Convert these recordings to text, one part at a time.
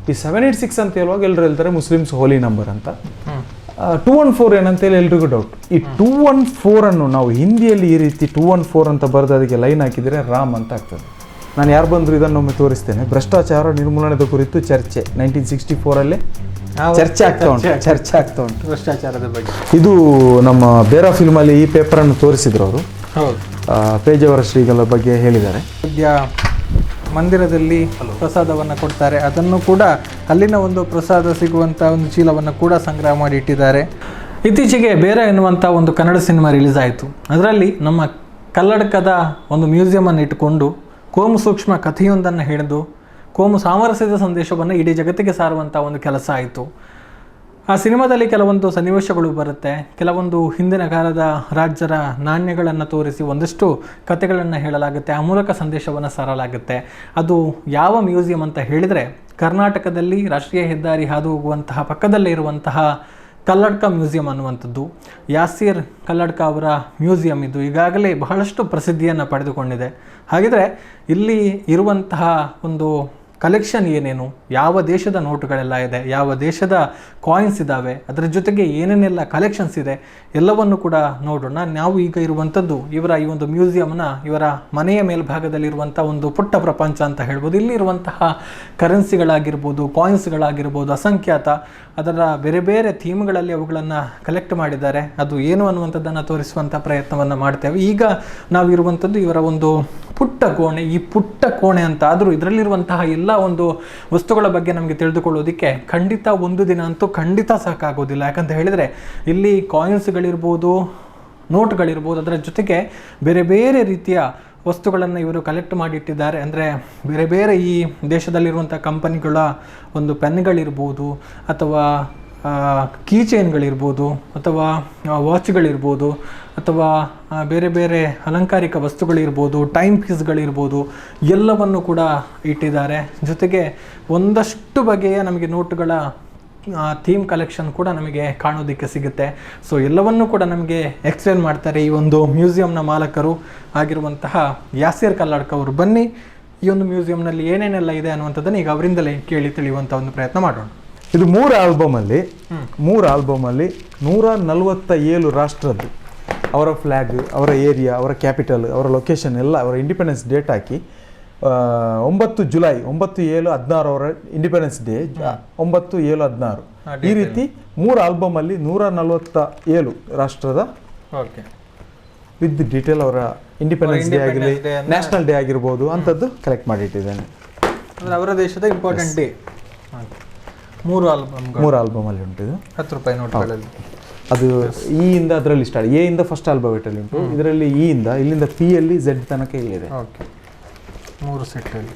ಈ 786 ಅಂತ ಹೇಳುವಾಗ ಎಲ್ಲರೂ ಹೇಳ್ತಾರೆ ಮುಸ್ಲಿಮ್ಸ್ ಹೋಲಿ ನಂಬರ್ ಅಂತ. 214 ಏನಂತೇಳಿ ಎಲ್ರಿಗೂ ಡೌಟ್. ಈ 214 ಅನ್ನು ನಾವು ಹಿಂದಿಯಲ್ಲಿ ಈ ರೀತಿ 214 ಅಂತ ಬರೆದು ಅದಕ್ಕೆ ಲೈನ್ ಹಾಕಿದರೆ ರಾಮ್ ಅಂತ ಆಗ್ತದೆ. ನಾನು ಯಾರು ಬಂದರೂ ಇದನ್ನೊಮ್ಮೆ ತೋರಿಸ್ತೇನೆ. ಭ್ರಷ್ಟಾಚಾರ ನಿರ್ಮೂಲನದ ಕುರಿತು ಚರ್ಚೆ 1964 ಚರ್ಚೆ ಆಗ್ತಾ ಉಂಟು ಭ್ರಷ್ಟಾಚಾರದ ಬಗ್ಗೆ. ಇದು ನಮ್ಮ ಬೇರೆ ಫಿಲ್ಮಲ್ಲಿ ಈ ಪೇಪರನ್ನು ತೋರಿಸಿದ್ರು ಅವರು. ಪೇಜಾವರ ಶ್ರೀಗಳ ಬಗ್ಗೆ ಹೇಳಿದ್ದಾರೆ. ಮಂದಿರದಲ್ಲಿ ಪ್ರಸಾದವನ್ನು ಕೊಡ್ತಾರೆ, ಅದನ್ನು ಕೂಡ ಅಲ್ಲಿನ ಒಂದು ಪ್ರಸಾದ ಸಿಗುವಂಥ ಒಂದು ಚೀಲವನ್ನು ಕೂಡ ಸಂಗ್ರಹ ಮಾಡಿ ಇಟ್ಟಿದ್ದಾರೆ. ಇತ್ತೀಚೆಗೆ ಬೇರೆ ಎನ್ನುವಂಥ ಒಂದು ಕನ್ನಡ ಸಿನಿಮಾ ರಿಲೀಸ್ ಆಯಿತು. ಅದರಲ್ಲಿ ನಮ್ಮ ಕಲ್ಲಡ್ಕದ ಒಂದು ಮ್ಯೂಸಿಯಮನ್ನು ಇಟ್ಟುಕೊಂಡು ಕೋಮು ಸೂಕ್ಷ್ಮ ಕಥೆಯೊಂದನ್ನು ಹಿಡಿದು ಕೋಮು ಸಾಮರಸ್ಯದ ಸಂದೇಶವನ್ನು ಇಡೀ ಜಗತ್ತಿಗೆ ಸಾರುವಂಥ ಒಂದು ಕೆಲಸ ಆಯಿತು. ಆ ಸಿನಿಮಾದಲ್ಲಿ ಕೆಲವೊಂದು ಸನ್ನಿವೇಶಗಳು ಬರುತ್ತೆ, ಕೆಲವೊಂದು ಹಿಂದಿನ ಕಾಲದ ರಾಜ್ಯರ ನಾಣ್ಯಗಳನ್ನು ತೋರಿಸಿ ಒಂದಷ್ಟು ಕಥೆಗಳನ್ನು ಹೇಳಲಾಗುತ್ತೆ, ಆ ಮೂಲಕ ಸಂದೇಶವನ್ನು ಸಾರಲಾಗುತ್ತೆ. ಅದು ಯಾವ ಮ್ಯೂಸಿಯಂ ಅಂತ ಹೇಳಿದರೆ ಕರ್ನಾಟಕದಲ್ಲಿ ರಾಷ್ಟ್ರೀಯ ಹೆದ್ದಾರಿ ಹಾದು ಹೋಗುವಂತಹ ಪಕ್ಕದಲ್ಲೇ ಇರುವಂತಹ ಕಲ್ಲಡ್ಕ ಮ್ಯೂಸಿಯಂ ಅನ್ನುವಂಥದ್ದು. ಯಾಸೀರ್ ಕಲ್ಲಡ್ಕ ಅವರ ಮ್ಯೂಸಿಯಂ ಇದು ಈಗಾಗಲೇ ಬಹಳಷ್ಟು ಪ್ರಸಿದ್ಧಿಯನ್ನು ಪಡೆದುಕೊಂಡಿದೆ. ಹಾಗಿದ್ರೆ ಇಲ್ಲಿ ಇರುವಂತಹ ಒಂದು ಕಲೆಕ್ಷನ್ ಏನೇನು, ಯಾವ ದೇಶದ ನೋಟುಗಳೆಲ್ಲ ಇದೆ, ಯಾವ ದೇಶದ ಕಾಯಿನ್ಸ್ ಇದ್ದಾವೆ, ಅದರ ಜೊತೆಗೆ ಏನೇನೆಲ್ಲ ಕಲೆಕ್ಷನ್ಸ್ ಇದೆ ಎಲ್ಲವನ್ನು ಕೂಡ ನೋಡೋಣ. ನಾವು ಈಗ ಇರುವಂಥದ್ದು ಇವರ ಈ ಒಂದು ಮ್ಯೂಸಿಯಂನ ಇವರ ಮನೆಯ ಮೇಲ್ಭಾಗದಲ್ಲಿರುವಂಥ ಒಂದು ಪುಟ್ಟ ಪ್ರಪಂಚ ಅಂತ ಹೇಳ್ಬೋದು. ಇಲ್ಲಿರುವಂತಹ ಕರೆನ್ಸಿಗಳಾಗಿರ್ಬೋದು, ಕಾಯಿನ್ಸ್ಗಳಾಗಿರ್ಬೋದು ಅಸಂಖ್ಯಾತ, ಅದರ ಬೇರೆ ಬೇರೆ ಥೀಮ್ಗಳಲ್ಲಿ ಅವುಗಳನ್ನು ಕಲೆಕ್ಟ್ ಮಾಡಿದ್ದಾರೆ. ಅದು ಏನು ಅನ್ನುವಂಥದ್ದನ್ನು ತೋರಿಸುವಂಥ ಪ್ರಯತ್ನವನ್ನು ಮಾಡ್ತೇವೆ. ಈಗ ನಾವಿರುವಂಥದ್ದು ಇವರ ಒಂದು ಪುಟ್ಟ ಕೋಣೆ. ಈ ಪುಟ್ಟ ಕೋಣೆ ಅಂತ ಆದರೂ ಇದರಲ್ಲಿರುವಂತಹ ಎಲ್ಲ ಒಂದು ವಸ್ತುಗಳ ಬಗ್ಗೆ ನಮಗೆ ತಿಳಿದುಕೊಳ್ಳೋದಕ್ಕೆ ಖಂಡಿತ ಒಂದು ದಿನ ಅಂತೂ ಖಂಡಿತ ಸಾಕಾಗೋದಿಲ್ಲ. ಯಾಕಂತ ಹೇಳಿದರೆ ಇಲ್ಲಿ ಕಾಯಿನ್ಸ್ಗಳಿರ್ಬೋದು, ನೋಟ್ಗಳಿರ್ಬೋದು, ಅದರ ಜೊತೆಗೆ ಬೇರೆ ಬೇರೆ ರೀತಿಯ ವಸ್ತುಗಳನ್ನು ಇವರು ಕಲೆಕ್ಟ್ ಮಾಡಿಟ್ಟಿದ್ದಾರೆ. ಅಂದರೆ ಬೇರೆ ಬೇರೆ ಈ ದೇಶದಲ್ಲಿರುವಂಥ ಕಂಪನಿಗಳ ಒಂದು ಪೆನ್ಗಳಿರ್ಬೋದು, ಅಥವಾ ಕೀಚೈನ್ಗಳಿರ್ಬೋದು, ಅಥವಾ ವಾಚ್ಗಳಿರ್ಬೋದು, ಅಥವಾ ಬೇರೆ ಬೇರೆ ಅಲಂಕಾರಿಕ ವಸ್ತುಗಳಿರ್ಬೋದು, ಟೈಮ್ ಪೀಸ್ಗಳಿರ್ಬೋದು, ಎಲ್ಲವನ್ನು ಕೂಡ ಇಟ್ಟಿದ್ದಾರೆ. ಜೊತೆಗೆ ಒಂದಷ್ಟು ಬಗೆಯ ನಮಗೆ ನೋಟುಗಳ ಥೀಮ್ ಕಲೆಕ್ಷನ್ ಕೂಡ ನಮಗೆ ಕಾಣೋದಕ್ಕೆ ಸಿಗುತ್ತೆ. ಸೊ ಎಲ್ಲವನ್ನೂ ಕೂಡ ನಮಗೆ ಎಕ್ಸ್ಪ್ಲೇನ್ ಮಾಡ್ತಾರೆ ಈ ಒಂದು ಮ್ಯೂಸಿಯಂನ ಮಾಲಕರು ಆಗಿರುವಂತಹ ಯಾಸೀರ್ ಕಲ್ಲಡ್ಕ ಅವರು. ಬನ್ನಿ ಈ ಒಂದು ಮ್ಯೂಸಿಯಂನಲ್ಲಿ ಏನೇನೆಲ್ಲ ಇದೆ ಅನ್ನುವಂಥದ್ದನ್ನು ಈಗ ಅವರಿಂದಲೇ ಕೇಳಿ ತಿಳಿಯುವಂಥ ಒಂದು ಪ್ರಯತ್ನ ಮಾಡೋಣ. ಇದು 3 ಆಲ್ಬಮಲ್ಲಿ 147 ರಾಷ್ಟ್ರದ್ದು ಅವರ ಫ್ಲ್ಯಾಗ್, ಅವರ ಏರಿಯಾ, ಅವರ ಕ್ಯಾಪಿಟಲ್, ಅವರ ಲೊಕೇಶನ್ ಎಲ್ಲ ಅವರ ಇಂಡಿಪೆಂಡೆನ್ಸ್ ಡೇಟ್ ಹಾಕಿ 9 ಜುಲೈ 9/7/16 ಅವರ ಇಂಡಿಪೆಂಡೆನ್ಸ್ ಡೇ 9/7/16 ಈ ರೀತಿ 3 ಆಲ್ಬಮಲ್ಲಿ 147 ರಾಷ್ಟ್ರದ ವಿತ್ ಡೀಟೇಲ್ ಅವರ ಇಂಡಿಪೆಂಡೆನ್ಸ್ ಡೇ ಆಗಲಿ, ನ್ಯಾಷನಲ್ ಡೇ ಆಗಿರ್ಬೋದು ಅಂಥದ್ದು ಕಲೆಕ್ಟ್ ಮಾಡಿಟ್ಟಿದ್ದೇನೆ. ಅವರ ದೇಶದ ಇಂಪಾರ್ಟೆಂಟ್ ಡೇ 3 ಆಲ್ಬಮಲ್ಲಿ ಉಂಟು. ಇದು 10 ರೂಪಾಯಿ ನೋಟ್ಗಳಲ್ಲಿ. ಅದು ಇ ಇಂದ ಅದರಲ್ಲಿ ಸ್ಟಾರ್ಟ್, ಎ ಇಂದ ಫಸ್ಟ್ ಆಲ್ಫಾಬೆಟಲ್ಲಿ ಉಂಟು, ಇದರಲ್ಲಿ ಇ ಇಂದ ಇಲ್ಲಿಂದ ಪಿ ಅಲ್ಲಿ ಝೆಡ್ ತನಕ ಇಲ್ಲಿದೆ. 3 ಸೆಟ್ಟಲ್ಲಿ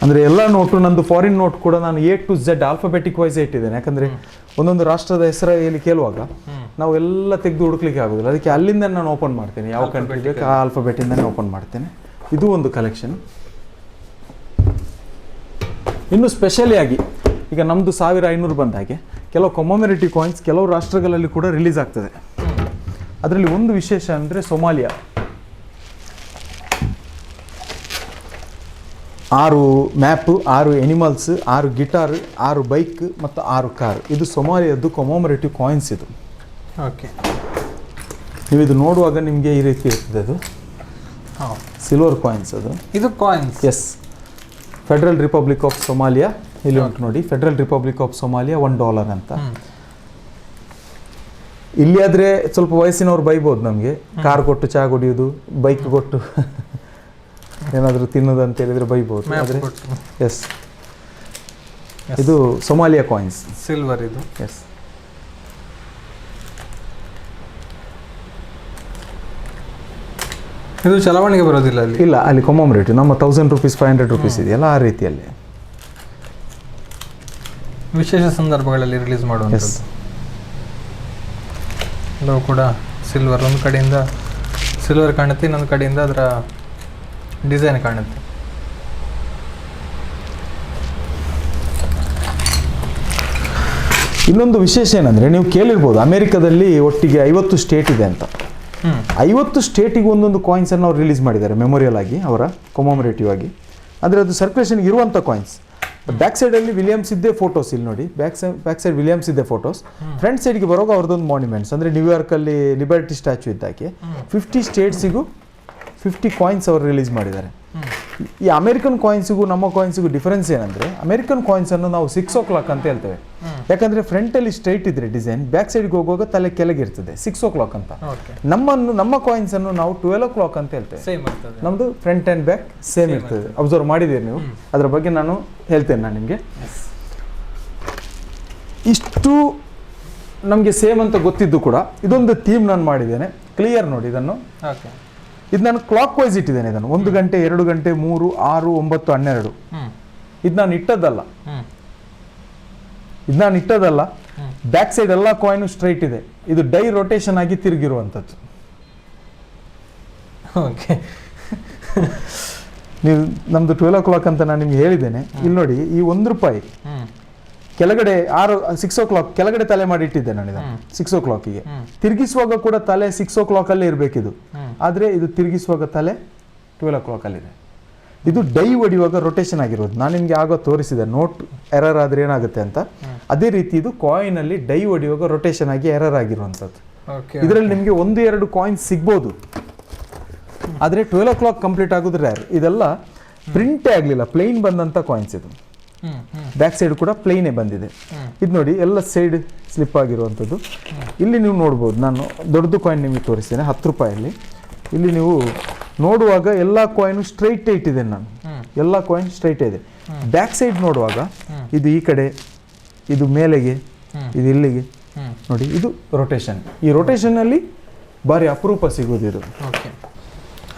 ಅಂದರೆ ಎಲ್ಲ ನೋಟು ನಂದು ಫಾರಿನ್ ನೋಟ್ ಕೂಡ ನಾನು A to Z alphabetic wise ಇಟ್ಟಿದ್ದೇನೆ. ಯಾಕಂದರೆ ಒಂದೊಂದು ರಾಷ್ಟ್ರದ ಹೆಸರು ಇಲ್ಲಿ ಕೇಳುವಾಗ ನಾವು ಎಲ್ಲ ತೆಗೆದು ಹುಡುಕ್ಲಿಕ್ಕೆ ಆಗೋದಿಲ್ಲ. ಅದಕ್ಕೆ ಅಲ್ಲಿಂದ ನಾನು ಓಪನ್ ಮಾಡ್ತೇನೆ, ಯಾವ ಕಂಟ್ರಿ ಬೇಕು ಆ ಆಲ್ಫಾಬೆಟಿಂದನೇ ಓಪನ್ ಮಾಡ್ತೇನೆ. ಇದು ಒಂದು ಕಲೆಕ್ಷನ್. ಇನ್ನು ಸ್ಪೆಷಲಿ ಆಗಿ ಈಗ ನಮ್ಮದು 1500 ಬಂದ ಹಾಗೆ ಕೆಲವು ಕಮೊಮೆರೇಟಿವ್ ಕಾಯಿನ್ಸ್ ಕೆಲವು ರಾಷ್ಟ್ರಗಳಲ್ಲಿ ಕೂಡ ರಿಲೀಸ್ ಆಗ್ತದೆ. ಅದರಲ್ಲಿ ಒಂದು ವಿಶೇಷ ಅಂದರೆ Somalia 6 map, 6 animals, 6 guitar, 6 bike ಮತ್ತು 6 ಕಾರ್. ಇದು ಸೊಮಾಲಿಯಾದ್ದು ಕಮೊಮೆರೇಟಿವ್ ಕಾಯಿನ್ಸ್. ಇದು ನೀವು ಇದು ನೋಡುವಾಗ ನಿಮಗೆ ಈ ರೀತಿ ಇರ್ತದೆ. ಅದು ಸಿಲ್ವರ್ ಕಾಯಿನ್ಸ್. ಇದು coins. Yes, Federal Republic of Somalia ಇಲ್ಲಿ ಉಂಟು ನೋಡಿ. ಫೆಡರಲ್ ರಿಪಬ್ಲಿಕ್ ಆಫ್ ಸೊಮಾಲಿಯಾ $1 ಅಂತ. ಇಲ್ಲಿ ಆದರೆ ಸ್ವಲ್ಪ ವಯಸ್ಸಿನವ್ರು ಬೈಬೋದು ನಮಗೆ, ಕಾರ್ ಕೊಟ್ಟು ಚಹಾ ಕುಡಿಯೋದು, ಬೈಕ್ ಕೊಟ್ಟು ಏನಾದರೂ ತಿನ್ನೋದು ಅಂತ ಹೇಳಿದ್ರೆ ಬೈಬೋದು. ಆದರೆ ಎಸ್, ಇದು ಸೊಮಾಲಿಯಾ ಕಾಯಿನ್ಸ್, ಸಿಲ್ವರ್. ಇದು ಎಸ್. ಇದು ಚಲಾವಣೆಗೆ ಬರೋದಿಲ್ಲ ಅಲ್ಲಿ? ಇಲ್ಲ, ಅಲ್ಲಿ ಕಮೊಮೆರೇಟಿವ್ ನಮ್ಮ 1000 ರೂಪೀಸ್ 500 ರೂಪೀಸ್ ಇದೆಯಲ್ಲ ಆ ರೀತಿಯಲ್ಲಿ ವಿಶೇಷ ಸಂದರ್ಭಗಳಲ್ಲಿ ರಿಲೀಸ್ ಮಾಡುವಂಥದ್ದು. ಎಲ್ಲವೂ ಕೂಡ ಸಿಲ್ವರ್. ಒಂದು ಕಡೆಯಿಂದ ಸಿಲ್ವರ್ ಕಾಣುತ್ತೆ, ಇನ್ನೊಂದು ಕಡೆಯಿಂದ ಅದರ ಡಿಸೈನ್ ಕಾಣುತ್ತೆ. ಇನ್ನೊಂದು ವಿಶೇಷ ಏನಂದರೆ, ನೀವು ಕೇಳಿರ್ಬೋದು ಅಮೆರಿಕದಲ್ಲಿ ಒಟ್ಟಿಗೆ 50 ಸ್ಟೇಟ್ ಇದೆ ಅಂತ. 50 ಸ್ಟೇಟಿಗೆ ಒಂದೊಂದು ಕಾಯಿನ್ಸನ್ನು ಅವ್ರು ರಿಲೀಸ್ ಮಾಡಿದ್ದಾರೆ ಮೆಮೊರಿಯಲ್ ಆಗಿ, ಅವರ ಕೊಮೊಮರೇಟಿವ್ ಆಗಿ. ಅಂದರೆ ಅದು ಸರ್ಕ್ಯುಲೇಷನ್ಗೆ ಇರುವಂಥ ಕಾಯಿನ್ಸ್. ಬ್ಯಾಕ್ ಸೈಡಲ್ಲಿ ವಿಲಿಯಮ್ಸ್ ಇದ್ದೇ ಫೋಟೋಸ್ ಇಲ್ಲಿ ನೋಡಿ, ಬ್ಯಾಕ್ ಸೈಡ್ ವಿಲಿಯಮ್ಸ್ ಇದ್ದೇ ಫೋಟೋಸ್. ಫ್ರಂಟ್ ಸೈಡ್ಗೆ ಬರುವಾಗ ಅವ್ರದ್ದೊಂದು ಮಾನ್ಯುಮೆಂಟ್ಸ್, ಅಂದರೆ ನ್ಯೂಯಾರ್ಕಲ್ಲಿ ಲಿಬರ್ಟಿ ಸ್ಟ್ಯಾಚ್ಯೂ ಇದ್ದಾಗೆ 50 ಸ್ಟೇಟ್ಸಿಗೂ 50 ಕಾಯಿನ್ಸ್ ಅವರು ರಿಲೀಸ್ ಮಾಡಿದ್ದಾರೆ. ಈ ಅಮೆರಿಕನ್ ಕಾಯಿನ್ಸಿಗೂ ನಮ್ಮ ಕಾಯಿನ್ಸಿಗೂ ಡಿಫರೆನ್ಸ್ ಏನಂದರೆ, ಅಮೆರಿಕನ್ ಕಾಯಿನ್ಸನ್ನು ನಾವು 6 o'clock ಅಂತ ಹೇಳ್ತೇವೆ. ಯಾಕಂದರೆ ಫ್ರಂಟಲ್ಲಿ ಸ್ಟ್ರೈಟ್ ಇದ್ರೆ ಡಿಸೈನ್, ಬ್ಯಾಕ್ ಸೈಡ್ಗೆ ಹೋಗುವಾಗ ತಲೆ ಕೆಳಗಿರ್ತದೆ 6 o'clock ಅಂತ. ನಮ್ಮ ಕಾಯಿನ್ಸನ್ನು ನಾವು 12 o'clock ಅಂತ ಹೇಳ್ತೇವೆ. ನಮ್ಮದು ಫ್ರಂಟ್ ಆ್ಯಂಡ್ ಬ್ಯಾಕ್ ಸೇಮ್ ಇರ್ತದೆ. ಅಬ್ಸರ್ವ್ ಮಾಡಿದ್ದೀರಿ ನೀವು, ಅದರ ಬಗ್ಗೆ ನಾನು ಹೇಳ್ತೇನೆ. ನಾನು ನಿಮಗೆ ಇಷ್ಟು ನಮಗೆ ಸೇಮ್ ಅಂತ ಗೊತ್ತಿದ್ದು ಕೂಡ ಇದೊಂದು ಥೀಮ್ ನಾನು ಮಾಡಿದ್ದೇನೆ. ಕ್ಲಿಯರ್ ನೋಡಿ ಇದನ್ನು. ಇದು ನಾನು ಕ್ಲಾಕ್ ವೈಸ್ ಇಟ್ಟಿದ್ದೇನೆ. ಇದನ್ನು 1 ಗಂಟೆ 2 ಗಂಟೆ 3 6 9 12 ಇದು ನಾನು ಇಟ್ಟದಲ್ಲ. ಬ್ಯಾಕ್ ಸೈಡ್ ಎಲ್ಲ ಕಾಯಿನ್ ಸ್ಟ್ರೈಟ್ ಇದೆ. ಇದು ಡೈ ರೊಟೇಷನ್ ಆಗಿ ತಿರುಗಿರುವಂಥದ್ದು. ನೀವು ನಮ್ದು 12 o'clock ಅಂತ ನಾನು ನಿಮ್ಗೆ ಹೇಳಿದ್ದೇನೆ. ಇಲ್ಲಿ ನೋಡಿ, ಈ ₹1 ಕೆಳಗಡೆ 6 o'clock ಕೆಳಗಡೆ ತಲೆ ಮಾಡಿ ಇಟ್ಟಿದ್ದೆ ನಾನು ಇದನ್ನು 6 o'clockಗೆ. ತಿರುಗಿಸುವಾಗ ಕೂಡ ತಲೆ 6 o'clock ಅಲ್ಲೇ ಇರಬೇಕಿದು, ಆದರೆ ಇದು ತಿರುಗಿಸುವಾಗ ತಲೆ 12 o'clock ಅಲ್ಲಿದೆ. ಇದು ಡೈ ಹೊಡೆಯುವಾಗ ರೊಟೇಷನ್ ಆಗಿರೋದು. ನಾನು ನಿಮಗೆ ಆಗ ತೋರಿಸಿದೆ ನೋಟ್ ಎರರ್ ಆದರೆ ಏನಾಗುತ್ತೆ ಅಂತ. ಅದೇ ರೀತಿ ಇದು ಕಾಯಿನ್ ಅಲ್ಲಿ ಡೈ ಹೊಡೆಯುವಾಗ ರೊಟೇಷನ್ ಆಗಿ ಎರರ್ ಆಗಿರುವಂಥದ್ದು. ಇದರಲ್ಲಿ ನಿಮಗೆ 1-2 ಕಾಯಿನ್ಸ್ ಸಿಗ್ಬೋದು, ಆದರೆ 12 o'clock ಕಂಪ್ಲೀಟ್ ಆಗೋದ್ರೆ ಯಾರು. ಇದೆಲ್ಲ ಪ್ರಿಂಟೇ ಆಗಲಿಲ್ಲ, ಪ್ಲೈನ್ ಬಂದಂಥ ಕಾಯಿನ್ಸ್ ಇದು. ಬ್ಯಾಕ್ ಸೈಡ್ ಕೂಡ ಪ್ಲೈನೇ ಬಂದಿದೆ. ಇದು ನೋಡಿ, ಎಲ್ಲ ಸೈಡ್ ಸ್ಲಿಪ್ ಆಗಿರುವಂಥದ್ದು. ಇಲ್ಲಿ ನೀವು ನೋಡ್ಬೋದು, ನಾನು ದೊಡ್ಡದು ಕಾಯಿನ್ ನಿಮಗೆ ತೋರಿಸ್ತೇನೆ ₹10. ಇಲ್ಲಿ ನೀವು ನೋಡುವಾಗ ಎಲ್ಲ ಕಾಯಿನು ಸ್ಟ್ರೈಟೇ ಇಟ್ಟಿದ್ದೇನೆ ನಾನು. ಎಲ್ಲ ಕಾಯಿನ್ ಸ್ಟ್ರೈಟೇ ಇದೆ. ಬ್ಯಾಕ್ ಸೈಡ್ ನೋಡುವಾಗ ಇದು ಈ ಕಡೆ, ಇದು ಮೇಲೆಗೆ, ಇದು ಇಲ್ಲಿಗೆ ನೋಡಿ, ಇದು ರೊಟೇಷನ್. ಈ ರೊಟೇಷನ್ನಲ್ಲಿ ಭಾರಿ ಅಪರೂಪ ಸಿಗೋದು ಇದು.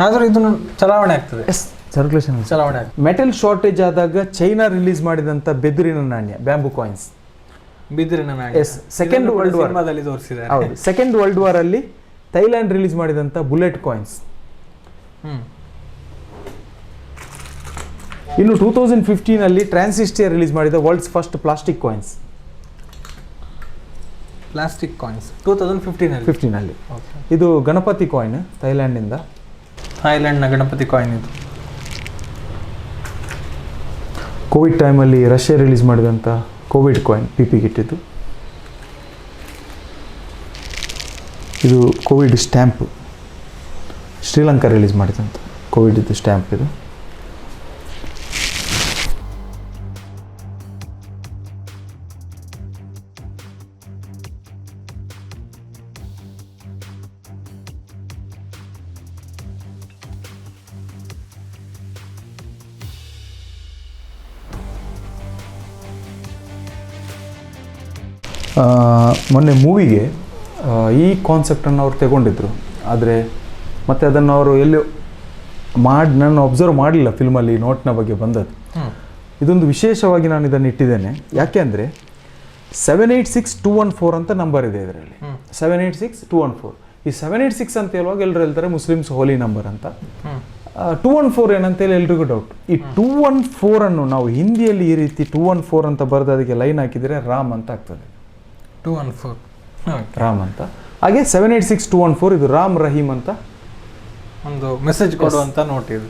ಆದರೂ ಇದು ಚಲಾವಣೆ ಆಗ್ತದೆ. ಸರ್ಕ್ಯುಲೇಷನ್ ಚಲಾವಣೆ. ಮೆಟಲ್ ಶಾರ್ಟೇಜ್ ಆದಾಗ ಚೈನಾ ರಿಲೀಸ್ ಮಾಡಿದಂಥ ಬೆದುರಿನ ನಾಣ್ಯ, ಬ್ಯಾಂಬೂ ಕಾಯಿನ್ಸ್. ಬಿದಿರಿನ ನಾಣ್ಯ ಸೆಕೆಂಡ್ ವರ್ಲ್ಡ್ ವಾರ್ ತೋರಿಸಿದ್ದಾರೆ. ಹೌದು, ಸೆಕೆಂಡ್ ವರ್ಲ್ಡ್ ವಾರ್ ಅಲ್ಲಿ ಥೈಲ್ಯಾಂಡ್ ರಿಲೀಸ್ ಮಾಡಿದಂಥ ಬುಲೆಟ್ ಕಾಯಿನ್ಸ್. ಇನ್ನು 2015 ಅಲ್ಲಿ ಟ್ರಾನ್ಸಿಸ್ಟಿಯಾ ರಿಲೀಸ್ ಮಾಡಿದ ವರ್ಲ್ಡ್ಸ್ ಫಸ್ಟ್ ಪ್ಲಾಸ್ಟಿಕ್ ಕಾಯಿನ್ಸ್. 2015 ಅಲ್ಲಿ ಇದು ಗಣಪತಿ ಕಾಯಿನ್, ಥೈಲ್ಯಾಂಡ್ನಿಂದ. ಥೈಲ್ಯಾಂಡ್ನ ಗಣಪತಿ ಕಾಯಿನ್ ಇದು. ಕೋವಿಡ್ ಟೈಮಲ್ಲಿ ರಷ್ಯಾ ರಿಲೀಸ್ ಮಾಡಿದಂಥ ಕೋವಿಡ್ ಕಾಯಿನ್, PP ಕಿಟ್ಟಿದ್ದು. ಇದು ಕೋವಿಡ್ ಸ್ಟ್ಯಾಂಪ್, ಶ್ರೀಲಂಕಾ ರಿಲೀಸ್ ಮಾಡಿದಂಥ ಕೋವಿಡ್ ಇದು ಸ್ಟ್ಯಾಂಪ್ ಇದು. ಮೊನ್ನೆ ಮೂವಿಗೆ ಈ ಕಾನ್ಸೆಪ್ಟನ್ನು ಅವ್ರು ತಗೊಂಡಿದ್ರು, ಆದರೆ ಮತ್ತೆ ಅದನ್ನು ಅವರು ಎಲ್ಲಿ ನಾನು ಅಬ್ಸರ್ವ್ ಮಾಡಲಿಲ್ಲ ಫಿಲ್ಮಲ್ಲಿ ನೋಟ್ನ ಬಗ್ಗೆ ಬಂದದ್ದು. ಇದೊಂದು ವಿಶೇಷವಾಗಿ ನಾನು ಇದನ್ನು ಇಟ್ಟಿದ್ದೇನೆ. ಯಾಕೆ ಅಂದರೆ 786214 ಅಂತ ನಂಬರ್ ಇದೆ ಇದರಲ್ಲಿ. 786214. ಈ 786 ಅಂತ ಹೇಳುವಾಗ ಎಲ್ಲರೂ ಹೇಳ್ತಾರೆ ಮುಸ್ಲಿಮ್ಸ್ ಹೋಲಿ ನಂಬರ್ ಅಂತ. 214 ಏನಂತೇಳಿ ಎಲ್ರಿಗೂ ಡೌಟ್. ಈ 214 ಅನ್ನು ನಾವು ಹಿಂದಿಯಲ್ಲಿ ಈ ರೀತಿ 214 ಅಂತ ಬರೆದು ಅದಕ್ಕೆ ಲೈನ್ ಹಾಕಿದರೆ ರಾಮ್ ಅಂತ ಆಗ್ತದೆ. 214 ರಾಮ್ ಅಂತ. ಹಾಗೆ 786214 ಇದು ರಾಮ್ ರಹೀಮ್ ಅಂತ ಒಂದು ಮೆಸೇಜ್ ಕೊಡುವಂತ ನೋಟ್ ಇದು.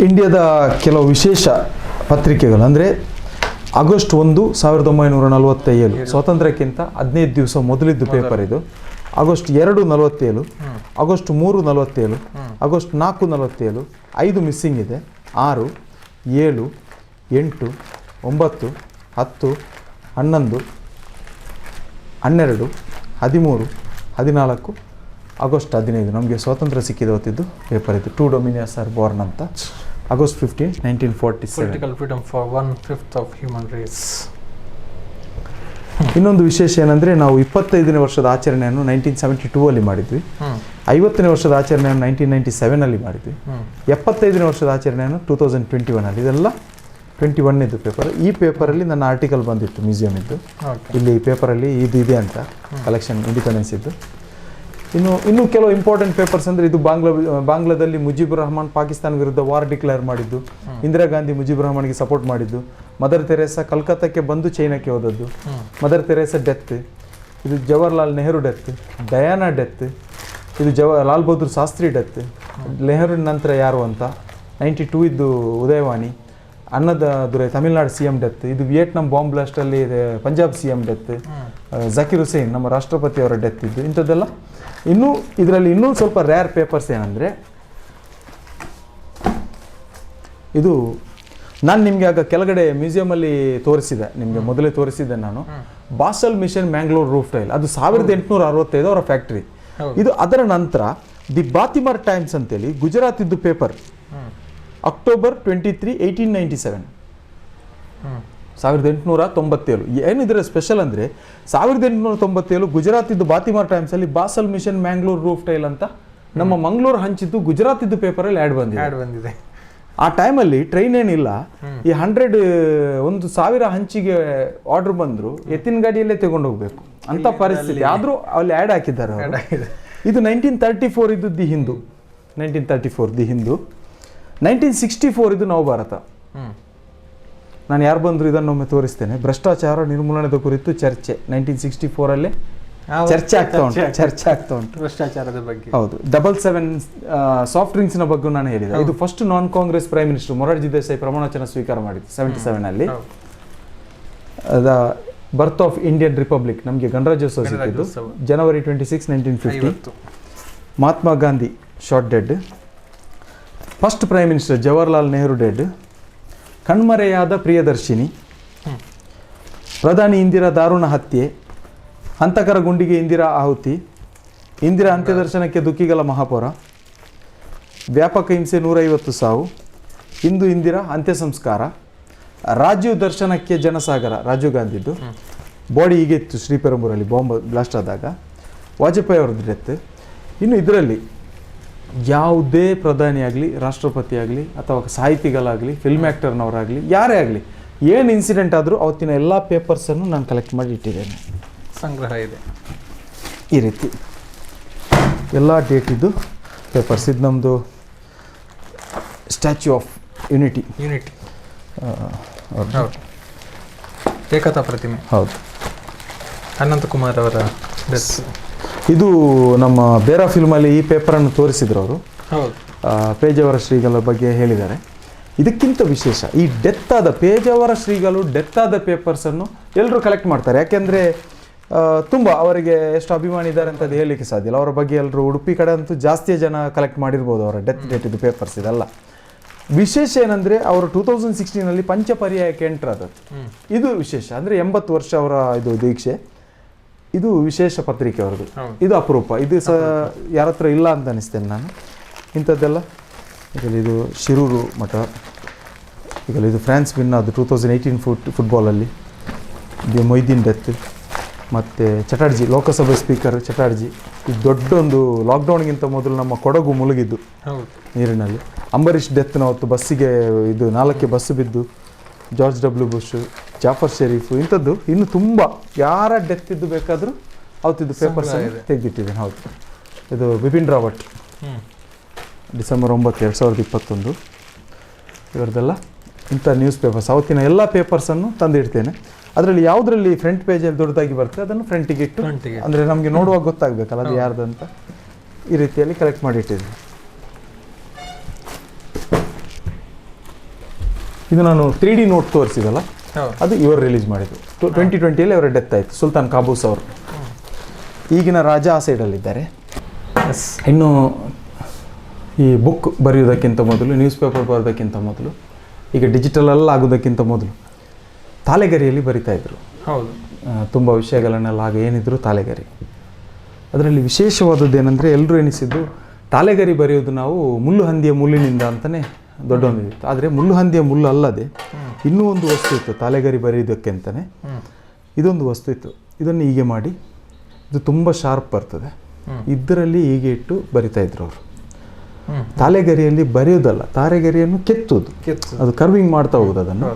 ಇಂಡಿಯಾದ ಕೆಲವು ವಿಶೇಷ ಪತ್ರಿಕೆಗಳು ಅಂದರೆ ಆಗಸ್ಟ್ 1, 1947 ಸ್ವಾತಂತ್ರ್ಯಕ್ಕಿಂತ 15 ದಿವಸ ಮೊದಲಿದ್ದು ಪೇಪರ್ ಇದು. ಆಗಸ್ಟ್ 2, 47, ಆಗಸ್ಟ್ 3, 47, ಆಗಸ್ಟ್ 4, 47, 5 ಮಿಸ್ಸಿಂಗ್ ಇದೆ. 6, 7, 8, 9, 10, 11, 12, 13, 14, ಆಗಸ್ಟ್ 15 ನಮಗೆ ಸ್ವಾತಂತ್ರ್ಯ ಸಿಕ್ಕಿದ ಹೊತ್ತಿದ್ದು ಪೇಪರ್ ಇದು. 2 ಡೊಮಿನಿಯನ್ಸ್ ಆರ್ ಬಾರ್ನ್ ಅಂತ. August 15, 1947. Political freedom for 1/5 of human race. ಇನ್ನೊಂದು ವಿಶೇಷ ಏನಂದರೆ ನಾವು 25ನೇ ವರ್ಷದ ಆಚರಣೆಯನ್ನು 1972 ಅಲ್ಲಿ ಮಾಡಿದ್ವಿ. 50ನೇ ವರ್ಷದ ಆಚರಣೆಯನ್ನು 1997 ಅಲ್ಲಿ ಮಾಡಿದ್ವಿ. 75ನೇ ವರ್ಷದ ಆಚರಣೆಯನ್ನು 2021 ಅಲ್ಲಿ. ಇದೆಲ್ಲ 21 ಇದ್ದು ಪೇಪರ್. ಈ ಪೇಪರಲ್ಲಿ ನನ್ನ ಆರ್ಟಿಕಲ್ ಬಂದಿತ್ತು ಮ್ಯೂಸಿಯಂ ಇದ್ದು. ಇಲ್ಲಿ ಈ ಪೇಪರಲ್ಲಿ ಇದು ಇದೆ ಅಂತ ಕಲೆಕ್ಷನ್ ಇಂಡಿಪೆಂಡೆನ್ಸ್ ಇದ್ದು. ಇನ್ನು ಕೆಲವು ಇಂಪಾರ್ಟೆಂಟ್ ಪೇಪರ್ಸ್ ಅಂದರೆ ಇದು ಬಾಂಗ್ಲಾದಲ್ಲಿ ಮುಜೀಬುರ್ ರಹಮಾನ್ ಪಾಕಿಸ್ತಾನ ವಿರುದ್ಧ ವಾರ್ ಡಿಕ್ಲೇರ್ ಮಾಡಿದ್ದು, ಇಂದಿರಾ ಗಾಂಧಿ ಮುಜೀಬುರ್ ರಹಮಾನ್ಗೆ ಸಪೋರ್ಟ್ ಮಾಡಿದ್ದು, ಮದರ್ ತೆರೇಸಾ ಕಲ್ಕತ್ತಾಕ್ಕೆ ಬಂದು ಚೈನಾಕ್ಕೆ ಹೋದದ್ದು, ಮದರ್ ತೆರೇಸಾ ಡೆತ್, ಇದು Jawaharlal Nehru death, Diana death, ಇದು ಲಾಲ್ ಬಹದ್ದೂರ್ ಶಾಸ್ತ್ರಿ ಡೆತ್. ನೆಹರು ನಂತರ ಯಾರು ಅಂತ 92 ಇದ್ದು ಉದಯವಾಣಿ. ಅನ್ನದ ದೊರೆ ತಮಿಳ್ನಾಡು CM ಡೆತ್. ಇದು ವಿಯೆಟ್ನಾಂ ಬಾಂಬ್ ಬ್ಲಾಸ್ಟಲ್ಲಿ ಪಂಜಾಬ್ CM ಡೆತ್. ಝಕೀರ್ ಹುಸೇನ್ ನಮ್ಮ ರಾಷ್ಟ್ರಪತಿಯವರ ಡೆತ್ ಇದ್ದು ಇಂಥದ್ದೆಲ್ಲ. ಇನ್ನೂ ಇದರಲ್ಲಿ ಇನ್ನೂ ಸ್ವಲ್ಪ ರೇರ್ ಪೇಪರ್ಸ್ ಏನಂದರೆ, ಇದು ನಾನು ನಿಮಗೆ ಆಗ ಕೆಳಗಡೆ ಮ್ಯೂಸಿಯಮಲ್ಲಿ ತೋರಿಸಿದೆ, ನಿಮಗೆ ಮೊದಲೇ ತೋರಿಸಿದ್ದೆ ನಾನು. Basel mission Mangalore roof tile, ಅದು 1865 ಅವರ ಫ್ಯಾಕ್ಟ್ರಿ. ಇದು ಅದರ ನಂತರ ದಿ ಬಾತಿಮರ್ ಟೈಮ್ಸ್ ಅಂತೇಳಿ ಗುಜರಾತ್ ಇದ್ದು ಪೇಪರ್, ಅಕ್ಟೋಬರ್ 23, 1897, 1897. ಏನಿದ್ರೆ ಸ್ಪೆಷಲ್ ಅಂದರೆ 1897 ಗುಜರಾತ್ ಇದ್ದು ಬಾತಿಮರ್ ಟೈಮ್ಸಲ್ಲಿ Basel mission Mangalore roof tile ಅಂತ ನಮ್ಮ ಮಂಗಳೂರು ಹಂಚಿದ್ದು ಗುಜರಾತ್ ಇದ್ದು ಪೇಪರಲ್ಲಿ ಆ್ಯಡ್ ಬಂದಿದೆ. ಆ ಟೈಮಲ್ಲಿ ಟ್ರೈನ್ ಏನಿಲ್ಲ, ಈ 1000 ಹಂಚಿಗೆ ಆರ್ಡರ್ ಬಂದ್ರು ಎತ್ತಿನ ಗಾಡಿಯಲ್ಲೇ ತಗೊಂಡು ಹೋಗ್ಬೇಕು ಅಂತ ಪರಿಸ್ಥಿತಿ. ಆದ್ರೂ ಅಲ್ಲಿ ಆ್ಯಡ್ ಹಾಕಿದ್ದಾರೆ. ಇದು 1934 ಇದ್ದು ದಿ ಹಿಂದೂ, 1934 ದಿ ಹಿಂದೂ. 1964 ಇದು ನವಭಾರತ. ನಾನು ಯಾರು ಬಂದ್ರು ಇದನ್ನೊಮ್ಮೆ ತೋರಿಸ್ತೇನೆ. ಭ್ರಷ್ಟಾಚಾರ ನಿರ್ಮೂಲನದ ಕುರಿತು ಚರ್ಚೆ 1964 ಅಲ್ಲಿ ಚರ್ಚೆ ಆಗ್ತಾ ಉಂಟು ಭ್ರಷ್ಟಾಚಾರದ ಬಗ್ಗೆ. ಹೌದು. 77 ಸಾಫ್ಟ್ ಡ್ರಿಂಕ್ಸ್ನ ಬಗ್ಗೆ ನಾನು ಹೇಳಿದೆ. ಇದು ಫಸ್ಟ್ ನಾನ್ ಕಾಂಗ್ರೆಸ್ ಪ್ರೈಮ್ ಮಿನಿಸ್ಟರ್ ಮೊರಾರ್ಜಿ ದೇಸಾಯಿ ಪ್ರಮಾಣವಚನ ಸ್ವೀಕಾರ ಮಾಡಿದ್ದು 77 ಅಲ್ಲಿ. ಬರ್ತ್ ಆಫ್ ಇಂಡಿಯನ್ ರಿಪಬ್ಲಿಕ್, ನಮಗೆ ಗಣರಾಜ್ಯೋತ್ಸವ ಸಿಕ್ಕಿದ್ದು ಜನವರಿ 26, 1950. Mahatma Gandhi shot dead. First prime minister Jawaharlal Nehru dead. ಕಣ್ಮರೆಯಾದ ಪ್ರಿಯದರ್ಶಿನಿ. ಪ್ರಧಾನಿ ಇಂದಿರಾ ದಾರುಣ ಹತ್ಯೆ. ಹಂತಕರ ಗುಂಡಿಗೆ ಇಂದಿರಾ ಆಹುತಿ. ಇಂದಿರಾ ಅಂತ್ಯದರ್ಶನಕ್ಕೆ ದುಃಖಿಗಳ ಮಹಾಪೌರ. ವ್ಯಾಪಕ ಹಿಂಸೆ 150 ಸಾವು. ಇಂದು ಇಂದಿರಾ ಅಂತ್ಯ ಸಂಸ್ಕಾರ. ರಾಜೀವ್ ದರ್ಶನಕ್ಕೆ ಜನಸಾಗರ, ರಾಜೀವ್ ಗಾಂಧಿದ್ದು. ಬಾಡಿ ಹೀಗೆ ಇತ್ತು ಶ್ರೀಪೆರಂಬೂರಲ್ಲಿ ಬಾಂಬ್ ಬ್ಲಾಸ್ಟ್ ಆದಾಗ. ವಾಜಪೇಯಿ ಅವ್ರದ್ದು ಡೆತ್. ಇನ್ನು ಇದರಲ್ಲಿ ಯಾವುದೇ ಪ್ರಧಾನಿ ಆಗಲಿ, ರಾಷ್ಟ್ರಪತಿ ಆಗಲಿ, ಅಥವಾ ಸಾಹಿತಿಗಳಾಗಲಿ, ಫಿಲ್ಮ್ ಆ್ಯಕ್ಟರ್ನವರಾಗಲಿ, ಯಾರೇ ಆಗಲಿ, ಏನು ಇನ್ಸಿಡೆಂಟ್ ಆದರೂ ಅವತ್ತಿನ ಎಲ್ಲ ಪೇಪರ್ಸನ್ನು ನಾನು ಕಲೆಕ್ಟ್ ಮಾಡಿ ಇಟ್ಟಿದ್ದೇನೆ. ಸಂಗ್ರಹ ಇದೆ ಈ ರೀತಿ ಎಲ್ಲ ಡೇಟ್ ಇದ್ದು ಪೇಪರ್ಸ್. ಇದು ನಮ್ಮದು ಸ್ಟ್ಯಾಚ್ಯೂ ಆಫ್ ಯೂನಿಟಿ ಏಕತಾ ಪ್ರತಿಮೆ. ಹೌದು, ಅನಂತಕುಮಾರ್ ಅವರ ಡ್ರೆಸ್. ಇದು ನಮ್ಮ ಬೇರಾ ಫಿಲ್ಮಲ್ಲಿ ಈ ಪೇಪರನ್ನು ತೋರಿಸಿದ್ರು ಅವರು. ಹೌದು, ಪೇಜಾವರ ಶ್ರೀಗಳ ಬಗ್ಗೆ ಹೇಳಿದ್ದಾರೆ. ಇದಕ್ಕಿಂತ ವಿಶೇಷ, ಈ ಡೆತ್ ಆದ ಪೇಜಾವರ ಶ್ರೀಗಳು ಡೆತ್ ಆದ ಪೇಪರ್ಸನ್ನು ಎಲ್ಲರೂ ಕಲೆಕ್ಟ್ ಮಾಡ್ತಾರೆ. ಯಾಕೆಂದರೆ ತುಂಬ ಅವರಿಗೆ ಎಷ್ಟು ಅಭಿಮಾನಿ ಇದ್ದಾರೆ ಅಂತ ಅದು ಹೇಳಲಿಕ್ಕೆ ಸಾಧ್ಯ ಇಲ್ಲ. ಅವರ ಬಗ್ಗೆ ಎಲ್ಲರೂ ಉಡುಪಿ ಕಡೆ ಅಂತೂ ಜಾಸ್ತಿಯೇ ಜನ ಕಲೆಕ್ಟ್ ಮಾಡಿರ್ಬೋದು ಅವರ ಡೆತ್ ಡೇಟ್ ಇದು ಪೇಪರ್ಸ್. ಇದೆಲ್ಲ ವಿಶೇಷ ಏನಂದರೆ ಅವರು 2016 ಪಂಚಪರ್ಯಾಯಕ್ಕೆ ಎಂಟರ್ ಆದದ್ದು. ಇದು ವಿಶೇಷ. ಅಂದರೆ 80 ವರ್ಷ ಅವರ ಇದು ದೀಕ್ಷೆ. ಇದು ವಿಶೇಷ ಪತ್ರಿಕೆ ಅವರದು. ಇದು ಅಪರೂಪ. ಇದು ಯಾರ ಹತ್ರ ಇಲ್ಲ ಅಂತ ಅನಿಸ್ತೇನೆ ನಾನು. ಇಂಥದ್ದೆಲ್ಲ ಈಗ ಇದು ಶಿರೂರು ಮಠ. ಈಗ ಇದು ಫ್ರಾನ್ಸ್ ವಿನ್ ಅದು 2018 ಫುಟ್ಬಾಲಲ್ಲಿ. ಇದು ಮೊಯ್ದೀನ್ ಡೆತ್. ಮತ್ತು ಚಟರ್ಜಿ, ಲೋಕಸಭೆ ಸ್ಪೀಕರ್ ಚಟರ್ಜಿ. ಇದು ದೊಡ್ಡೊಂದು ಲಾಕ್ಡೌನ್ಗಿಂತ ಮೊದಲು ನಮ್ಮ ಕೊಡಗು ಮುಳುಗಿದ್ದು ನೀರಿನಲ್ಲಿ. ಅಂಬರೀಷ್ ಡೆತ್ನ ಹೊತ್ತು ಬಸ್ಸಿಗೆ ಇದು 4 ಬಸ್ಸು ಬಿದ್ದು. George W. Bush, Jaffer Sharief, ಇಂಥದ್ದು ಇನ್ನು ತುಂಬ ಯಾರ ಡೆತ್ ಇದ್ದು ಬೇಕಾದರೂ ಅವತ್ತಿದ್ದು ಪೇಪರ್ಸ್ ತೆಗೆದಿಟ್ಟಿದ್ದೇನೆ. ಹೌದು, ಇದು ಬಿಪಿನ್ ರಾವತ್, ಡಿಸೆಂಬರ್ 9, 2021 ಇವರದೆಲ್ಲ ಇಂಥ ನ್ಯೂಸ್ ಪೇಪರ್ಸ್. ಅವತ್ತಿನ ಎಲ್ಲ ಪೇಪರ್ಸನ್ನು ತಂದಿಡ್ತೇನೆ. ಅದರಲ್ಲಿ ಯಾವುದರಲ್ಲಿ ಫ್ರಂಟ್ ಪೇಜಲ್ಲಿ ದೊಡ್ಡದಾಗಿ ಬರ್ತದೆ ಅದನ್ನು ಫ್ರಂಟಿಗೆ ಇಟ್ಟು, ಅಂದರೆ ನಮಗೆ ನೋಡುವಾಗ ಗೊತ್ತಾಗಬೇಕಲ್ಲ ಅದು ಯಾರ್ದಂತ, ಈ ರೀತಿಯಲ್ಲಿ ಕಲೆಕ್ಟ್ ಮಾಡಿಟ್ಟಿದ್ದೀನಿ. ಇದು ನಾನು 3D ನೋಟ್ ತೋರಿಸಿದಲ್ಲ, ಅದು ಇವರು ರಿಲೀಸ್ ಮಾಡಿದ್ದು 2020 ಅವರ ಡೆತ್ ಆಯಿತು. ಸುಲ್ತಾನ್ ಕಾಬೂಸ್ ಅವರು. ಈಗಿನ ರಾಜ ಆ ಸೈಡಲ್ಲಿದ್ದಾರೆ. ಇನ್ನು ಈ ಬುಕ್ ಬರೆಯೋದಕ್ಕಿಂತ ಮೊದಲು, ನ್ಯೂಸ್ ಪೇಪರ್ ಬರೋದಕ್ಕಿಂತ ಮೊದಲು, ಈಗ ಡಿಜಿಟಲಲ್ಲಿ ಆಗೋದಕ್ಕಿಂತ ಮೊದಲು ತಾಲೆಗರಿಯಲ್ಲಿ ಬರಿತಾಯಿದ್ರು. ಹೌದು, ತುಂಬ ವಿಷಯಗಳನ್ನೆಲ್ಲ ಆಗ ಏನಿದ್ರು ತಾಲೆಗರಿ. ಅದರಲ್ಲಿ ವಿಶೇಷವಾದದ್ದು ಏನಂದರೆ, ಎಲ್ಲರೂ ಎನಿಸಿದ್ದು ತಾಲೆಗರಿ ಬರೆಯೋದು ನಾವು ಮುಳ್ಳು ಹಂದಿಯ ಮುಳ್ಳಿನಿಂದ ಅಂತಲೇ ದೊಡ್ಡೊಂದಿತ್ತು. ಆದರೆ ಮುಳ್ಳು ಹಂದಿಯ ಮುಳ್ಳು ಅಲ್ಲದೆ ಇನ್ನೂ ಒಂದು ವಸ್ತು ಇತ್ತು ತಾಲೆಗರಿ ಬರೆಯೋದಕ್ಕೆ ಅಂತಲೇ. ಇದೊಂದು ವಸ್ತು ಇತ್ತು. ಇದನ್ನು ಹೀಗೆ ಮಾಡಿ, ಇದು ತುಂಬ ಶಾರ್ಪ್ ಬರ್ತದೆ, ಇದರಲ್ಲಿ ಹೀಗೆ ಇಟ್ಟು ಬರಿತಾಯಿದ್ರು ಅವರು. ತಾಲೆಗರಿಯಲ್ಲಿ ಬರೆಯೋದಲ್ಲ, ತಾರೆಗರಿಯನ್ನು ಕೆತ್ತೋದು, ಅದು ಕರ್ವಿಂಗ್ ಮಾಡ್ತಾ ಹೋಗೋದು, ಅದನ್ನು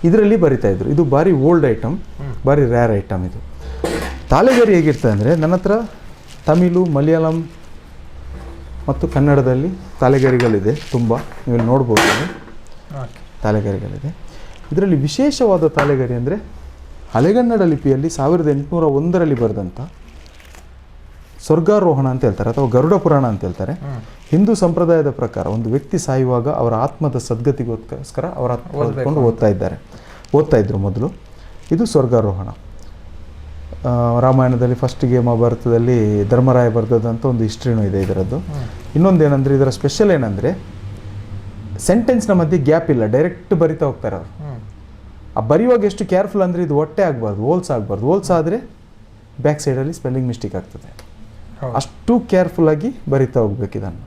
ಇದರಲ್ಲಿ ಬರಿತಾಯಿದ್ರು. ಇದು ಭಾರಿ ಓಲ್ಡ್ ಐಟಮ್, ಭಾರಿ ರ್ಯಾರ್ ಐಟಮ್ ಇದು. ತಾಲೆಗರಿ ಹೇಗಿರ್ತದೆ ಅಂದರೆ, ನನ್ನ ಹತ್ರ ತಮಿಳು, ಮಲಯಾಳಂ ಮತ್ತು ಕನ್ನಡದಲ್ಲಿ ತಾಲೆಗರಿಗಳಿದೆ ತುಂಬ. ನೀವು ನೋಡ್ಬೋದು ತಾಲೆಗರಿಗಳಿದೆ. ಇದರಲ್ಲಿ ವಿಶೇಷವಾದ ತಾಲೆಗರಿ ಅಂದರೆ, ಹಳೆಗನ್ನಡ ಲಿಪಿಯಲ್ಲಿ 1801 ಬರೆದಂಥ ಸ್ವರ್ಗಾರೋಹಣ ಅಂತ ಹೇಳ್ತಾರೆ ಅಥವಾ ಗರುಡ ಪುರಾಣ ಅಂತ ಹೇಳ್ತಾರೆ. ಹಿಂದೂ ಸಂಪ್ರದಾಯದ ಪ್ರಕಾರ ಒಂದು ವ್ಯಕ್ತಿ ಸಾಯುವಾಗ ಅವರ ಆತ್ಮದ ಸದ್ಗತಿಗೋಸ್ಕರ ಅವರ ಓದ್ಕೊಂಡು ಓದ್ತಾ ಇದ್ರು ಮೊದಲು. ಇದು ಸ್ವರ್ಗಾರೋಹಣ. ರಾಮಾಯಣದಲ್ಲಿ ಫಸ್ಟಿಗೆ ಮಹಾಭಾರತದಲ್ಲಿ ಧರ್ಮರಾಯ ಬರೆದಂಥ ಒಂದು ಹಿಸ್ಟ್ರಿನೂ ಇದೆ ಇದರದ್ದು. ಇನ್ನೊಂದೇನೆಂದರೆ ಇದರ ಸ್ಪೆಷಲ್ ಏನಂದರೆ ಸೆಂಟೆನ್ಸ್ನ ಮಧ್ಯೆ ಗ್ಯಾಪ್ ಇಲ್ಲ, ಡೈರೆಕ್ಟ್ ಬರಿತಾ ಹೋಗ್ತಾರೆ ಅವರು. ಆ ಬರೆಯುವಾಗ ಎಷ್ಟು ಕೇರ್ಫುಲ್ ಅಂದರೆ ಇದು ಹೊಟ್ಟೆ ಆಗಬಾರ್ದು, ಹೋಲ್ಸ್ ಆಗಬಾರ್ದು. ಹೋಲ್ಸ್ ಆದರೆ ಬ್ಯಾಕ್ ಸೈಡಲ್ಲಿ ಸ್ಪೆಲ್ಲಿಂಗ್ ಮಿಸ್ಟೇಕ್ ಆಗ್ತದೆ. ಅಷ್ಟು ಕೇರ್ಫುಲ್ಲಾಗಿ ಬರಿತಾ ಹೋಗ್ಬೇಕು ಇದನ್ನು.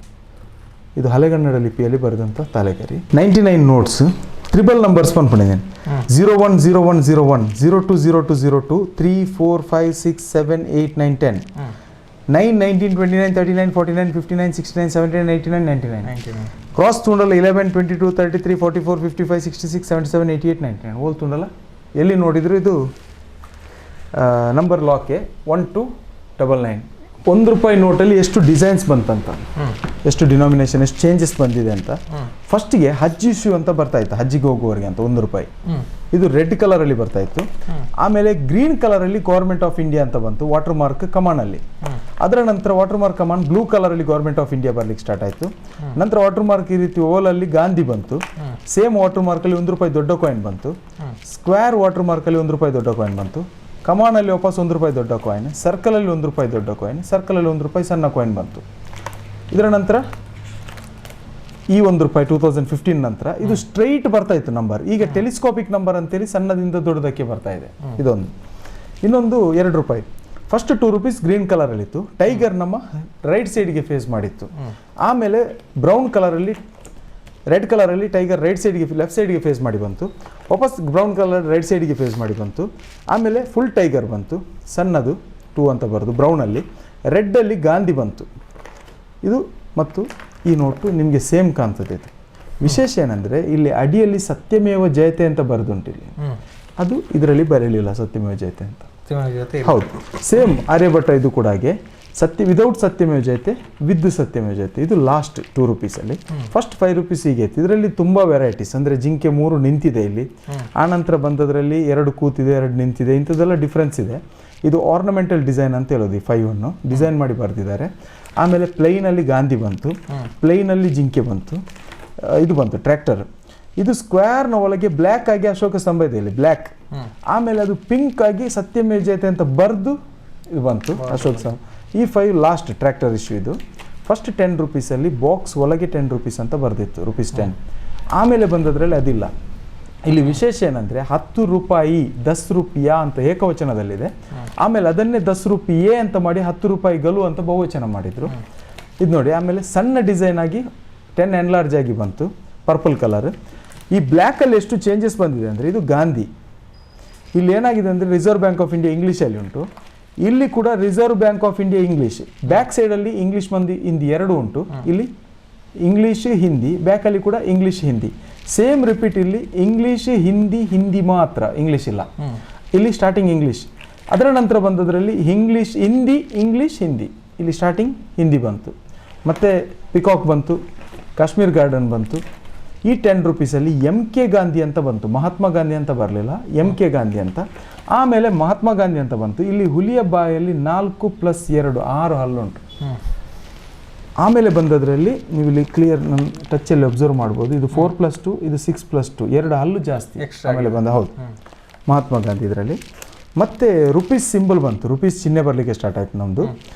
ಇದು ಹಳೆಗನ್ನಡ ಲಿಪಿಯಲ್ಲಿ ಬರೆದಂಥ ತಾಲೆಗರಿ. 99 notes, triple numbers ಬಂದ್ಕೊಂಡಿದ್ದೇನೆ. 010101 020202 3 4 5 6 7 8 9 10 9 19 29 39 49 59 69 79 89 99 cross ತುಂಡಲ್ಲ 11 22 33 44 55 66 77 88 99 hole ತುಂಡಲ್ಲ ಎಲ್ಲಿ ನೋಡಿದ್ರು ಇದು ನಂಬರ್ ಲಾಕೆ 1299. ₹1 ನೋಟಲ್ಲಿ ಎಷ್ಟು ಡಿಸೈನ್ಸ್ ಬಂತಂತ, ಎಷ್ಟು ಡಿನಾಮಿನೇಷನ್, ಎಷ್ಟು ಚೇಂಜಸ್ ಬಂದಿದೆ ಅಂತ. ಫಸ್ಟಿಗೆ ಹಜ್ ಇಶ್ಯೂ ಅಂತ ಬರ್ತಾ ಇತ್ತು, ಹಜ್ಜಿಗೆ ಹೋಗುವವರಿಗೆ ಅಂತ ₹1. ಇದು ರೆಡ್ ಕಲರಲ್ಲಿ ಬರ್ತಾ ಇತ್ತು. ಆಮೇಲೆ ಗ್ರೀನ್ ಕಲರಲ್ಲಿ ಗೌರ್ಮೆಂಟ್ ಆಫ್ ಇಂಡಿಯಾ ಅಂತ ಬಂತು, ವಾಟರ್ ಮಾರ್ಕ್ ಕಮಾನಲ್ಲಿ. ಅದರ ನಂತರ ವಾಟರ್ ಮಾರ್ಕ್ ಕಮಾನ್ ಬ್ಲೂ ಕಲರಲ್ಲಿ ಗೌರ್ಮೆಂಟ್ ಆಫ್ ಇಂಡಿಯಾ ಬರ್ಲಿಕ್ಕೆ ಸ್ಟಾರ್ಟ್ ಆಯಿತು. ನಂತರ ವಾಟರ್ ಮಾರ್ಕ್ ಈ ರೀತಿ ಓಲಲ್ಲಿ ಗಾಂಧಿ ಬಂತು. ಸೇಮ್ ವಾಟರ್ ಮಾರ್ಕಲ್ಲಿ ₹1 ದೊಡ್ಡ ಕಾಯಿನ್ ಬಂತು. ಸ್ಕ್ವೇರ್ ವಾಟರ್ ಮಾರ್ಕಲ್ಲಿ ₹1 ದೊಡ್ಡ ಕಾಯಿನ್ ಬಂತು. ಕಮಾನಲ್ಲಿ ವಾಪಸ್ ₹1 ದೊಡ್ಡ ಕಾಯಿನ್, ಸರ್ಕಲಲ್ಲಿ ₹1 ದೊಡ್ಡ ಕಾಯಿನ್, ಸರ್ಕಲಲ್ಲಿ ₹1 ಸಣ್ಣ ಕಾಯಿನ್ ಬಂತು. ಇದರ ನಂತರ ಈ ₹1 2015 ನಂತರ ಇದು ಸ್ಟ್ರೈಟ್ ಬರ್ತಾ ಇತ್ತು ನಂಬರ್. ಈಗ ಟೆಲಿಸ್ಕೋಪಿಕ್ ನಂಬರ್ ಅಂತೇಳಿ ಸಣ್ಣದಿಂದ ದೊಡ್ಡದಕ್ಕೆ ಬರ್ತಾ ಇದೆ. ಇದೊಂದು. ಇನ್ನೊಂದು ₹2. ಫಸ್ಟ್ ₹2 ಗ್ರೀನ್ ಕಲರಲ್ಲಿತ್ತು, ಟೈಗರ್ ನಮ್ಮ ರೈಟ್ ಸೈಡ್ಗೆ ಫೇಸ್ ಮಾಡಿತ್ತು. ಆಮೇಲೆ ಬ್ರೌನ್ ಕಲರಲ್ಲಿ ರೆಡ್ ಕಲರಲ್ಲಿ ಟೈಗರ್ ಲೆಫ್ಟ್ ಸೈಡ್ಗೆ ಫೇಸ್ ಮಾಡಿ ಬಂತು. ವಾಪಸ್ ಬ್ರೌನ್ ಕಲರ್ ರೈಟ್ ಸೈಡ್ಗೆ ಫೇಸ್ ಮಾಡಿ ಬಂತು. ಆಮೇಲೆ ಫುಲ್ ಟೈಗರ್ ಬಂತು, ಸಣ್ಣದು 2 ಅಂತ ಬರೋದು ಬ್ರೌನಲ್ಲಿ. ರೆಡ್ಡಲ್ಲಿ ಗಾಂಧಿ ಬಂತು. ಇದು ಮತ್ತು ಈ ನೋಟು ನಿಮಗೆ ಸೇಮ್ ಕಾಣ್ತದೆ. ಇದು ವಿಶೇಷ ಏನಂದರೆ ಇಲ್ಲಿ ಅಡಿಯಲ್ಲಿ ಸತ್ಯಮೇವ ಜಯತೆ ಅಂತ ಬರೆದುಂಟು. ಇಲ್ಲಿ ಅದು ಇದರಲ್ಲಿ ಬರಲಿಲ್ಲ ಸತ್ಯಮೇವ ಜಯತೆ ಅಂತ. ಹೌದು, ಸೇಮ್ ಆರ್ಯಭಟ್ಟ ಇದು ಕೂಡ ಹಾಗೆ ವಿದೌಟ್ ಸತ್ಯಮೇವ ಜಯತೆ, ವಿತ್ ಸತ್ಯಮೇವ ಜಯತೆ. ಇದು ಲಾಸ್ಟ್ ₹2 ಅಲ್ಲಿ. ಫಸ್ಟ್ ₹5 ಹೀಗೆ ಇತ್ತು. ಇದರಲ್ಲಿ ತುಂಬ ವೆರೈಟೀಸ್, ಅಂದರೆ ಜಿಂಕೆ 3 ನಿಂತಿದೆ ಇಲ್ಲಿ. ಆನಂತರ ಬಂದದ್ರಲ್ಲಿ 2 ಕೂತಿದೆ, 2 ನಿಂತಿದೆ, ಇಂಥದ್ದೆಲ್ಲ ಡಿಫ್ರೆನ್ಸ್ ಇದೆ. ಇದು ಆರ್ನಮೆಂಟಲ್ ಡಿಸೈನ್ ಅಂತ ಹೇಳೋದು. ಈ 5 ಡಿಸೈನ್ ಮಾಡಿ ಬರೆದಿದ್ದಾರೆ. ಆಮೇಲೆ ಪ್ಲೈನಲ್ಲಿ ಗಾಂಧಿ ಬಂತು, ಪ್ಲೈನಲ್ಲಿ ಜಿಂಕೆ ಬಂತು, ಇದು ಬಂತು ಟ್ರ್ಯಾಕ್ಟರ್. ಇದು ಸ್ಕ್ವೇರ್ನ ಒಳಗೆ ಬ್ಲ್ಯಾಕ್ ಆಗಿ ಅಶೋಕ ಸ್ತಂಭ ಇದೆ ಇಲ್ಲಿ ಬ್ಲ್ಯಾಕ್. ಆಮೇಲೆ ಅದು ಪಿಂಕ್ ಆಗಿ ಸತ್ಯಮೇವ ಜಯತೆ ಅಂತ ಬರೆದು ಇದು ಬಂತು ಅಶೋಕ ಸ್ತಂಭ. ಈ 5 ಲಾಸ್ಟ್ ಟ್ರ್ಯಾಕ್ಟರ್ ಇಶ್ಯೂ. ಇದು ಫಸ್ಟ್ ₹10 ಅಲ್ಲಿ ಬಾಕ್ಸ್ ಒಳಗೆ ₹10 ಅಂತ ಬರೆದಿತ್ತು, ₹10. ಆಮೇಲೆ ಬಂದದ್ರಲ್ಲಿ ಅದಿಲ್ಲ. ಇಲ್ಲಿ ವಿಶೇಷ ಏನಂದರೆ ₹10 ₹10 ಅಂತ ಏಕವಚನದಲ್ಲಿದೆ. ಆಮೇಲೆ ಅದನ್ನೇ ₹10 ಅಂತ ಮಾಡಿ ₹10 ಅಂತ ಬಹುವಚನ ಮಾಡಿದರು. ಇದು ನೋಡಿ. ಆಮೇಲೆ ಸಣ್ಣ ಡಿಸೈನ್ ಆಗಿ 10 ಎನ್ಲಾರ್ಜ್ ಆಗಿ ಬಂತು, ಪರ್ಪಲ್ ಕಲರ್. ಈ ಬ್ಲ್ಯಾಕಲ್ಲಿ ಎಷ್ಟು ಚೇಂಜಸ್ ಬಂದಿದೆ ಅಂದರೆ ಇದು ಗಾಂಧಿ. ಇಲ್ಲಿ ಏನಾಗಿದೆ ಅಂದರೆ ರಿಸರ್ವ್ ಬ್ಯಾಂಕ್ ಆಫ್ ಇಂಡಿಯಾ ಇಂಗ್ಲೀಷಲ್ಲಿ ಉಂಟು, ಇಲ್ಲಿ ಕೂಡ reserve bank of India English. Back ಸೈಡಲ್ಲಿ ಇಂಗ್ಲೀಷ್ ಹಿಂದಿ 2 ಉಂಟು. ಇಲ್ಲಿ ಇಂಗ್ಲೀಷ್ ಹಿಂದಿ, ಬ್ಯಾಕಲ್ಲಿ ಕೂಡ ಇಂಗ್ಲೀಷ್ ಹಿಂದಿ. ಸೇಮ್ ರಿಪೀಟ್ ಇಲ್ಲಿ ಇಂಗ್ಲೀಷ್ ಹಿಂದಿ ಮಾತ್ರ, ಇಂಗ್ಲೀಷ್ ಇಲ್ಲ. ಇಲ್ಲಿ ಸ್ಟಾರ್ಟಿಂಗ್ ಇಂಗ್ಲೀಷ್, ಅದರ ನಂತರ ಬಂದದ್ರಲ್ಲಿ ಇಂಗ್ಲೀಷ್ ಹಿಂದಿ, ಇಲ್ಲಿ ಸ್ಟಾರ್ಟಿಂಗ್ ಹಿಂದಿ ಬಂತು. ಮತ್ತು ಪಿಕಾಕ್ ಬಂತು, ಕಾಶ್ಮೀರ್ ಗಾರ್ಡನ್ ಬಂತು. ಈ ₹10 ಅಲ್ಲಿ MK ಗಾಂಧಿ ಅಂತ ಬಂತು, ಮಹಾತ್ಮ ಗಾಂಧಿ ಅಂತ ಬರಲಿಲ್ಲ, MK ಗಾಂಧಿ ಅಂತ. ಆಮೇಲೆ ಮಹಾತ್ಮ ಗಾಂಧಿ ಅಂತ ಬಂತು. ಇಲ್ಲಿ ಹುಲಿಯ ಬಾಯಲ್ಲಿ 4 + 2 6 ಹಲ್ಲುಂಟು. ಆಮೇಲೆ ಬಂದದ್ರಲ್ಲಿ ನೀವು ಇಲ್ಲಿ ಕ್ಲಿಯರ್ ನನ್ನ ಟಚ್ಚಲ್ಲಿ ಅಬ್ಸರ್ವ್ ಮಾಡ್ಬೋದು. ಇದು 4 + 2, ಇದು 6 + 2, 2 ಹಲ್ಲು ಜಾಸ್ತಿ ಆಮೇಲೆ ಬಂದ. ಹೌದು, ಮಹಾತ್ಮ ಗಾಂಧಿ ಇದರಲ್ಲಿ. ಮತ್ತೆ ರುಪೀಸ್ ಸಿಂಬಲ್ ಬಂತು, ರುಪೀಸ್ ಚಿಹ್ನೆ ಬರಲಿಕ್ಕೆ ಸ್ಟಾರ್ಟ್ ಆಯಿತು ನಮ್ಮದು.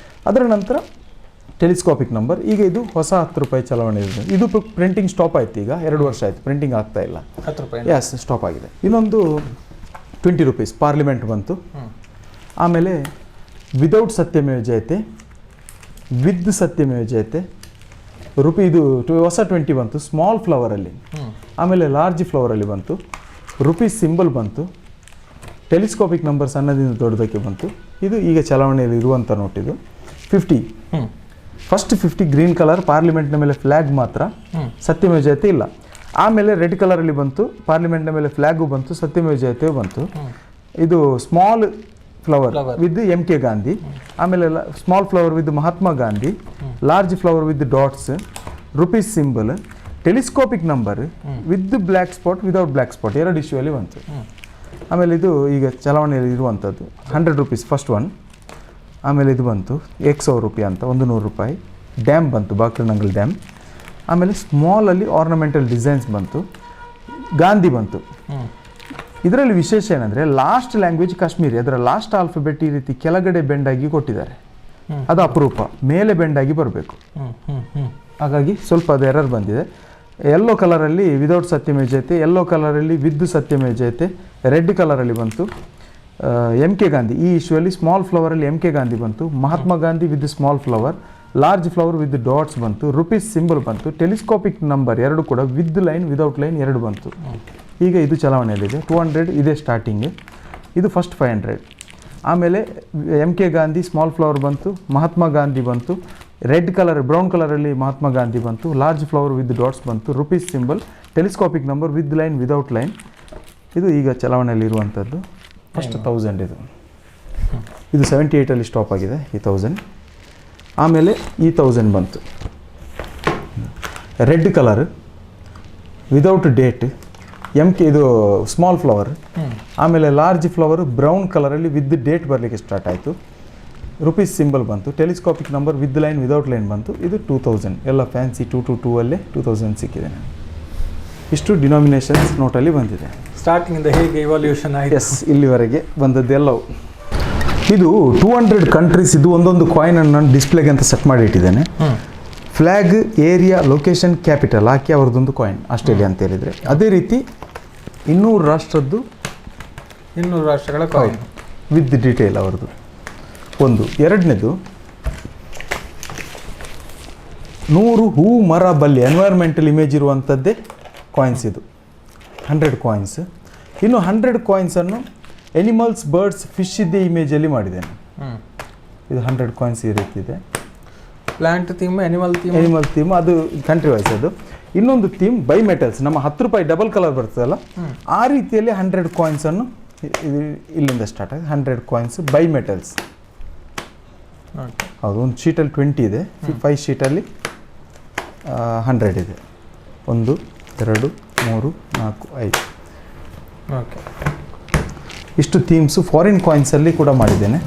ಅದರ ನಂತರ ಟೆಲಿಸ್ಕೋಪಿಕ್ ನಂಬರ್. ಈಗ ಇದು ಹೊಸ ₹10 ಚಲಾವಣೆ ಇದೆ. ಇದು ಪ್ರಿಂಟಿಂಗ್ ಸ್ಟಾಪ್ ಆಯ್ತು. ಈಗ 2 ವರ್ಷ ಆಯಿತು, ಪ್ರಿಂಟಿಂಗ್ ಆಗ್ತಾ ಇಲ್ಲ. ಎಸ್, ಸ್ಟಾಪ್ ಆಗಿದೆ. ಇನ್ನೊಂದು ₹20 ಪಾರ್ಲಿಮೆಂಟ್ ಬಂತು. ಆಮೇಲೆ ವಿದೌಟ್ ಸತ್ಯಮೇವ ಜಯತೆ, ವಿತ್ ಸತ್ಯಮೇವ ಜಯತೆ. ಇದು ಹೊಸ 20 ಬಂತು, ಸ್ಮಾಲ್ ಫ್ಲವರಲ್ಲಿ. ಆಮೇಲೆ ಲಾರ್ಜ್ ಫ್ಲವರಲ್ಲಿ ಬಂತು. ರುಪೀಸ್ ಸಿಂಬಲ್ ಬಂತು. ಟೆಲಿಸ್ಕೋಪಿಕ್ ನಂಬರ್ ಸಣ್ಣದಿಂದ ದೊಡ್ಡದಕ್ಕೆ ಬಂತು. ಇದು ಈಗ ಚಲಾವಣೆಯಲ್ಲಿ ಇರುವಂಥ ನೋಟ್. ಇದು 50. ಫಸ್ಟ್ 50 ಗ್ರೀನ್ ಕಲರ್, ಪಾರ್ಲಿಮೆಂಟ್ನ ಮೇಲೆ ಫ್ಲ್ಯಾಗ್ ಮಾತ್ರ, ಸತ್ಯಮೇವ ಜಯತೆ ಇಲ್ಲ. ಆಮೇಲೆ ರೆಡ್ ಕಲರಲ್ಲಿ ಬಂತು, ಪಾರ್ಲಿಮೆಂಟ್ನ ಮೇಲೆ ಫ್ಲ್ಯಾಗು ಬಂತು, ಸತ್ಯಮೇವ ಜಯತೆಯೂ ಬಂತು. ಇದು small flower with MK Gandhi. ಆಮೇಲೆ small flower with Mahatma Gandhi, large flower with dots, rupees symbol, telescopic number with black spot, without black spot, 2 issue ಅಲ್ಲಿ ಬಂತು. ಆಮೇಲೆ ಇದು ಈಗ ಚಲಾವಣೆಯಲ್ಲಿ ಇರುವಂಥದ್ದು ₹100 ಫಸ್ಟ್ ಒನ್. ಆಮೇಲೆ ಇದು ಬಂತು 𝐒𝐻𝐿 ಅಂತ 100 ರೂಪಾಯಿ. ಡ್ಯಾಮ್ ಬಂತು, ಬಾಕ್ಲನಂಗಲ್ ಡ್ಯಾಮ್. ಆಮೇಲೆ ಸ್ಮಾಲಲ್ಲಿ ಆರ್ನಮೆಂಟಲ್ ಡಿಸೈನ್ಸ್ ಬಂತು. ಗಾಂಧಿ ಬಂತು. ಇದರಲ್ಲಿ ವಿಶೇಷ ಏನಂದರೆ ಲಾಸ್ಟ್ ಲ್ಯಾಂಗ್ವೇಜ್ ಕಾಶ್ಮೀರಿ, ಅದರ ಲಾಸ್ಟ್ ಆಲ್ಫಬೆಟ್ ಈ ರೀತಿ ಕೆಳಗಡೆ ಬೆಂಡಾಗಿ ಕೊಟ್ಟಿದ್ದಾರೆ. ಅದು ಅಪರೂಪ, ಮೇಲೆ ಬೆಂಡಾಗಿ ಬರಬೇಕು. ಹಾಗಾಗಿ ಸ್ವಲ್ಪ ಅದು ಎರರ್ ಬಂದಿದೆ. ಯೆಲ್ಲೋ ಕಲರಲ್ಲಿ ವಿದೌಟ್ ಸತ್ಯಮೇವ ಜಯತೆ, ಯೆಲ್ಲೋ ಕಲರಲ್ಲಿ ವಿದ್ ಸತ್ಯಮೇವ ಜಯತೆ, ರೆಡ್ ಕಲರಲ್ಲಿ ಬಂತು 𝐿.K. ಗಾಂಧಿ. ಈ ಇಶ್ಯೂಯಲ್ಲಿ ಸ್ಮಾಲ್ ಫ್ಲವರಲ್ಲಿ 𝐿.K. ಗಾಂಧಿ ಬಂತು. Mahatma Gandhi with small flower, large flower with dots ಬಂತು. ರುಪೀಸ್ ಸಿಂಬಲ್ ಬಂತು. ಟೆಲಿಸ್ಕೋಪಿಕ್ ನಂಬರ್ 2 ಕೂಡ ವಿತ್ ಲೈನ್ ವಿದೌಟ್ ಲೈನ್ 2 ಬಂತು. ಈಗ ಇದು ಚಲಾವಣೆಯಲ್ಲಿದೆ. 200 ಇದೆ ಸ್ಟಾರ್ಟಿಂಗ್. ಇದು ಫಸ್ಟ್ 500. ಆಮೇಲೆ 𝐿.K. ಗಾಂಧಿ ಸ್ಮಾಲ್ ಫ್ಲವರ್ ಬಂತು. ಮಹಾತ್ಮ ಗಾಂಧಿ ಬಂತು. ರೆಡ್ ಕಲರ್ ಬ್ರೌನ್ ಕಲರಲ್ಲಿ ಮಹಾತ್ಮ ಗಾಂಧಿ ಬಂತು. ಲಾರ್ಜ್ ಫ್ಲವರ್ ವಿತ್ ಡಾಟ್ಸ್ ಬಂತು. Rupees symbol, telescopic number with line without line. ಇದು ಈಗ ಚಲಾವಣೆಯಲ್ಲಿರುವಂಥದ್ದು. ಫಸ್ಟ್ 1000 ಇದು 78 ಸ್ಟಾಪ್ ಆಗಿದೆ ಈ 1000. ಆಮೇಲೆ ಈ 1000 ಬಂತು red colour without date 𝐿.K. ಇದು ಸ್ಮಾಲ್ ಫ್ಲವರ್. ಆಮೇಲೆ ಲಾರ್ಜ್ ಫ್ಲವರ್ ಬ್ರೌನ್ ಕಲರಲ್ಲಿ ವಿತ್ ಡೇಟ್ ಬರಲಿಕ್ಕೆ ಸ್ಟಾರ್ಟ್ ಆಯಿತು. ರುಪೀಸ್ ಸಿಂಬಲ್ ಬಂತು. Telescopic number with line without line ಬಂತು. ಇದು 2000 ಎಲ್ಲ ಫ್ಯಾನ್ಸಿ 222 ಅಲ್ಲೇ 2000 ಸಿಕ್ಕಿದೆ. ಇಷ್ಟು ಡಿನಾಮಿನೇಷನ್ಸ್ ನೋಟಲ್ಲಿ ಬಂದಿದೆ. ಸ್ಟಾರ್ಟಿಂಗಿಂದ ಹೇಗೆ ಇವಾಲ್ಯೂಷನ್ ಆಯಿತು? ಎಸ್, ಇಲ್ಲಿವರೆಗೆ ಬಂದದ್ದೆಲ್ಲವು. ಇದು 200 ಕಂಟ್ರೀಸ್. ಇದು ಒಂದೊಂದು ಕಾಯಿನನ್ನು ನಾನು ಡಿಸ್ಪ್ಲೇಗೆ ಅಂತ ಸೆಟ್ ಮಾಡಿ ಇಟ್ಟಿದ್ದೇನೆ. ಫ್ಲ್ಯಾಗ್, ಏರಿಯಾ, ಲೊಕೇಶನ್, ಕ್ಯಾಪಿಟಲ್ ಹಾಕಿ ಅವ್ರದ್ದೊಂದು ಕಾಯಿನ್ ಆಸ್ಟ್ರೇಲಿಯಾ ಅಂತ ಹೇಳಿದರೆ. ಅದೇ ರೀತಿ 200 ರಾಷ್ಟ್ರದ್ದು 200 ರಾಷ್ಟ್ರಗಳ ಕಾಯಿನ್ ವಿತ್ ಡೀಟೇಲ್ ಅವ್ರದ್ದು ಒಂದು. ಎರಡನೇದು 100 ಹೂ ಮರ ಬಲ್ಲಿ ಎನ್ವೈರ್ಮೆಂಟಲ್ ಇಮೇಜ್ ಇರುವಂಥದ್ದೇ ಕಾಯಿನ್ಸ್. ಇದು 100 ಕಾಯಿನ್ಸ್. ಇನ್ನು 100 ಕಾಯಿನ್ಸನ್ನು ಎನಿಮಲ್ಸ್, ಬರ್ಡ್ಸ್, ಫಿಶ್ ಇದ್ದೇ ಇಮೇಜಲ್ಲಿ ಮಾಡಿದ್ದೇನೆ. ಇದು 100 ಕಾಯಿನ್ಸ್ ಈ ರೀತಿ ಇದೆ. ಪ್ಲಾಂಟ್ ಥೀಮ್, ಎನಿಮಲ್ ಥೀಮ್ ಅದು ಕಂಟ್ರಿ ವೈಸ್. ಅದು ಇನ್ನೊಂದು ಥೀಮ್ ಬೈ ಮೆಟಲ್ಸ್. ನಮ್ಮ 10 ರೂಪಾಯಿ ಡಬಲ್ ಕಲರ್ ಬರ್ತದಲ್ಲ, ಆ ರೀತಿಯಲ್ಲಿ 100 ಕಾಯಿನ್ಸನ್ನು ಇಲ್ಲಿಂದ ಸ್ಟಾರ್ಟ್ ಆಗಿದೆ. 100 ಕಾಯಿನ್ಸ್ ಬೈ ಮೆಟಲ್ಸ್. ಹೌದು, ಒಂದು ಶೀಟಲ್ಲಿ 20 ಇದೆ, 5 ಶೀಟಲ್ಲಿ 100 ಇದೆ. 1 2 3 4 5. ಓಕೆ, ಇಷ್ಟು ಥೀಮ್ಸು ಫಾರಿನ್ ಕಾಯಿನ್ಸಲ್ಲಿ ಕೂಡ ಮಾಡಿದ್ದೇನೆ.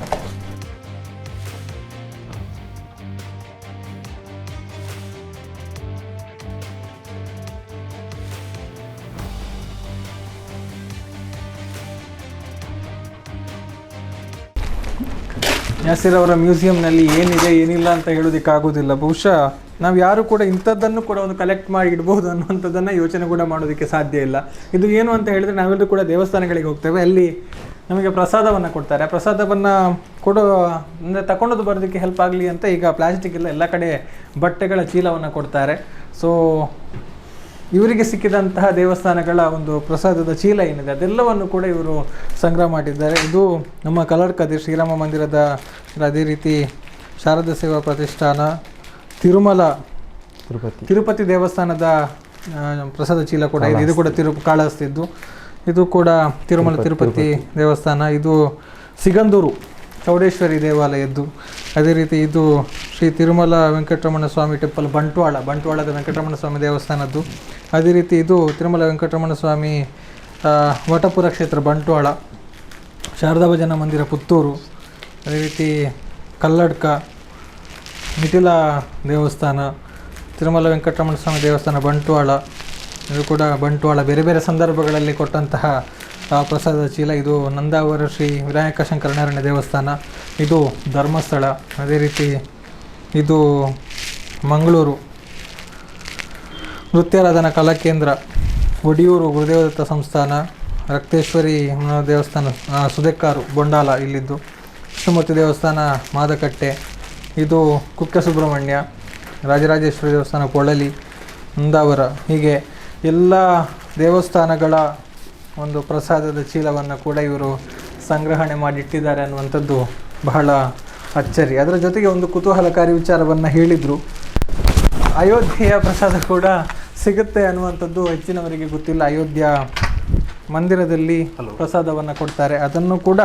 ಯಾಸಿರ್ ಅವರ ಮ್ಯೂಸಿಯಂನಲ್ಲಿ ಏನಿದೆ ಏನಿಲ್ಲ ಅಂತ ಹೇಳೋದಕ್ಕಾಗೋದಿಲ್ಲ. ಬಹುಶಃ ನಾವು ಯಾರು ಕೂಡ ಇಂಥದ್ದನ್ನು ಕೂಡ ಒಂದು ಕಲೆಕ್ಟ್ ಮಾಡಿ ಇಡ್ಬೋದು ಅನ್ನುವಂಥದ್ದನ್ನು ಯೋಚನೆ ಕೂಡ ಮಾಡೋದಕ್ಕೆ ಸಾಧ್ಯ ಇಲ್ಲ. ಇದು ಏನು ಅಂತ ಹೇಳಿದರೆ, ನಾವೆಲ್ಲರೂ ಕೂಡ ದೇವಸ್ಥಾನಗಳಿಗೆ ಹೋಗ್ತೇವೆ, ಅಲ್ಲಿ ನಮಗೆ ಪ್ರಸಾದವನ್ನು ಕೊಡ್ತಾರೆ. ಆ ಪ್ರಸಾದವನ್ನು ಅಂದರೆ ತಗೊಂಡೋದು ಬರೋದಕ್ಕೆ ಹೆಲ್ಪ್ ಆಗಲಿ ಅಂತ ಈಗ ಪ್ಲಾಸ್ಟಿಕ್ ಎಲ್ಲ ಕಡೆ ಬಟ್ಟೆಗಳ ಚೀಲವನ್ನು ಕೊಡ್ತಾರೆ. ಸೊ ಇವರಿಗೆ ಸಿಕ್ಕಿದಂತಹ ದೇವಸ್ಥಾನಗಳ ಒಂದು ಪ್ರಸಾದದ ಚೀಲ ಏನಿದೆ ಅದೆಲ್ಲವನ್ನು ಕೂಡ ಇವರು ಸಂಗ್ರಹ ಮಾಡಿದ್ದಾರೆ. ಇದು ನಮ್ಮ ಕಲ್ಲಡ್ಕದ ಶ್ರೀರಾಮ ಮಂದಿರದ, ಅದೇ ರೀತಿ ಶಾರದಾ ಸೇವಾ ಪ್ರತಿಷ್ಠಾನ, ತಿರುಪತಿ ದೇವಸ್ಥಾನದ ಪ್ರಸಾದ ಚೀಲ ಕೂಡ ಇದೆ. ಇದು ಕೂಡ ಕಾಳಹಸ್ತಿದ್ದು. ಇದು ಕೂಡ ತಿರುಪತಿ ದೇವಸ್ಥಾನ. ಇದು ಸಿಗಂದೂರು ಚೌಡೇಶ್ವರಿ ದೇವಾಲಯದ್ದು. ಅದೇ ರೀತಿ ಇದು ಶ್ರೀ ತಿರುಮಲ ವೆಂಕಟರಮಣ ಸ್ವಾಮಿ ಟೆಂಪಲ್ ಬಂಟ್ವಾಳದ ವೆಂಕಟರಮಣ ಸ್ವಾಮಿ ದೇವಸ್ಥಾನದ್ದು. ಅದೇ ರೀತಿ ಇದು ತಿರುಮಲ ವೆಂಕಟರಮಣ ಸ್ವಾಮಿ ವಟಪುರ ಕ್ಷೇತ್ರ ಬಂಟ್ವಾಳ, ಶಾರದಾ ಭಜನಾ ಮಂದಿರ ಪುತ್ತೂರು, ಅದೇ ರೀತಿ ಕಲ್ಲಡ್ಕ, ಮಿಥಿಲ ದೇವಸ್ಥಾನ, ತಿರುಮಲ ವೆಂಕಟರಮಣ ಸ್ವಾಮಿ ದೇವಸ್ಥಾನ ಬಂಟ್ವಾಳ. ಇದು ಕೂಡ ಬಂಟ್ವಾಳ ಬೇರೆ ಬೇರೆ ಸಂದರ್ಭಗಳಲ್ಲಿ ಕೊಟ್ಟಂತಹ ಪ್ರಸಾದ ಚೀಲ. ಇದು ನಂದಾವರ ಶ್ರೀ ವಿನಾಯಕ ಶಂಕರನಾರಾಯಣ ದೇವಸ್ಥಾನ. ಇದು ಧರ್ಮಸ್ಥಳ. ಅದೇ ರೀತಿ ಇದು ಮಂಗಳೂರು ನೃತ್ಯಾರಾಧನಾ ಕಲಾಕೇಂದ್ರ, ಒಡಿಯೂರು ಗುರುದೇವದತ್ತ ಸಂಸ್ಥಾನ, ರಕ್ತೇಶ್ವರಿ ದೇವಸ್ಥಾನ ಸುದೆಕ್ಕಾರು ಬೊಂಡಾಲ ಇಲ್ಲಿದ್ದು, ವಿಷ್ಣುಮೂರ್ತಿ ದೇವಸ್ಥಾನ ಮಾದಕಟ್ಟೆ. ಇದು ಕುಕ್ಕೆ ಸುಬ್ರಹ್ಮಣ್ಯ, ರಾಜರಾಜೇಶ್ವರಿ ದೇವಸ್ಥಾನ ಪೊಳಲಿ, ನಂದಾವರ. ಹೀಗೆ ಎಲ್ಲ ದೇವಸ್ಥಾನಗಳ ಒಂದು ಪ್ರಸಾದದ ಚೀಲವನ್ನು ಕೂಡ ಇವರು ಸಂಗ್ರಹಣೆ ಮಾಡಿಟ್ಟಿದ್ದಾರೆ ಅನ್ನುವಂಥದ್ದು ಬಹಳ ಅಚ್ಚರಿ. ಅದರ ಜೊತೆಗೆ ಒಂದು ಕುತೂಹಲಕಾರಿ ವಿಚಾರವನ್ನು ಹೇಳಿದರು. ಅಯೋಧ್ಯೆಯ ಪ್ರಸಾದ ಕೂಡ ಸಿಗುತ್ತೆ ಅನ್ನುವಂಥದ್ದು ಹೆಚ್ಚಿನವರಿಗೆ ಗೊತ್ತಿಲ್ಲ. ಅಯೋಧ್ಯ ಮಂದಿರದಲ್ಲಿ ಪ್ರಸಾದವನ್ನು ಕೊಡ್ತಾರೆ. ಅದನ್ನು ಕೂಡ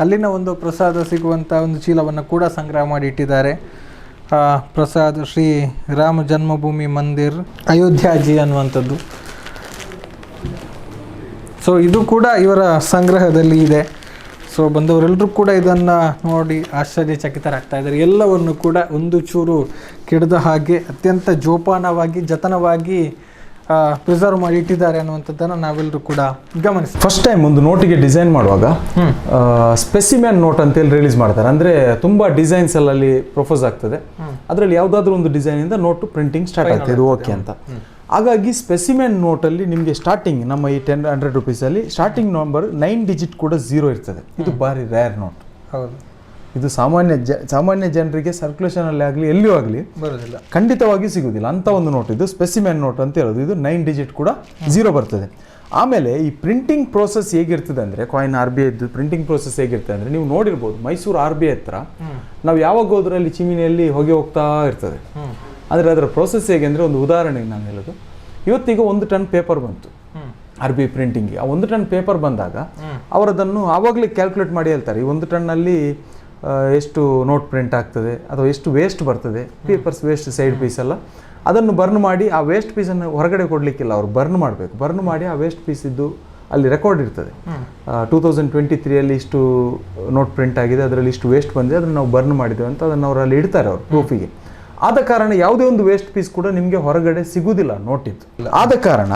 ಅಲ್ಲಿನ ಒಂದು ಪ್ರಸಾದ ಸಿಗುವಂಥ ಒಂದು ಚೀಲವನ್ನು ಕೂಡ ಸಂಗ್ರಹ ಮಾಡಿ ಇಟ್ಟಿದ್ದಾರೆ. ಪ್ರಸಾದ್ ಶ್ರೀ ರಾಮ ಜನ್ಮಭೂಮಿ ಮಂದಿರ್ ಅಯೋಧ್ಯಾಜಿ ಅನ್ನುವಂಥದ್ದು. ಸೊ ಇದು ಕೂಡ ಇವರ ಸಂಗ್ರಹದಲ್ಲಿ ಇದೆ. ಸೊ ಬಂದವರೆಲ್ಲರೂ ಕೂಡ ಇದನ್ನು ನೋಡಿ ಆಶ್ಚರ್ಯಚಕಿತರಾಗ್ತಾ ಇದ್ದಾರೆ. ಎಲ್ಲವನ್ನು ಕೂಡ ಒಂದು ಚೂರು ಕೆಡದ ಹಾಗೆ ಅತ್ಯಂತ ಜೋಪಾನವಾಗಿ ಜತನವಾಗಿ ಪ್ರಿಸರ್ವ್ ಮಾಡಿ ಇಟ್ಟಿದ್ದಾರೆ ಅನ್ನುವಂಥದ್ದನ್ನು ನಾವೆಲ್ಲರೂ ಕೂಡ ಗಮನಿಸ್ತೀವಿ. ಫಸ್ಟ್ ಟೈಮ್ ಒಂದು ನೋಟಿಗೆ ಡಿಸೈನ್ ಮಾಡುವಾಗ ಸ್ಪೆಸಿಮೆನ್ ನೋಟ್ ಅಂತೇಳಿ ರಿಲೀಸ್ ಮಾಡ್ತಾರೆ. ಅಂದರೆ ತುಂಬ ಡಿಸೈನ್ಸ್ ಎಲ್ಲ ಅಲ್ಲಿ ಪ್ರಪೋಸ್ ಆಗ್ತದೆ. ಅದರಲ್ಲಿ ಯಾವುದಾದ್ರೂ ಒಂದು ಡಿಸೈನಿಂದ ನೋಟು ಪ್ರಿಂಟಿಂಗ್ ಸ್ಟಾರ್ಟ್ ಆಗ್ತದೆ, ಇದು ಓಕೆ ಅಂತ. ಹಾಗಾಗಿ ಸ್ಪೆಸಿಮೆನ್ ನೋಟಲ್ಲಿ ನಿಮಗೆ ಸ್ಟಾರ್ಟಿಂಗ್ ನಮ್ಮ ಈ 100 ರೂಪೀಸಲ್ಲಿ ಸ್ಟಾರ್ಟಿಂಗ್ ನಂಬರ್ 9 ಡಿಜಿಟ್ ಕೂಡ 0 ಇರ್ತದೆ. ಇದು ಭಾರಿ ರೇರ್ ನೋಟ್. ಹೌದು, ಇದು ಸಾಮಾನ್ಯ ಜನರಿಗೆ ಸರ್ಕ್ಯುಲೇಷನಲ್ಲಿ ಆಗಲಿ ಎಲ್ಲಿಯೂ ಆಗಲಿ ಬರೋದಿಲ್ಲ, ಖಂಡಿತವಾಗಿ ಸಿಗುವುದಿಲ್ಲ ಅಂತ ಒಂದು ನೋಟ್. ಇದು ಸ್ಪೆಸಿಮೆನ್ ನೋಟ್ ಅಂತ ಹೇಳೋದು. ಇದು 9 ಡಿಜಿಟ್ ಕೂಡ 0 ಬರ್ತದೆ. ಆಮೇಲೆ ಈ ಪ್ರಿಂಟಿಂಗ್ ಪ್ರೋಸೆಸ್ ಹೇಗಿರ್ತದೆ ಅಂದರೆ, ಕಾಯಿನ್ RBI ಇದ್ದು ಪ್ರಿಂಟಿಂಗ್ ಪ್ರೋಸೆಸ್ ಹೇಗಿರ್ತದೆ ಅಂದರೆ, ನೀವು ನೋಡಿರ್ಬೋದು ಮೈಸೂರು RBI ಹತ್ರ ನಾವು ಯಾವಾಗ ಹೋದ್ರಲ್ಲಿ ಚಿಮಿನಿಯಲ್ಲಿ ಹೊಗೆ ಹೋಗ್ತಾ ಇರ್ತದೆ. ಆದರೆ ಅದರ ಪ್ರೋಸೆಸ್ ಹೇಗೆ ಅಂದರೆ, ಒಂದು ಉದಾಹರಣೆಗೆ ನಾನು ಹೇಳೋದು, ಇವತ್ತಿಗೆ 1 ಟನ್ ಪೇಪರ್ ಬಂತು RBI ಪ್ರಿಂಟಿಂಗ್ಗೆ. ಆ 1 ಟನ್ ಪೇಪರ್ ಬಂದಾಗ ಅವರದನ್ನು ಆವಾಗಲೇ ಕ್ಯಾಲ್ಕುಲೇಟ್ ಮಾಡಿ ಹೇಳ್ತಾರೆ, ಈ 1 ಟನ್ನಲ್ಲಿ ಎಷ್ಟು ನೋಟ್ ಪ್ರಿಂಟ್ ಆಗ್ತದೆ ಅಥವಾ ಎಷ್ಟು ವೇಸ್ಟ್ ಬರ್ತದೆ, ಪೇಪರ್ಸ್ ವೇಸ್ಟ್ ಸೈಡ್ ಪೀಸ್ ಎಲ್ಲ, ಅದನ್ನು ಬರ್ನ್ ಮಾಡಿ ಆ ವೇಸ್ಟ್ ಪೀಸನ್ನು ಹೊರಗಡೆ ಕೊಡಲಿಕ್ಕಿಲ್ಲ, ಅವ್ರು ಬರ್ನ್ ಮಾಡಬೇಕು. ಬರ್ನ್ ಮಾಡಿ ಆ ವೇಸ್ಟ್ ಪೀಸ್ ಇದ್ದು ಅಲ್ಲಿ ರೆಕಾರ್ಡ್ ಇರ್ತದೆ. 2023 ಇಷ್ಟು ನೋಟ್ ಪ್ರಿಂಟ್ ಆಗಿದೆ, ಅದರಲ್ಲಿ ಇಷ್ಟು ವೇಸ್ಟ್ ಬಂದಿದೆ, ಅದನ್ನು ನಾವು ಬರ್ನ್ ಮಾಡಿದ್ದೇವೆ ಅಂತ ಅದನ್ನು ಅವರು ಅಲ್ಲಿ ಇಡ್ತಾರೆ ಅವರು ಪ್ರೂಫಿಗೆ. ಆದ ಕಾರಣ ಯಾವುದೇ ಒಂದು ವೇಸ್ಟ್ ಪೀಸ್ ಕೂಡ ನಿಮಗೆ ಹೊರಗಡೆ ಸಿಗುವುದಿಲ್ಲ ನೋಟಿದ್ದು. ಆದ ಕಾರಣ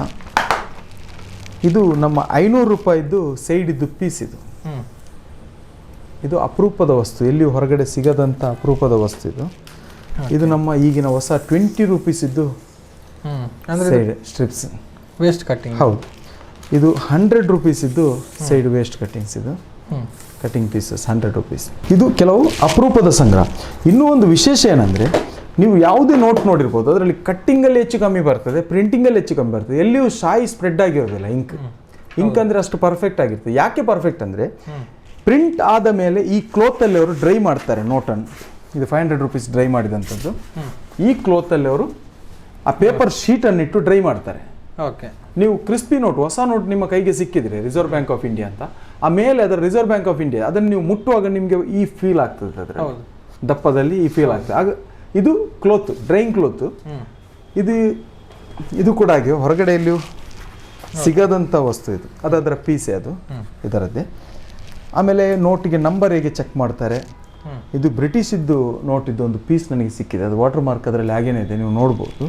ಇದು ನಮ್ಮ 500 ರೂಪಾಯಿದ್ದು ಸೈಡ್ ಇದ್ದು ಪೀಸ್ ಇದು. ಇದು ಅಪರೂಪದ ವಸ್ತು, ಎಲ್ಲಿಯೂ ಹೊರಗಡೆ ಸಿಗದಂಥ ಅಪರೂಪದ ವಸ್ತು ಇದು. ಇದು ನಮ್ಮ ಈಗಿನ ಹೊಸ 20 ರೂಪೀಸ್ ಇದ್ದು ಸೈಡ್ ಸ್ಟ್ರಿಪ್ಸ್ ವೇಸ್ಟ್ ಕಟ್ಟಿಂಗ್. ಹೌದು, ಇದು 100 ರೂಪೀಸ್ ಇದ್ದು ಸೈಡ್ ವೇಸ್ಟ್ ಕಟ್ಟಿಂಗ್ಸ್. ಇದು ಕಟಿಂಗ್ ಪೀಸಸ್ 100 ರೂಪೀಸ್. ಇದು ಕೆಲವು ಅಪರೂಪದ ಸಂಗ್ರಹ. ಇನ್ನೂ ಒಂದು ವಿಶೇಷ ಏನಂದರೆ, ನೀವು ಯಾವುದೇ ನೋಟ್ ನೋಡಿರ್ಬೋದು, ಅದರಲ್ಲಿ ಕಟ್ಟಿಂಗಲ್ಲಿ ಹೆಚ್ಚು ಕಮ್ಮಿ ಬರ್ತದೆ, ಪ್ರಿಂಟಿಂಗಲ್ಲಿ ಹೆಚ್ಚು ಕಮ್ಮಿ ಬರ್ತದೆ, ಎಲ್ಲಿಯೂ ಶಾಯಿ ಸ್ಪ್ರೆಡ್ ಆಗಿರೋದಿಲ್ಲ. ಇಂಕ್ ಅಂದರೆ ಅಷ್ಟು ಪರ್ಫೆಕ್ಟ್ ಆಗಿರ್ತದೆ. ಯಾಕೆ ಪರ್ಫೆಕ್ಟ್ ಅಂದರೆ, ಪ್ರಿಂಟ್ ಆದ ಮೇಲೆ ಈ ಕ್ಲೋತಲ್ಲಿ ಅವರು ಡ್ರೈ ಮಾಡ್ತಾರೆ ನೋಟನ್ನು. ಇದು 500 ರೂಪೀಸ್ ಡ್ರೈ ಮಾಡಿದಂಥದ್ದು. ಈ ಕ್ಲೋತಲ್ಲಿ ಅವರು ಆ ಪೇಪರ್ ಶೀಟನ್ನು ಇಟ್ಟು ಡ್ರೈ ಮಾಡ್ತಾರೆ. ಓಕೆ, ನೀವು ಕ್ರಿಸ್ಪಿ ನೋಟ್, ಹೊಸ ನೋಟ್ ನಿಮ್ಮ ಕೈಗೆ ಸಿಕ್ಕಿದ್ರೆ ರಿಸರ್ವ್ ಬ್ಯಾಂಕ್ ಆಫ್ ಇಂಡಿಯಾ ಅಂತ, ಆ ಮೇಲೆ ಅದರ ರಿಸರ್ವ್ ಬ್ಯಾಂಕ್ ಆಫ್ ಇಂಡಿಯಾ, ಅದನ್ನು ನೀವು ಮುಟ್ಟುವಾಗ ನಿಮಗೆ ಈ ಫೀಲ್ ಆಗ್ತದೆ, ಅದರ ದಪ್ಪದಲ್ಲಿ ಈ ಫೀಲ್ ಆಗ್ತದೆ. ಆಗ ಇದು ಕ್ಲೋತ್, ಡ್ರೈಯಿಂಗ್ ಕ್ಲೋತ್. ಇದು ಕೂಡ ಹಾಗೆ ಹೊರಗಡೆಯಲ್ಲಿಯೂ ಸಿಗದಂಥ ವಸ್ತು ಇದು. ಅದರ ಪೀಸೆ ಅದು ಇದರದ್ದೇ. ಆಮೇಲೆ ನೋಟಿಗೆ ನಂಬರ್ ಹೇಗೆ ಚೆಕ್ ಮಾಡ್ತಾರೆ. ಇದು ಬ್ರಿಟಿಷ್ ಇದ್ದು ನೋಟ್ ಇದ್ದು ಒಂದು ಪೀಸ್ ನನಗೆ ಸಿಕ್ಕಿದೆ, ಅದು ವಾಟರ್ ಮಾರ್ಕ್ ಅದರಲ್ಲಿ ಹಾಗೇನೇ ಇದೆ, ನೀವು ನೋಡ್ಬೋದು.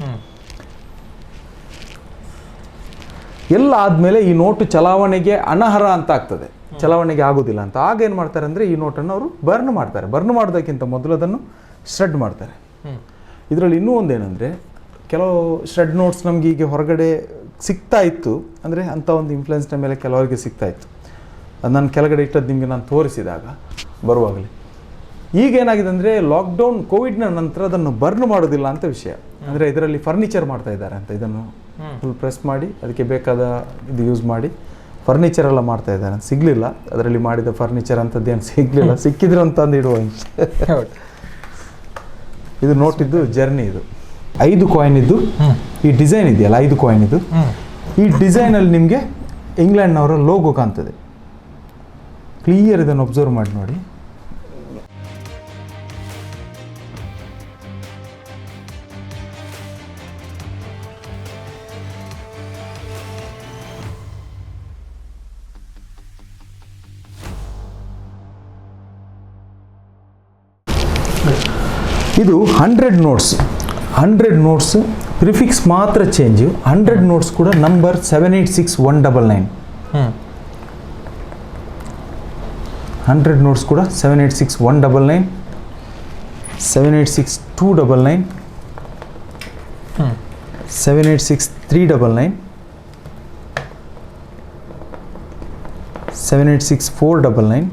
ಎಲ್ಲ ಆದಮೇಲೆ ಈ ನೋಟು ಚಲಾವಣೆಗೆ ಅನರ್ಹ ಅಂತ ಆಗ್ತದೆ, ಚಲಾವಣೆಗೆ ಆಗೋದಿಲ್ಲ ಅಂತ. ಆಗ ಏನು ಮಾಡ್ತಾರೆ ಅಂದರೆ, ಈ ನೋಟನ್ನು ಅವರು ಬರ್ನ್ ಮಾಡ್ತಾರೆ. ಬರ್ನ್ ಮಾಡೋದಕ್ಕಿಂತ ಮೊದಲು ಅದನ್ನು ಶ್ರೆಡ್ ಮಾಡ್ತಾರೆ. ಇದರಲ್ಲಿ ಇನ್ನೂ ಒಂದೇನೆಂದರೆ, ಕೆಲವು ಶ್ರೆಡ್ ನೋಟ್ಸ್ ನಮಗೆ ಈಗ ಹೊರಗಡೆ ಸಿಗ್ತಾ ಇತ್ತು, ಅಂದರೆ ಅಂಥ ಒಂದು ಇನ್ಫ್ಲುಯೆನ್ಸ್ನ ಮೇಲೆ ಕೆಲವರಿಗೆ ಸಿಗ್ತಾ ಇತ್ತು. ಅದು ನಾನು ಕೆಳಗಡೆ ಇಟ್ಟದ್ದು ನಿಮಗೆ ನಾನು ತೋರಿಸಿದಾಗ ಬರುವಾಗಲೇ. ಈಗೇನಾಗಿದೆ ಅಂದರೆ, ಲಾಕ್ಡೌನ್ ಕೋವಿಡ್ನ ನಂತರ ಅದನ್ನು ಬರ್ನ್ ಮಾಡೋದಿಲ್ಲ ಅಂತ ವಿಷಯ. ಅಂದರೆ ಇದರಲ್ಲಿ ಫರ್ನಿಚರ್ ಮಾಡ್ತಾ ಇದ್ದಾರೆ ಅಂತ, ಇದನ್ನು ಫುಲ್ ಪ್ರೆಸ್ ಮಾಡಿ ಅದಕ್ಕೆ ಬೇಕಾದ ಇದು ಯೂಸ್ ಮಾಡಿ ಫರ್ನಿಚರ್ ಎಲ್ಲ ಮಾಡ್ತಾ ಇದ್ದಾರೆ ಅಂತ. ಸಿಗಲಿಲ್ಲ ಅದರಲ್ಲಿ ಮಾಡಿದ ಫರ್ನಿಚರ್ ಅಂಥದ್ದೇನು ಸಿಗಲಿಲ್ಲ, ಸಿಕ್ಕಿದ್ರು ಅಂತಂದು ಇಡುವ. ಇದು ನೋಟಿದ್ದು ಜರ್ನಿ. ಇದು 5 ಕಾಯಿನ್ ಇದ್ದು ಈ ಡಿಸೈನ್ ಇದೆಯಲ್ಲ, 5 ಕಾಯಿನ್ ಇದು, ಈ ಡಿಸೈನಲ್ಲಿ ನಿಮಗೆ ಇಂಗ್ಲೆಂಡ್ನವರ ಲೋಗೋ ಕಾಣ್ತದೆ. ಕ್ಲಿಯರ್ ಇದನ್ನು ಒಬ್ಸರ್ವ್ ಮಾಡಿ ನೋಡಿ. ಇದು 100 ನೋಟ್ಸ್ ಪ್ರಿಫಿಕ್ಸ್ ಮಾತ್ರ ಚೇಂಜ್. 100 ನೋಟ್ಸ್ ಕೂಡ ನಂಬರ್ 786199. 100 ನೋಟ್ಸ್ ಕೂಡ 786199, 786299, 786399, 786499,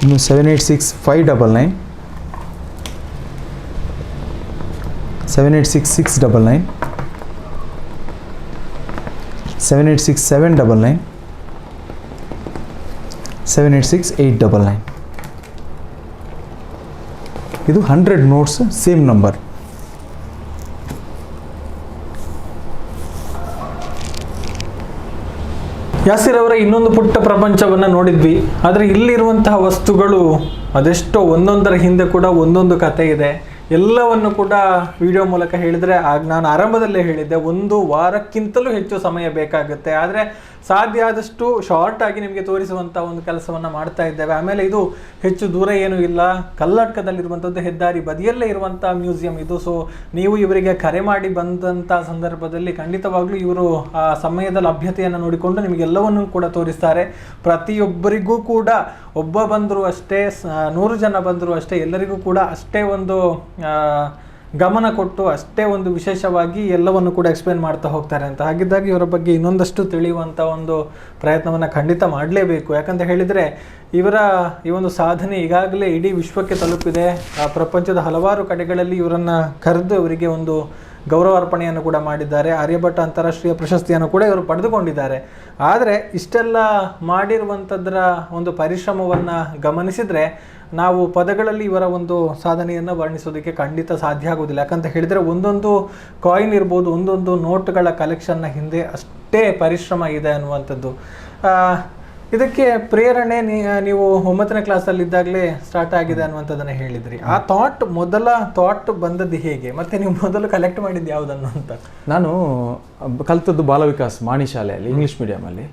ಇನ್ನು 786599, 786699, 786799, 786899. ಇದು 100 ನೋಟ್ಸ್ ಸೇಮ್ ನಂಬರ್. ಯಾಸಿರ್ ಅವರ ಇನ್ನೊಂದು ಪುಟ್ಟ ಪ್ರಪಂಚವನ್ನು ನೋಡಿದ್ವಿ. ಆದರೆ ಇಲ್ಲಿರುವಂತಹ ವಸ್ತುಗಳು ಅದೆಷ್ಟೋ ಒಂದೊಂದರ ಹಿಂದೆ ಕೂಡ ಒಂದೊಂದು ಕತೆ ಇದೆ. ಎಲ್ಲವನ್ನು ಕೂಡ ವಿಡಿಯೋ ಮೂಲಕ ಹೇಳಿದರೆ ಆಗ ನಾನು ಆರಂಭದಲ್ಲೇ ಹೇಳಿದ್ದೆ 1 ವಾರಕ್ಕಿಂತಲೂ ಹೆಚ್ಚು ಸಮಯ ಬೇಕಾಗುತ್ತೆ. ಆದರೆ ಸಾಧ್ಯ ಆದಷ್ಟು ಶಾರ್ಟ್ ಆಗಿ ನಿಮಗೆ ತೋರಿಸುವಂಥ ಒಂದು ಕೆಲಸವನ್ನು ಮಾಡ್ತಾ ಇದ್ದೇವೆ. ಆಮೇಲೆ ಇದು ಹೆಚ್ಚು ದೂರ ಏನೂ ಇಲ್ಲ, ಕಲ್ಲಡ್ಕದಲ್ಲಿರುವಂಥದ್ದು ಹೆದ್ದಾರಿ ಬದಿಯಲ್ಲೇ ಇರುವಂಥ ಮ್ಯೂಸಿಯಂ ಇದು. ಸೊ ನೀವು ಇವರಿಗೆ ಕರೆ ಮಾಡಿ ಬಂದಂಥ ಸಂದರ್ಭದಲ್ಲಿ ಖಂಡಿತವಾಗ್ಲೂ ಇವರು ಆ ಸಮಯದ ಲಭ್ಯತೆಯನ್ನು ನೋಡಿಕೊಂಡು ನಿಮಗೆಲ್ಲವನ್ನೂ ಕೂಡ ತೋರಿಸ್ತಾರೆ. ಪ್ರತಿಯೊಬ್ಬರಿಗೂ ಕೂಡ ಒಬ್ಬ ಬಂದರೂ ಅಷ್ಟೇ, 100 ಜನ ಬಂದರೂ ಅಷ್ಟೇ, ಎಲ್ಲರಿಗೂ ಕೂಡ ಅಷ್ಟೇ ಒಂದು ಗಮನ ಕೊಟ್ಟು ಅಷ್ಟೇ ಒಂದು ವಿಶೇಷವಾಗಿ ಎಲ್ಲವನ್ನು ಕೂಡ ಎಕ್ಸ್ಪ್ಲೇನ್ ಮಾಡ್ತಾ ಹೋಗ್ತಾರೆ ಅಂತ. ಹಾಗಿದ್ದಾಗ ಇವರ ಬಗ್ಗೆ ಇನ್ನೊಂದಷ್ಟು ತಿಳಿಯುವಂಥ ಒಂದು ಪ್ರಯತ್ನವನ್ನು ಖಂಡಿತ ಮಾಡಲೇಬೇಕು. ಯಾಕಂತ ಹೇಳಿದರೆ ಇವರ ಈ ಒಂದು ಸಾಧನೆ ಈಗಾಗಲೇ ಇಡೀ ವಿಶ್ವಕ್ಕೆ ತಲುಪಿದೆ. ಪ್ರಪಂಚದ ಹಲವಾರು ಕಡೆಗಳಲ್ಲಿ ಇವರನ್ನು ಕರೆದು ಇವರಿಗೆ ಒಂದು ಗೌರವಾರ್ಪಣೆಯನ್ನು ಕೂಡ ಮಾಡಿದ್ದಾರೆ. ಆರ್ಯಭಟ್ಟ ಅಂತಾರಾಷ್ಟ್ರೀಯ ಪ್ರಶಸ್ತಿಯನ್ನು ಕೂಡ ಇವರು ಪಡೆದುಕೊಂಡಿದ್ದಾರೆ. ಆದರೆ ಇಷ್ಟೆಲ್ಲ ಮಾಡಿರುವಂಥದ್ರ ಒಂದು ಪರಿಶ್ರಮವನ್ನು ಗಮನಿಸಿದರೆ ನಾವು ಪದಗಳಲ್ಲಿ ಇವರ ಒಂದು ಸಾಧನೆಯನ್ನು ವರ್ಣಿಸೋದಕ್ಕೆ ಖಂಡಿತ ಸಾಧ್ಯ ಆಗೋದಿಲ್ಲ. ಯಾಕಂತ ಹೇಳಿದರೆ ಒಂದೊಂದು ಕಾಯಿನ್ ಇರ್ಬೋದು, ಒಂದೊಂದು ನೋಟ್ಗಳ ಕಲೆಕ್ಷನ್ನ ಹಿಂದೆ ಅಷ್ಟೇ ಪರಿಶ್ರಮ ಇದೆ ಅನ್ನುವಂಥದ್ದು. ಇದಕ್ಕೆ ಪ್ರೇರಣೆ ನೀವು 9ನೇ ಕ್ಲಾಸಲ್ಲಿದ್ದಾಗಲೇ ಸ್ಟಾರ್ಟ್ ಆಗಿದೆ ಅನ್ನುವಂಥದ್ದನ್ನು ಹೇಳಿದ್ರಿ. ಆ ಮೊದಲ ಥಾಟ್ ಬಂದದ್ದು ಹೇಗೆ, ಮತ್ತು ನೀವು ಮೊದಲು ಕಲೆಕ್ಟ್ ಮಾಡಿದ್ದು ಯಾವುದನ್ನು ಅಂತ? ನಾನು ಕಲಿತದ್ದು ಬಾಲವಿಕಾಸ್ ಮಾಣಿ ಶಾಲೆಯಲ್ಲಿ, ಇಂಗ್ಲೀಷ್ ಮೀಡಿಯಮಲ್ಲಿ.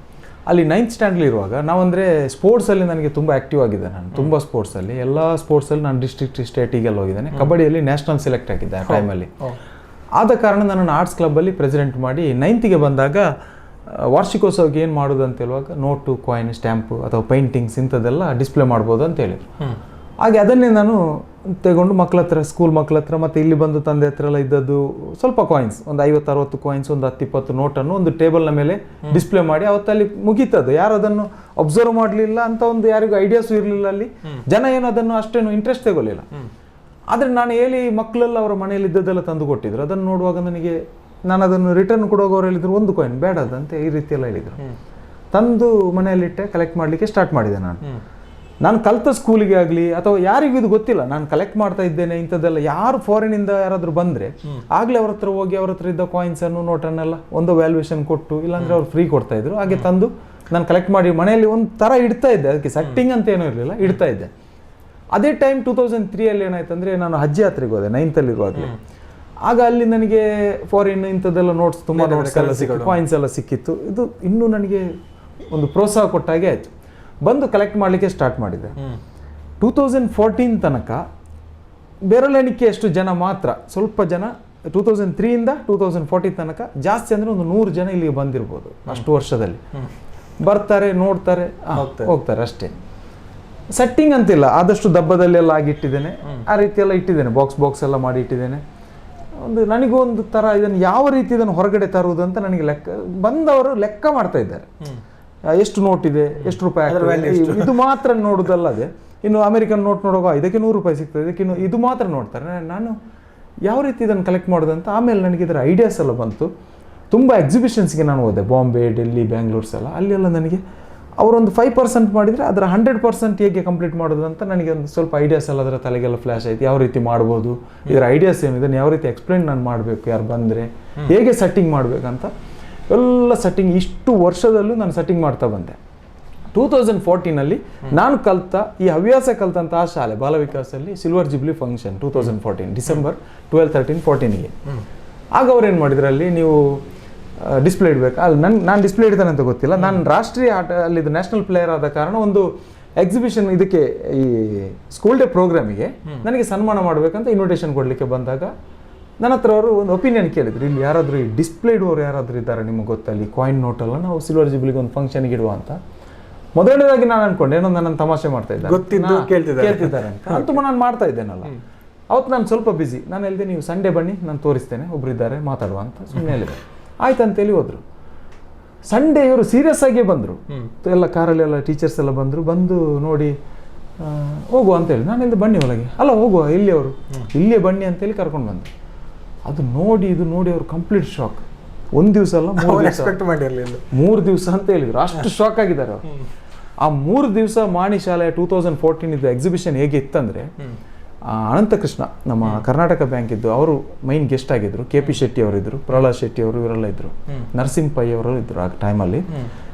ಅಲ್ಲಿ 9th ಸ್ಟ್ಯಾಂಡರ್ಡ್ ಇರುವಾಗ ನಾವಂದರೆ ಸ್ಪೋರ್ಟ್ಸಲ್ಲಿ ನನಗೆ ತುಂಬ ಆ್ಯಕ್ಟಿವ್ ಆಗಿದೆ. ನಾನು ತುಂಬ ಸ್ಪೋರ್ಟ್ಸಲ್ಲಿ, ಎಲ್ಲ ಸ್ಪೋರ್ಟ್ಸಲ್ಲಿ ನಾನು ಡಿಸ್ಟ್ರಿಕ್ಟ್ ಸ್ಟೇಟಿಗೆಲ್ಲ ಹೋಗಿದ್ದೇನೆ. ಕಬಡ್ಡಿಯಲ್ಲಿ ನ್ಯಾಷನಲ್ ಸೆಲೆಕ್ಟ್ ಆಗಿದ್ದೆ ಆ ಟೈಮಲ್ಲಿ. ಆದ ಕಾರಣ ನನ್ನನ್ನು ಆರ್ಟ್ಸ್ ಕ್ಲಬ್ಬಲ್ಲಿ ಪ್ರೆಸಿಡೆಂಟ್ ಮಾಡಿ 9th ಬಂದಾಗ ವಾರ್ಷಿಕೋತ್ಸವಕ್ಕೆ ಏನು ಮಾಡೋದು ಅಂತ ಹೇಳುವಾಗ ನೋಟು, ಕಾಯಿನ್, ಸ್ಟ್ಯಾಂಪು ಅಥವಾ ಪೇಂಟಿಂಗ್ಸ್ ಇಂಥದ್ದೆಲ್ಲ ಡಿಸ್ಪ್ಲೇ ಮಾಡ್ಬೋದು ಅಂತ ಹೇಳಿದ್ರು. ಹಾಗೆ ಅದನ್ನೇ ನಾನು ತಗೊಂಡು ಮಕ್ಕಳ ಹತ್ರ, ಸ್ಕೂಲ್ ಮಕ್ಕಳ ಹತ್ರ, ಮತ್ತು ಇಲ್ಲಿ ಬಂದು ತಂದೆ ಹತ್ರ ಎಲ್ಲ ಇದ್ದದ್ದು ಸ್ವಲ್ಪ ಕಾಯಿನ್ಸ್, ಒಂದು 50-60 ಕಾಯಿನ್ಸ್, ಒಂದು 10-20 ನೋಟನ್ನು ಒಂದು ಟೇಬಲ್ನ ಮೇಲೆ ಡಿಸ್ಪ್ಲೇ ಮಾಡಿ ಅವತ್ತಲ್ಲಿ ಮುಗೀತದ್ದು. ಯಾರು ಅದನ್ನು ಅಬ್ಸರ್ವ್ ಮಾಡಲಿಲ್ಲ ಅಂತ ಒಂದು ಯಾರಿಗೂ ಐಡಿಯಾಸು ಇರಲಿಲ್ಲ. ಅಲ್ಲಿ ಜನ ಏನು ಅದನ್ನು ಅಷ್ಟೇನು ಇಂಟ್ರೆಸ್ಟ್ ತಗೊಳ್ಳಿಲ್ಲ. ಆದರೆ ನಾನು ಹೇಳಿ ಮಕ್ಕಳೆಲ್ಲ ಅವರ ಮನೆಯಲ್ಲಿ ಇದ್ದದ್ದೆಲ್ಲ ತಂದು ಕೊಟ್ಟಿದ್ರು. ಅದನ್ನು ನೋಡುವಾಗ ನನಗೆ, ನಾನು ಅದನ್ನು ರಿಟರ್ನ್ ಕೊಡುವಾಗ ಅವ್ರು ಹೇಳಿದ್ರು 1 ಕಾಯಿನ್ ಬೇಡ ಅದಂತೆ ಈ ರೀತಿ ಎಲ್ಲ ಹೇಳಿದರು. ತಂದು ಮನೆಯಲ್ಲಿಟ್ಟೆ ಕಲೆಕ್ಟ್ ಮಾಡಲಿಕ್ಕೆ ಸ್ಟಾರ್ಟ್ ಮಾಡಿದೆ. ನಾನು ಕಲಿತ ಸ್ಕೂಲಿಗೆ ಆಗಲಿ ಅಥವಾ ಯಾರಿಗೂ ಇದು ಗೊತ್ತಿಲ್ಲ ನಾನು ಕಲೆಕ್ಟ್ ಮಾಡ್ತಾ ಇದ್ದೇನೆ ಇಂಥದ್ದೆಲ್ಲ. ಯಾರು ಫಾರಿನಿಂದ ಯಾರಾದರೂ ಬಂದರೆ ಆಗಲೇ ಅವ್ರ ಹತ್ರ ಹೋಗಿ ಅವ್ರ ಹತ್ರ ಇದ್ದ ಕಾಯಿನ್ಸನ್ನು, ನೋಟನ್ನೆಲ್ಲ ಒಂದು ವ್ಯಾಲ್ಯೂಯೇಷನ್ ಕೊಟ್ಟು, ಇಲ್ಲಾಂದರೆ ಅವ್ರು ಫ್ರೀ ಕೊಡ್ತಾ ಇದ್ರು. ಹಾಗೆ ತಂದು ನಾನು ಕಲೆಕ್ಟ್ ಮಾಡಿ ಮನೆಯಲ್ಲಿ ಒಂದು ಥರ ಇಡ್ತಾ ಇದ್ದೆ. ಅದಕ್ಕೆ ಸೆಟ್ಟಿಂಗ್ ಅಂತ ಏನೂ ಇರಲಿಲ್ಲ, ಇಡ್ತಾ ಇದ್ದೆ. ಅದೇ ಟೈಮ್ 2003 ಏನಾಯ್ತಂದರೆ ನಾನು ಹಜ್ ಯಾತ್ರೆಗೆ ಹೋದೆ 9th ಇರುವಾಗಲೇ. ಆಗ ಅಲ್ಲಿ ನನಗೆ ಫಾರಿನ್ ಇಂಥದ್ದೆಲ್ಲ ನೋಟ್ಸ್, ತುಂಬ ನೋಟ್ಸ್ ಎಲ್ಲ ಸಿಕ್ಕಿತ್ತು, ಕಾಯಿನ್ಸ್ ಎಲ್ಲ ಸಿಕ್ಕಿತ್ತು. ಇದು ಇನ್ನೂ ನನಗೆ ಒಂದು ಪ್ರೋತ್ಸಾಹ ಕೊಟ್ಟಾಗೆ ಆಯಿತು. ಬಂದು ಕಲೆಕ್ಟ್ ಮಾಡಲಿಕ್ಕೆ ಸ್ಟಾರ್ಟ್ ಮಾಡಿದೆ. 2014 ತನಕ ಬೆರಳೆಣಿಕೆ ಎಷ್ಟು ಜನ ಮಾತ್ರ, ಸ್ವಲ್ಪ ಜನ 2003 2014 ತನಕ ಜಾಸ್ತಿ ಅಂದರೆ ಒಂದು 100 ಜನ ಇಲ್ಲಿಗೆ ಬಂದಿರ್ಬೋದು. ಅಷ್ಟು ವರ್ಷದಲ್ಲಿ ಬರ್ತಾರೆ, ನೋಡ್ತಾರೆ, ಹೋಗ್ತಾರೆ ಅಷ್ಟೇ. ಸೆಟ್ಟಿಂಗ್ ಅಂತಿಲ್ಲ, ಆದಷ್ಟು ದಬ್ಬದಲ್ಲೆಲ್ಲ ಆಗಿಟ್ಟಿದ್ದೇನೆ. ಆ ರೀತಿ ಎಲ್ಲ ಇಟ್ಟಿದ್ದೇನೆ, ಬಾಕ್ಸ್ ಎಲ್ಲ ಮಾಡಿ ಇಟ್ಟಿದ್ದೇನೆ. ಒಂದು ನನಗೂ ಒಂದು ಥರ ಇದನ್ನು ಯಾವ ರೀತಿ ಇದನ್ನು ಹೊರಗಡೆ ತರುವುದು ಅಂತ ನನಗೆ ಬಂದವರು ಲೆಕ್ಕ ಮಾಡ್ತಾ ಇದ್ದಾರೆ. ಎಷ್ಟು ನೋಟ್ ಇದೆ, ಎಷ್ಟು ರೂಪಾಯಿ ಆಗ್ತದೆ, ಇದು ಮಾತ್ರ ನೋಡೋದಲ್ಲದೆ ಇನ್ನು ಅಮೆರಿಕನ್ ನೋಟ್ ನೋಡುವಾಗ ಇದಕ್ಕೆ 100 ರೂಪಾಯಿ ಸಿಗ್ತದೆ, ಇದಕ್ಕೆ ಇದು ಮಾತ್ರ ನೋಡ್ತಾರೆ. ನಾನು ಯಾವ ರೀತಿ ಇದನ್ನು ಕಲೆಕ್ಟ್ ಮಾಡೋದಂತ ಆಮೇಲೆ ನನಗೆ ಇದರ ಐಡಿಯಾಸ್ ಎಲ್ಲ ಬಂತು. ತುಂಬ ಎಕ್ಸಿಬಿಷನ್ಸ್ಗೆ ನಾನು ಹೋದೆ, ಬಾಂಬೆ, ಡೆಲ್ಲಿ, ಬ್ಯಾಂಗ್ಳೂರ್ಸ್ ಎಲ್ಲ. ಅಲ್ಲೆಲ್ಲ ನನಗೆ ಅವರೊಂದು 5% ಮಾಡಿದರೆ ಅದರ 100% ಹೇಗೆ ಕಂಪ್ಲೀಟ್ ಮಾಡೋದು ಅಂತ ನನಗೆ ಒಂದು ಸ್ವಲ್ಪ ಐಡಿಯಾಸ್ ಎಲ್ಲ ಅದರ ತಲೆಗೆಲ್ಲ ಫ್ಲ್ಯಾಶ್ ಆಯಿತು. ಯಾವ ರೀತಿ ಮಾಡ್ಬೋದು, ಇದರ ಐಡಿಯಾಸ್ ಏನು, ಇದನ್ನು ಯಾವ ರೀತಿ ಎಕ್ಸ್ಪ್ಲೈನ್ ನಾನು ಮಾಡಬೇಕು, ಯಾರು ಬಂದರೆ ಹೇಗೆ ಸೆಟ್ಟಿಂಗ್ ಮಾಡಬೇಕಂತ ಎಲ್ಲ ಸೆಟ್ಟಿಂಗ್ ಇಷ್ಟು ವರ್ಷದಲ್ಲೂ ನಾನು ಸೆಟ್ಟಿಂಗ್ ಮಾಡ್ತಾ ಬಂದೆ. 2014 ನಾನು ಕಲಿತ ಈ ಹವ್ಯಾಸ ಕಲಿತಂತಹ ಶಾಲೆ ಬಾಲವಿಕಾಸಲ್ಲಿ ಸಿಲ್ವರ್ ಜುಬ್ಲಿ ಫಂಕ್ಷನ್ 2014 ಡಿಸೆಂಬರ್ 12, 13, 14ಗೆ. ಆಗ ಅವ್ರು ಏನು ಮಾಡಿದ್ರು, ಅಲ್ಲಿ ನೀವು ಡಿಸ್ಪ್ಲೇ ಇಡಬೇಕು. ಅಲ್ಲಿ ನಾನು ಡಿಸ್ಪ್ಲೇ ಇಡ್ತಾನೆ ಅಂತ ಗೊತ್ತಿಲ್ಲ. ನಾನು ರಾಷ್ಟ್ರೀಯ ಆಟ ಅಲ್ಲಿದ್ದು ನ್ಯಾಷನಲ್ ಪ್ಲೇಯರ್ ಆದ ಕಾರಣ ಒಂದು ಎಕ್ಸಿಬಿಷನ್ ಇದಕ್ಕೆ ಈ ಸ್ಕೂಲ್ ಡೇ ಪ್ರೋಗ್ರಾಮಿಗೆ ನನಗೆ ಸನ್ಮಾನ ಮಾಡಬೇಕಂತ ಇನ್ವಿಟೇಷನ್ ಕೊಡಲಿಕ್ಕೆ ಬಂದಾಗ ನನ್ನ ಹತ್ರ ಅವರು ಒಂದು ಒಪಿನಿಯನ್ ಕೇಳಿದ್ರು, ಇಲ್ಲಿ ಯಾರಾದರೂ ಈ ಡಿಸ್ಪ್ಲೇ ಇಡುವವರು ಯಾರಾದರೂ ಇದ್ದಾರೆ ನಿಮಗೆ ಗೊತ್ತಲ್ಲಿ ಕಾಯಿನ್ ನೋಟಲ್ಲ ನಾವು ಸಿಲ್ವರ್ ಜುಬ್ಲಿಗೆ ಒಂದು ಫಂಕ್ಷನ್ಗೆ ಇಡುವ ಅಂತ. ಮೊದಲನೇದಾಗಿ ನಾನು ಅನ್ಕೊಂಡೆ ಏನೋ ನನ್ನ ತಮಾಷೆ ಮಾಡ್ತಾ ಇದ್ದೆ, ಗೊತ್ತಿದ್ದು ಕೇಳ್ತಿದ್ದಾರೆ ಅಂತ. ಅಂತೂ ನಾನು ಮಾಡ್ತಾ ಇದ್ದೇನಲ್ಲ. ಅವತ್ತು ನಾನು ಸ್ವಲ್ಪ ಬ್ಯುಸಿ. ನಾನು ಹೇಳಿದೆ ನೀವು ಸಂಡೇ ಬನ್ನಿ, ನಾನು ತೋರಿಸ್ತೇನೆ, ಒಬ್ಬರಿದ್ದಾರೆ ಮಾತಾಡುವ ಅಂತ ಸುಮ್ಮನೆ ಹೇಳಿದೆ. ಆಯ್ತು ಅಂತೇಳಿ ಹೋದರು. ಸಂಡೇ ಇವರು ಸೀರಿಯಸ್ ಆಗೇ ಬಂದರು, ಎಲ್ಲ ಕಾರಲ್ಲೆಲ್ಲ ಟೀಚರ್ಸ್ ಎಲ್ಲ ಬಂದರು. ಬಂದು ನೋಡಿ ಹೋಗುವ ಅಂತೇಳಿ ನಾನು ಹೇಳಿದೆ ಬನ್ನಿ ಒಳಗೆ. ಅಲ್ಲ ಹೋಗುವ, ಇಲ್ಲಿ ಅವರು ಇಲ್ಲಿಯೇ ಬನ್ನಿ ಅಂತೇಳಿ ಕರ್ಕೊಂಡು ಬಂದರು. ಅದು ನೋಡಿ ಇದು ನೋಡಿ ಅವರು ಕಂಪ್ಲೀಟ್ ಶಾಕ್. 1 ದಿವಸ ಅಲ್ಲ, 3 ದಿವಸ ಅಂತ ಹೇಳಿದ್ರು. ಅಷ್ಟು ಶಾಕ್ ಆಗಿದ್ದಾರೆ ಅವರು. ಆ 3 ದಿವಸ ಮಾಣಿ ಶಾಲೆ 2014 ಎಕ್ಸಿಬಿಷನ್ ಹೇಗೆ ಇತ್ತಂದರೆ, ಅನಂತಕೃಷ್ಣ ನಮ್ಮ ಕರ್ನಾಟಕ ಬ್ಯಾಂಕ್ ಇದ್ದು ಅವರು ಮೈನ್ ಗೆಸ್ಟ್ ಆಗಿದ್ರು. KP ಶೆಟ್ಟಿ ಅವರಿದ್ದರು, ಪ್ರಹ್ಲಾದ್ ಶೆಟ್ಟಿ ಅವರು, ಇವರೆಲ್ಲ ಇದ್ದರು. ನರಸಿಂಹ ಅವರು ಇದ್ದರು ಆ ಟೈಮಲ್ಲಿ.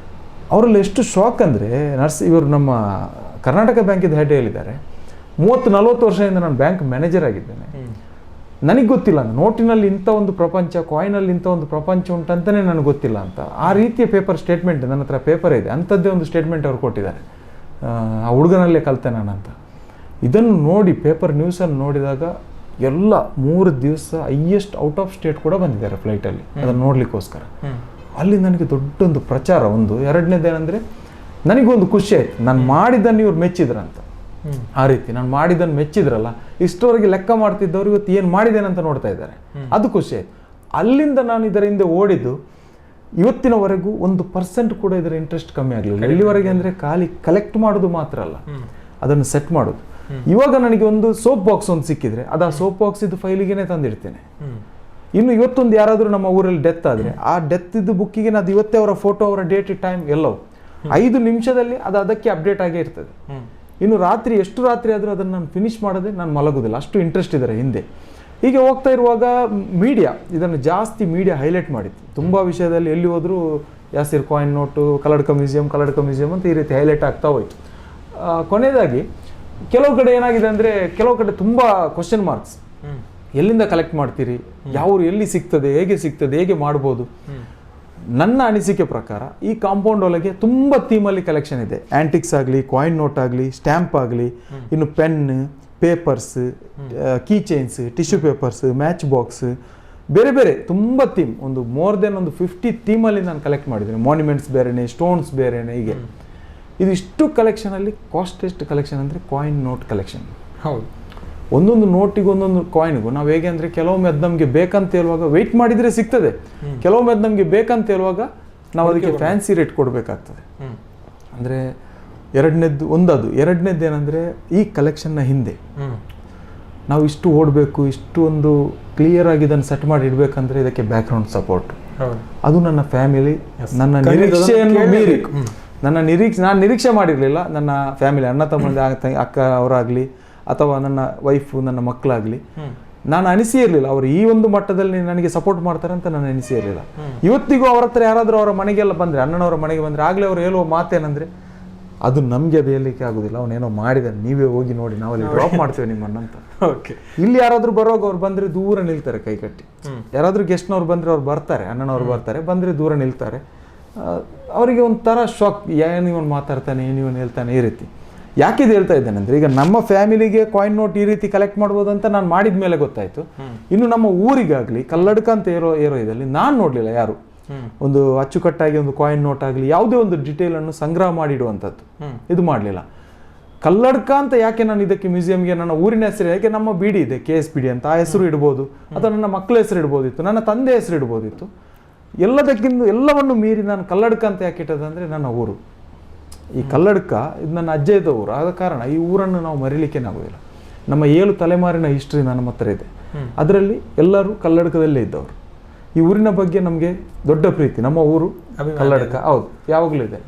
ಅವರಲ್ಲಿ ಎಷ್ಟು ಶಾಕ್ ಅಂದರೆ, ಇವರು ನಮ್ಮ ಕರ್ನಾಟಕ ಬ್ಯಾಂಕಿದ್ದು ಹೆಡ್ ಹೇಳಿದ್ದಾರೆ, 30-40 ವರ್ಷದಿಂದ ನಾನು ಬ್ಯಾಂಕ್ ಮ್ಯಾನೇಜರ್ ಆಗಿದ್ದೇನೆ, ನನಗೆ ಗೊತ್ತಿಲ್ಲ, ನೋಟಿನಲ್ಲಿ ಇಂಥ ಒಂದು ಪ್ರಪಂಚ, ಕಾಯಿನಲ್ಲಿ ಇಂಥ ಒಂದು ಪ್ರಪಂಚ ಉಂಟಂತಲೇ ನನಗೆ ಗೊತ್ತಿಲ್ಲ ಅಂತ. ಆ ರೀತಿಯ ಪೇಪರ್ ಸ್ಟೇಟ್ಮೆಂಟ್ ನನ್ನ ಹತ್ರ ಪೇಪರ್ ಇದೆ, ಅಂಥದ್ದೇ ಒಂದು ಸ್ಟೇಟ್ಮೆಂಟ್ ಅವ್ರು ಕೊಟ್ಟಿದ್ದಾರೆ, ಆ ಹುಡುಗನಲ್ಲೇ ಕಲಿತೆ ನಾನಂತ. ಇದನ್ನು ನೋಡಿ ಪೇಪರ್ ನ್ಯೂಸನ್ನು ನೋಡಿದಾಗ ಎಲ್ಲ 3 ದಿವಸ ಹೈಯೆಸ್ಟ್ ಔಟ್ ಆಫ್ ಸ್ಟೇಟ್ ಕೂಡ ಬಂದಿದ್ದಾರೆ ಫ್ಲೈಟಲ್ಲಿ ಅದನ್ನು ನೋಡಲಿಕ್ಕೋಸ್ಕರ. ಅಲ್ಲಿ ನನಗೆ ದೊಡ್ಡೊಂದು ಪ್ರಚಾರ ಒಂದು. ಎರಡನೇದೇನೆಂದರೆ ನನಗೊಂದು ಖುಷಿ ಆಯಿತು, ನಾನು ಮಾಡಿದ್ದನ್ನು ಇವ್ರು ಮೆಚ್ಚಿದ್ರಂತ. ಆ ರೀತಿ ನಾನು ಮಾಡಿದ್ದನ್ನು ಮೆಚ್ಚಿದ್ರಲ್ಲ, ಇಷ್ಟವರೆಗೆ ಲೆಕ್ಕ ಮಾಡ್ತಿದ್ದವ್ರು ಇವತ್ತು ಏನು ಮಾಡಿದ್ದೇನಂತ ನೋಡ್ತಾ ಇದ್ದಾರೆ, ಅದು ಖುಷಿ ಆಯಿತು. ಅಲ್ಲಿಂದ ನಾನು ಇದರ ಹಿಂದೆ ಓಡಿದ್ದು ಇವತ್ತಿನವರೆಗೂ 1% ಕೂಡ ಇದರ ಇಂಟ್ರೆಸ್ಟ್ ಕಮ್ಮಿ ಆಗಲಿಲ್ಲ. ಎಲ್ಲಿವರೆಗೆ ಅಂದರೆ ಖಾಲಿ ಕಲೆಕ್ಟ್ ಮಾಡೋದು ಮಾತ್ರ ಅಲ್ಲ, ಅದನ್ನು ಸೆಟ್ ಮಾಡೋದು. ಇವಾಗ ನನಗೆ ಒಂದು ಸೋಪ್ ಬಾಕ್ಸ್ ಒಂದು ಸಿಕ್ಕಿದ್ರೆ ಅದು ಆ ಸೋಪ್ ಬಾಕ್ಸ್ ಇದು ಫೈಲಿಗೆ ತಂದಿಡ್ತೇನೆ. ಇನ್ನು ಇವತ್ತೊಂದು ಯಾರಾದರೂ ನಮ್ಮ ಊರಲ್ಲಿ ಡೆತ್ ಆದರೆ ಆ ಡೆತ್ ಇದ್ದು ಬುಕ್ಕಿಗೆ ಅದು ಇವತ್ತೇ ಅವರ ಫೋಟೋ, ಅವರ ಡೇಟ್, ಟೈಮ್ ಎಲ್ಲವೂ 5 ನಿಮಿಷದಲ್ಲಿ ಅದು ಅದಕ್ಕೆ ಅಪ್ಡೇಟ್ ಆಗೇ ಇರ್ತದೆ. ಇನ್ನು ರಾತ್ರಿ ಎಷ್ಟು ರಾತ್ರಿ ಆದರೂ ಅದನ್ನು ನಾನು ಫಿನಿಶ್ ಮಾಡೋದೇ ನಾನು ಮಲಗೋದಿಲ್ಲ, ಅಷ್ಟು ಇಂಟ್ರೆಸ್ಟ್ ಇದ್ದಾರೆ ಹಿಂದೆ. ಹೀಗೆ ಹೋಗ್ತಾ ಇರುವಾಗ ಮೀಡಿಯಾ ಇದನ್ನು ಜಾಸ್ತಿ ಮೀಡಿಯಾ ಹೈಲೈಟ್ ಮಾಡಿತ್ತು. ತುಂಬ ವಿಷಯದಲ್ಲಿ ಎಲ್ಲಿ ಹೋದರೂ Yasir coin note, Kalladka museum ಅಂತ ಈ ರೀತಿ ಹೈಲೈಟ್ ಆಗ್ತಾ ಹೋಯಿತು. ಕೊನೆಯದಾಗಿ ಕೆಲವು ಕಡೆ ಏನಾಗಿದೆ ಅಂದರೆ, ಕೆಲವು ಕಡೆ ತುಂಬ ಕ್ವಶನ್ ಮಾರ್ಕ್ಸ್. ಎಲ್ಲಿಂದ ಕಲೆಕ್ಟ್ ಮಾಡ್ತೀರಿ, ಯಾವ ಎಲ್ಲಿ ಸಿಗ್ತದೆ, ಹೇಗೆ ಮಾಡ್ಬೋದು. ನನ್ನ ಅನಿಸಿಕೆ ಪ್ರಕಾರ ಈ ಕಾಂಪೌಂಡ್ ಒಳಗೆ ತುಂಬ ಥೀಮಲ್ಲಿ ಕಲೆಕ್ಷನ್ ಇದೆ. ಆ್ಯಂಟಿಕ್ಸ್ ಆಗಲಿ, ಕಾಯಿನ್ ನೋಟ್ ಆಗಲಿ, ಸ್ಟ್ಯಾಂಪ್ ಆಗಲಿ, ಇನ್ನು pen, papers, key chains, tissue papers, match box, ಬೇರೆ ಬೇರೆ ತುಂಬ ಥೀಮ್, ಒಂದು ಮೋರ್ ದೆನ್ ಒಂದು 50 ಥೀಮಲ್ಲಿ ನಾನು ಕಲೆಕ್ಟ್ ಮಾಡಿದ್ದೀನಿ. ಮಾನ್ಯುಮೆಂಟ್ಸ್ ಬೇರೆನೆ, ಸ್ಟೋನ್ಸ್ ಬೇರೆನೆ, ಹೀಗೆ ಇದಿಷ್ಟು ಕಲೆಕ್ಷನಲ್ಲಿ ಕಾಸ್ಟೆಸ್ಟ್ ಕಲೆಕ್ಷನ್ ಅಂದರೆ ಕಾಯಿನ್ ನೋಟ್ ಕಲೆಕ್ಷನ್. ಹೌದು, ಒಂದೊಂದು ನೋಟಿಗೆ ಒಂದೊಂದು ಕಾಯಿನ್ಗೂ ನಾವು ಹೇಗೆ ಅಂದರೆ ಕೆಲವೊಮ್ಮೆ ಅದು ನಮಗೆ ಬೇಕಂತ ಹೇಳುವಾಗ ವೆಯ್ಟ್ ಮಾಡಿದರೆ ಸಿಗ್ತದೆ, ಕೆಲವೊಮ್ಮೆ ಅದು ನಮಗೆ ಬೇಕಂತ ಹೇಳುವಾಗ ನಾವು ಅದಕ್ಕೆ ಫ್ಯಾನ್ಸಿ ರೇಟ್ ಕೊಡಬೇಕಾಗ್ತದೆ. ಅಂದರೆ ಎರಡನೇದ್ದು ಒಂದದು. ಎರಡನೇದ್ದು ಏನಂದರೆ ಈ ಕಲೆಕ್ಷನ್ನ ಹಿಂದೆ ನಾವು ಇಷ್ಟು ಓಡಬೇಕು, ಇಷ್ಟು ಒಂದು ಕ್ಲಿಯರ್ ಆಗಿ ಇದನ್ನು ಸೆಟ್ ಮಾಡಿ ಇಡಬೇಕಂದ್ರೆ ಇದಕ್ಕೆ ಬ್ಯಾಕ್ಗ್ರೌಂಡ್ ಸಪೋರ್ಟ್. ಅದು ನನ್ನ ಫ್ಯಾಮಿಲಿ, ನನ್ನ ನಿರೀಕ್ಷೆಯನ್ನು ಮೀರಿ, ನಾನು ನಿರೀಕ್ಷೆ ಮಾಡಿರಲಿಲ್ಲ. ನನ್ನ ಫ್ಯಾಮಿಲಿ, ಅಣ್ಣ ತಮ್ಮ ಅಕ್ಕ ಅವರಾಗಲಿ ಅಥವಾ ನನ್ನ ವೈಫು, ನನ್ನ ಮಕ್ಕಳಾಗಲಿ, ನಾನು ಅನಿಸಿ ಇರಲಿಲ್ಲ ಅವರು ಈ ಒಂದು ಮಟ್ಟದಲ್ಲಿ ನನಗೆ ಸಪೋರ್ಟ್ ಮಾಡ್ತಾರೆ ಅಂತ ನಾನು ಅನಿಸಿ ಇರಲಿಲ್ಲ. ಇವತ್ತಿಗೂ ಅವ್ರ ಹತ್ರ ಯಾರಾದರೂ ಅವರ ಮನೆಗೆಲ್ಲ ಬಂದರೆ, ಅಣ್ಣನವರ ಮನೆಗೆ ಬಂದರೆ, ಆಗಲೇ ಅವ್ರು ಹೇಳುವ ಮಾತೇನೆಂದರೆ, ಅದು ನಮಗೆ ಅದು ಹೇಳಲಿಕ್ಕೆ ಆಗೋದಿಲ್ಲ, ಅವನೇನೋ ಮಾಡಿದ್ದಾನೆ, ನೀವೇ ಹೋಗಿ ನೋಡಿ, ನಾವಲ್ಲಿ ಡ್ರಾಪ್ ಮಾಡ್ತೇವೆ ನಿಮ್ಮನ್ನಂತ. ಓಕೆ, ಇಲ್ಲಿ ಯಾರಾದರೂ ಬರುವಾಗ ಅವ್ರು ಬಂದರೆ ದೂರ ನಿಲ್ತಾರೆ ಕೈ ಕಟ್ಟಿ. ಯಾರಾದರೂ ಗೆಸ್ಟ್ನವ್ರು ಬಂದರೆ ಅವ್ರು ಬರ್ತಾರೆ, ಅಣ್ಣನವ್ರು ಬರ್ತಾರೆ, ಬಂದರೆ ದೂರ ನಿಲ್ತಾರೆ. ಅವರಿಗೆ ಒಂಥರ ಶಾಕ್, ಏನು ಇವನು ಮಾತಾಡ್ತಾನೆ, ಏನು ಇವನು ಹೇಳ್ತಾನೆ, ಈ ರೀತಿ. ಯಾಕಿದು ಹೇಳ್ತಾ ಇದ್ದೇನೆ ಅಂದರೆ, ಈಗ ನಮ್ಮ ಫ್ಯಾಮಿಲಿಗೆ ಕಾಯಿನ್ ನೋಟ್ ಈ ರೀತಿ ಕಲೆಕ್ಟ್ ಮಾಡ್ಬೋದು ಅಂತ ನಾನು ಮಾಡಿದ ಮೇಲೆ ಗೊತ್ತಾಯಿತು. ಇನ್ನು ನಮ್ಮ ಊರಿಗಾಗಲಿ ಕಲ್ಲಡ್ಕ ಅಂತ ಏರೋ ಇದರಲ್ಲಿ ನಾನು ನೋಡಲಿಲ್ಲ ಯಾರು ಒಂದು ಅಚ್ಚುಕಟ್ಟಾಗಿ ಒಂದು ಕಾಯಿನ್ ನೋಟ್ ಆಗಲಿ ಯಾವುದೇ ಒಂದು ಡೀಟೇಲನ್ನು ಸಂಗ್ರಹ ಮಾಡಿಡುವಂಥದ್ದು ಇದು ಮಾಡಲಿಲ್ಲ. ಕಲ್ಲಡ್ಕ ಅಂತ ಯಾಕೆ ನಾನು ಇದಕ್ಕೆ ಮ್ಯೂಸಿಯಂಗೆ ನನ್ನ ಊರಿನ ಹೆಸರು, ಯಾಕೆ ನಮ್ಮ ಬಿಡಿ ಇದೆ KSPD ಅಂತ, ಆ ಹೆಸರು ಇಡ್ಬೋದು, ಅಥವಾ ನನ್ನ ಮಕ್ಕಳ ಹೆಸರು ಇಡ್ಬೋದಿತ್ತು, ನನ್ನ ತಂದೆ ಹೆಸರು ಇಡ್ಬೋದಿತ್ತು. ಎಲ್ಲವನ್ನು ಮೀರಿ ನಾನು ಕಲ್ಲಡ್ಕ ಅಂತ ಯಾಕೆ ಇಟ್ಟದಂದರೆ, ನನ್ನ ಊರು ಈ ಕಲ್ಲಡ್ಕ ಇದು ನನ್ನ ಅಜ್ಜ ಇದ್ದ ಊರು. ಆದ ಕಾರಣ ಈ ಊರನ್ನು ನಾವು ಮರೀಲಿಕ್ಕೇನಾಗೋದಿಲ್ಲ. ನಮ್ಮ 7 ತಲೆಮಾರಿನ ಹಿಸ್ಟ್ರಿ ನನ್ನ ಹತ್ರ ಇದೆ, ಅದರಲ್ಲಿ ಎಲ್ಲರೂ ಕಲ್ಲಡ್ಕದಲ್ಲೇ ಇದ್ದವರು. ಈ ಊರಿನ ಬಗ್ಗೆ ನಮಗೆ ದೊಡ್ಡ ಪ್ರೀತಿ, ನಮ್ಮ ಊರು ಕಲ್ಲಡ್ಕ, ಹೌದು, ಯಾವಾಗಲೂ ಇದೆ.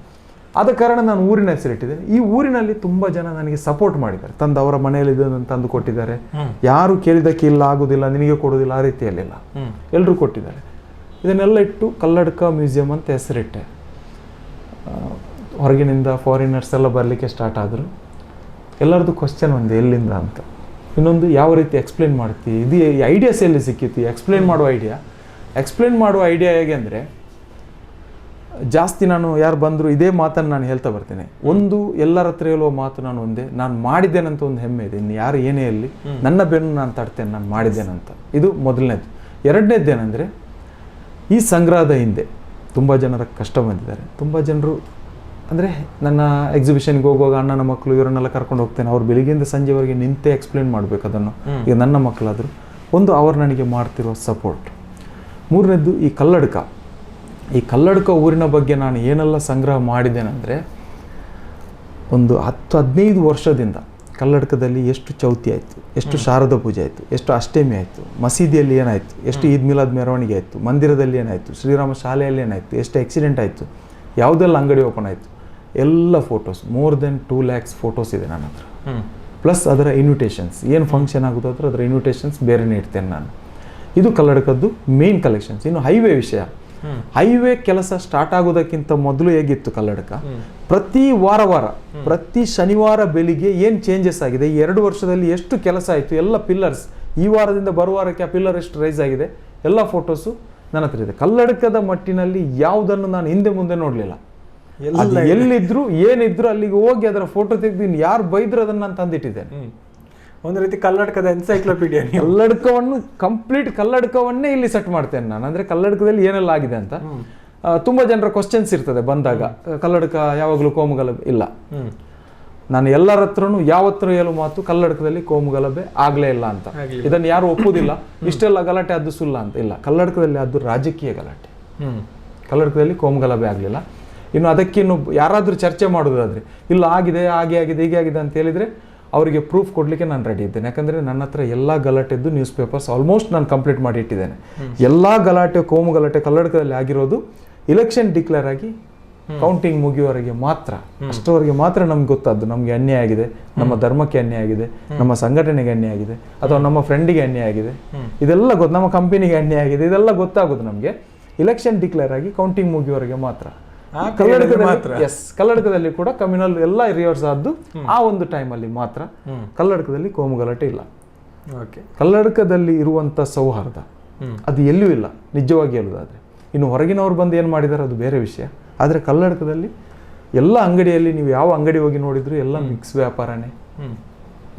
ಆದ ಕಾರಣ ನಾನು ಊರಿನ ಹೆಸರಿಟ್ಟಿದ್ದೇನೆ. ಈ ಊರಿನಲ್ಲಿ ತುಂಬ ಜನ ನನಗೆ ಸಪೋರ್ಟ್ ಮಾಡಿದ್ದಾರೆ, ತಂದು ಅವರ ಮನೆಯಲ್ಲಿ ಇದನ್ನು ತಂದು ಕೊಟ್ಟಿದ್ದಾರೆ. ಯಾರು ಕೇಳಿದ್ದಕ್ಕೆ ಇಲ್ಲ, ಆಗೋದಿಲ್ಲ, ನಿನಗೆ ಕೊಡೋದಿಲ್ಲ, ಆ ರೀತಿಯಲ್ಲಿಲ್ಲ, ಎಲ್ಲರೂ ಕೊಟ್ಟಿದ್ದಾರೆ. ಇದನ್ನೆಲ್ಲ ಇಟ್ಟು ಕಲ್ಲಡ್ಕ ಮ್ಯೂಸಿಯಂ ಅಂತ ಹೆಸರಿಟ್ಟೆ. ಹೊರಗಿನಿಂದ ಫಾರಿನರ್ಸ್ ಎಲ್ಲ ಬರಲಿಕ್ಕೆ ಸ್ಟಾರ್ಟ್ ಆದರು. ಎಲ್ಲರದ್ದು ಕ್ವಶ್ಚನ್ ಒಂದು, ಎಲ್ಲಿಂದ ಅಂತ. ಇನ್ನೊಂದು, ಯಾವ ರೀತಿ ಎಕ್ಸ್ಪ್ಲೇನ್ ಮಾಡ್ತೀವಿ, ಇದು ಐಡಿಯಾಸ್ ಎಲ್ಲಿ ಸಿಕ್ಕಿತ್ತು, ಎಕ್ಸ್ಪ್ಲೇನ್ ಮಾಡುವ ಐಡಿಯಾ ಹೇಗೆ ಅಂದರೆ, ಜಾಸ್ತಿ ನಾನು ಯಾರು ಬಂದರೂ ಇದೇ ಮಾತನ್ನು ನಾನು ಹೇಳ್ತಾ ಬರ್ತೇನೆ. ಒಂದು, ಎಲ್ಲರ ಹತ್ರ ಹೇಳುವ ಮಾತು ನಾನು ಒಂದೇ, ನಾನು ಮಾಡಿದ್ದೇನಂತ ಒಂದು ಹೆಮ್ಮೆ ಇದೆ. ಇನ್ನು ಯಾರು ಏನೇ ಇರಲಿ, ನನ್ನ ಬೆನ್ನು ನಾನು ತಡ್ತೇನೆ, ನಾನು ಮಾಡಿದ್ದೇನಂತ. ಇದು ಮೊದಲನೇದು. ಎರಡನೇದ್ದೇನೆಂದರೆ, ಈ ಸಂಗ್ರಹದ ಹಿಂದೆ ತುಂಬ ಜನರ ಕಷ್ಟ ಬಂದಿದ್ದಾರೆ. ತುಂಬ ಜನರು ಅಂದರೆ, ನನ್ನ ಎಕ್ಸಿಬಿಷನ್ಗೆ ಹೋಗುವಾಗ ಅಣ್ಣನ ಮಕ್ಕಳು ಇವರನ್ನೆಲ್ಲ ಕರ್ಕೊಂಡು ಹೋಗ್ತೇನೆ, ಅವ್ರು ಬೆಳಿಗ್ಗೆಯಿಂದ ಸಂಜೆವರೆಗೆ ನಿಂತೇ ಎಕ್ಸ್ಪ್ಲೇನ್ ಮಾಡಬೇಕು ಅದನ್ನು. ಈಗ ನನ್ನ ಮಕ್ಕಳಾದರೂ ಒಂದು, ಅವ್ರು ನನಗೆ ಮಾಡ್ತಿರೋ ಸಪೋರ್ಟ್. ಮೂರನೇದ್ದು, ಈ ಕಲ್ಲಡ್ಕ ಊರಿನ ಬಗ್ಗೆ ನಾನು ಏನೆಲ್ಲ ಸಂಗ್ರಹ ಮಾಡಿದ್ದೇನೆಂದರೆ, ಒಂದು 10-15 ವರ್ಷದಿಂದ ಕಲ್ಲಡ್ಕದಲ್ಲಿ ಎಷ್ಟು ಚೌತಿ ಆಯಿತು, ಎಷ್ಟು ಶಾರದಾ ಪೂಜೆ ಆಯಿತು, ಎಷ್ಟು ಅಷ್ಟಮಿ ಆಯಿತು, ಮಸೀದಿಯಲ್ಲಿ ಏನಾಯಿತು, ಎಷ್ಟು ಈದ್ ಮಿಲಾದ್ ಮೆರವಣಿಗೆ ಆಯಿತು, ಮಂದಿರದಲ್ಲಿ ಏನಾಯಿತು, ಶ್ರೀರಾಮ ಶಾಲೆಯಲ್ಲಿ ಏನಾಯಿತು, ಎಷ್ಟು ಆಕ್ಸಿಡೆಂಟ್ ಆಯಿತು, ಯಾವುದೆಲ್ಲ ಅಂಗಡಿ ಓಪನ್ ಆಯಿತು, ಎಲ್ಲ photos, more than 2 lakhs photos ಇದೆ ನನ್ನ ಹತ್ರ. ಪ್ಲಸ್ ಅದರ ಇನ್ವಿಟೇಷನ್ಸ್, ಏನು ಫಂಕ್ಷನ್ ಆಗೋದು ಅದರ ಇನ್ವಿಟೇಷನ್ಸ್ ಬೇರೆನೇ ಇಡ್ತೇನೆ ನಾನು. ಇದು ಕಲ್ಲಡ್ಕದ್ದು ಮೇನ್ ಕಲೆಕ್ಷನ್ಸ್. ಇನ್ನು ಹೈವೇ ವಿಷಯ, ಹೈವೇ ಕೆಲಸ ಸ್ಟಾರ್ಟ್ ಆಗೋದಕ್ಕಿಂತ ಮೊದಲು ಹೇಗಿತ್ತು ಕಲ್ಲಡ್ಕ, ಪ್ರತಿ ವಾರ ಪ್ರತಿ ಶನಿವಾರ ಬೆಳಿಗ್ಗೆ ಏನು ಚೇಂಜಸ್ ಆಗಿದೆ, ಈ 2 ವರ್ಷದಲ್ಲಿ ಎಷ್ಟು ಕೆಲಸ ಆಯಿತು, ಎಲ್ಲ ಪಿಲ್ಲರ್ಸ್ ಈ ವಾರದಿಂದ ಬರುವ ವಾರಕ್ಕೆ ಆ ಪಿಲ್ಲರ್ ಎಷ್ಟು ರೈಸ್ ಆಗಿದೆ ಎಲ್ಲ ಫೋಟೋಸು ನನ್ನ ಹತ್ರ ಇದೆ. ಕಲ್ಲಡಕದ ಮಟ್ಟಿನಲ್ಲಿ ಯಾವುದನ್ನು ನಾನು ಹಿಂದೆ ಮುಂದೆ ನೋಡಲಿಲ್ಲ. ಎಲ್ಲಿದ್ರು ಏನಿದ್ರು ಅಲ್ಲಿಗೆ ಹೋಗಿ ಅದರ ಫೋಟೋ ತೆಗೆದು ಯಾರು ಬೈದ್ರು ಅದನ್ನು ನಾನು ತಂದಿಟ್ಟಿದ್ದೇನೆ. ಒಂದು ರೀತಿ ಕಲ್ಲಡಕದ ಎನ್ಸೈಕ್ಲೋಪೀಡಿಯಾ. ಕಲ್ಲಡಕವನ್ನು ಕಂಪ್ಲೀಟ್ ಕಲ್ಲಡಕವನ್ನೇ ಇಲ್ಲಿ ಸೆಟ್ ಮಾಡ್ತೇನೆ ನಾನು. ಅಂದರೆ ಕಲ್ಲಡಕದಲ್ಲಿ ಏನೆಲ್ಲ ಆಗಿದೆ ಅಂತ ತುಂಬ ಜನರ ಕ್ವಶನ್ಸ್ ಇರ್ತದೆ ಬಂದಾಗ. ಕಲ್ಲಡಕ ಯಾವಾಗಲೂ ಕೋಮುಗಲಭೆ ಇಲ್ಲ. ನಾನು ಎಲ್ಲರ ಹತ್ರನೂ ಯಾವತ್ತೂ ಹೇಳೋ ಮಾತು ಕಲ್ಲಡಕದಲ್ಲಿ ಕೋಮುಗಲಭೆ ಆಗಲೇ ಇಲ್ಲ ಅಂತ. ಇದನ್ನು ಯಾರು ಒಪ್ಪುದಿಲ್ಲ. ಇಷ್ಟೆಲ್ಲ ಗಲಾಟೆ ಅದು ಸುಳ್ಳ ಅಂತ ಇಲ್ಲ. ಕಲ್ಲಡಕದಲ್ಲಿ ಅದು ರಾಜಕೀಯ ಗಲಾಟೆ. ಕಲ್ಲಡಕದಲ್ಲಿ ಕೋಮುಗಲಭೆ ಆಗಲಿಲ್ಲ. ಇನ್ನು ಅದಕ್ಕಿನ್ನು ಯಾರಾದರೂ ಚರ್ಚೆ ಮಾಡೋದಾದ್ರೆ ಇಲ್ಲ ಆಗಿದೆ ಹಾಗೆ ಆಗಿದೆ ಹೀಗೆ ಆಗಿದೆ ಅಂತ ಹೇಳಿದರೆ ಅವರಿಗೆ ಪ್ರೂಫ್ ಕೊಡಲಿಕ್ಕೆ ನಾನು ರೆಡಿ ಇದ್ದೇನೆ. ಯಾಕಂದರೆ ನನ್ನ ಹತ್ರ ಎಲ್ಲ ಗಲಾಟೆದ್ದು ನ್ಯೂಸ್ ಪೇಪರ್ಸ್ ಆಲ್ಮೋಸ್ಟ್ ನಾನು ಕಂಪ್ಲೀಟ್ ಮಾಡಿ ಇಟ್ಟಿದ್ದೇನೆ. ಎಲ್ಲ ಗಲಾಟೆ ಕೋಮು ಗಲಾಟೆ ಕಲ್ಲಡಕದಲ್ಲಿ ಆಗಿರೋದು ಇಲೆಕ್ಷನ್ ಡಿಕ್ಲೇರ್ ಆಗಿ ಕೌಂಟಿಂಗ್ ಮುಗಿಯುವವರೆಗೆ ಮಾತ್ರ, ಅಷ್ಟರವರೆಗೆ ಮಾತ್ರ ನಮ್ಗೆ ಗೊತ್ತಾದ್ದು ನಮಗೆ ಅನ್ಯಾಯ ಆಗಿದೆ, ನಮ್ಮ ಧರ್ಮಕ್ಕೆ ಅನ್ಯಾಯ ಆಗಿದೆ, ನಮ್ಮ ಸಂಘಟನೆಗೆ ಅನ್ಯಾಯ ಆಗಿದೆ, ಅಥವಾ ನಮ್ಮ ಫ್ರೆಂಡಿಗೆ ಅನ್ಯಾಯ ಆಗಿದೆ, ಇದೆಲ್ಲ ಗೊತ್ತು, ನಮ್ಮ ಕಂಪನಿಗೆ ಅನ್ಯಾಯ ಆಗಿದೆ, ಇದೆಲ್ಲ ಗೊತ್ತಾಗೋದು ನಮಗೆ ಇಲೆಕ್ಷನ್ ಡಿಕ್ಲೇರ್ ಆಗಿ ಕೌಂಟಿಂಗ್ ಮುಗಿಯುವವರೆಗೆ ಮಾತ್ರ. ಕಲ್ಲಡಕದಲ್ಲಿ ಕೂಡ ಕಮ್ಯುನಲ್ ಎಲ್ಲ ರಿವರ್ಸ್ ಆದ್ದು ಆ ಒಂದು ಟೈಮಲ್ಲಿ ಮಾತ್ರ. ಕಲ್ಲಡಕದಲ್ಲಿ ಕೋಮು ಗಲಾಟೆ ಇಲ್ಲ. ಕಲ್ಲಡಕದಲ್ಲಿ ಇರುವಂತ ಸೌಹಾರ್ದ ಅದು ಎಲ್ಲೂ ಇಲ್ಲ ನಿಜವಾಗಿ ಹೇಳುವುದಾದ್ರೆ. ಇನ್ನು ಹೊರಗಿನವ್ರು ಬಂದು ಏನು ಮಾಡಿದ್ದಾರೆ ಅದು ಬೇರೆ ವಿಷಯ. ಆದರೆ ಕಲ್ಲಡಕದಲ್ಲಿ ಎಲ್ಲ ಅಂಗಡಿಯಲ್ಲಿ ನೀವು ಯಾವ ಅಂಗಡಿ ಹೋಗಿ ನೋಡಿದ್ರು ಎಲ್ಲ ಮಿಕ್ಸ್ ವ್ಯಾಪಾರನೇ,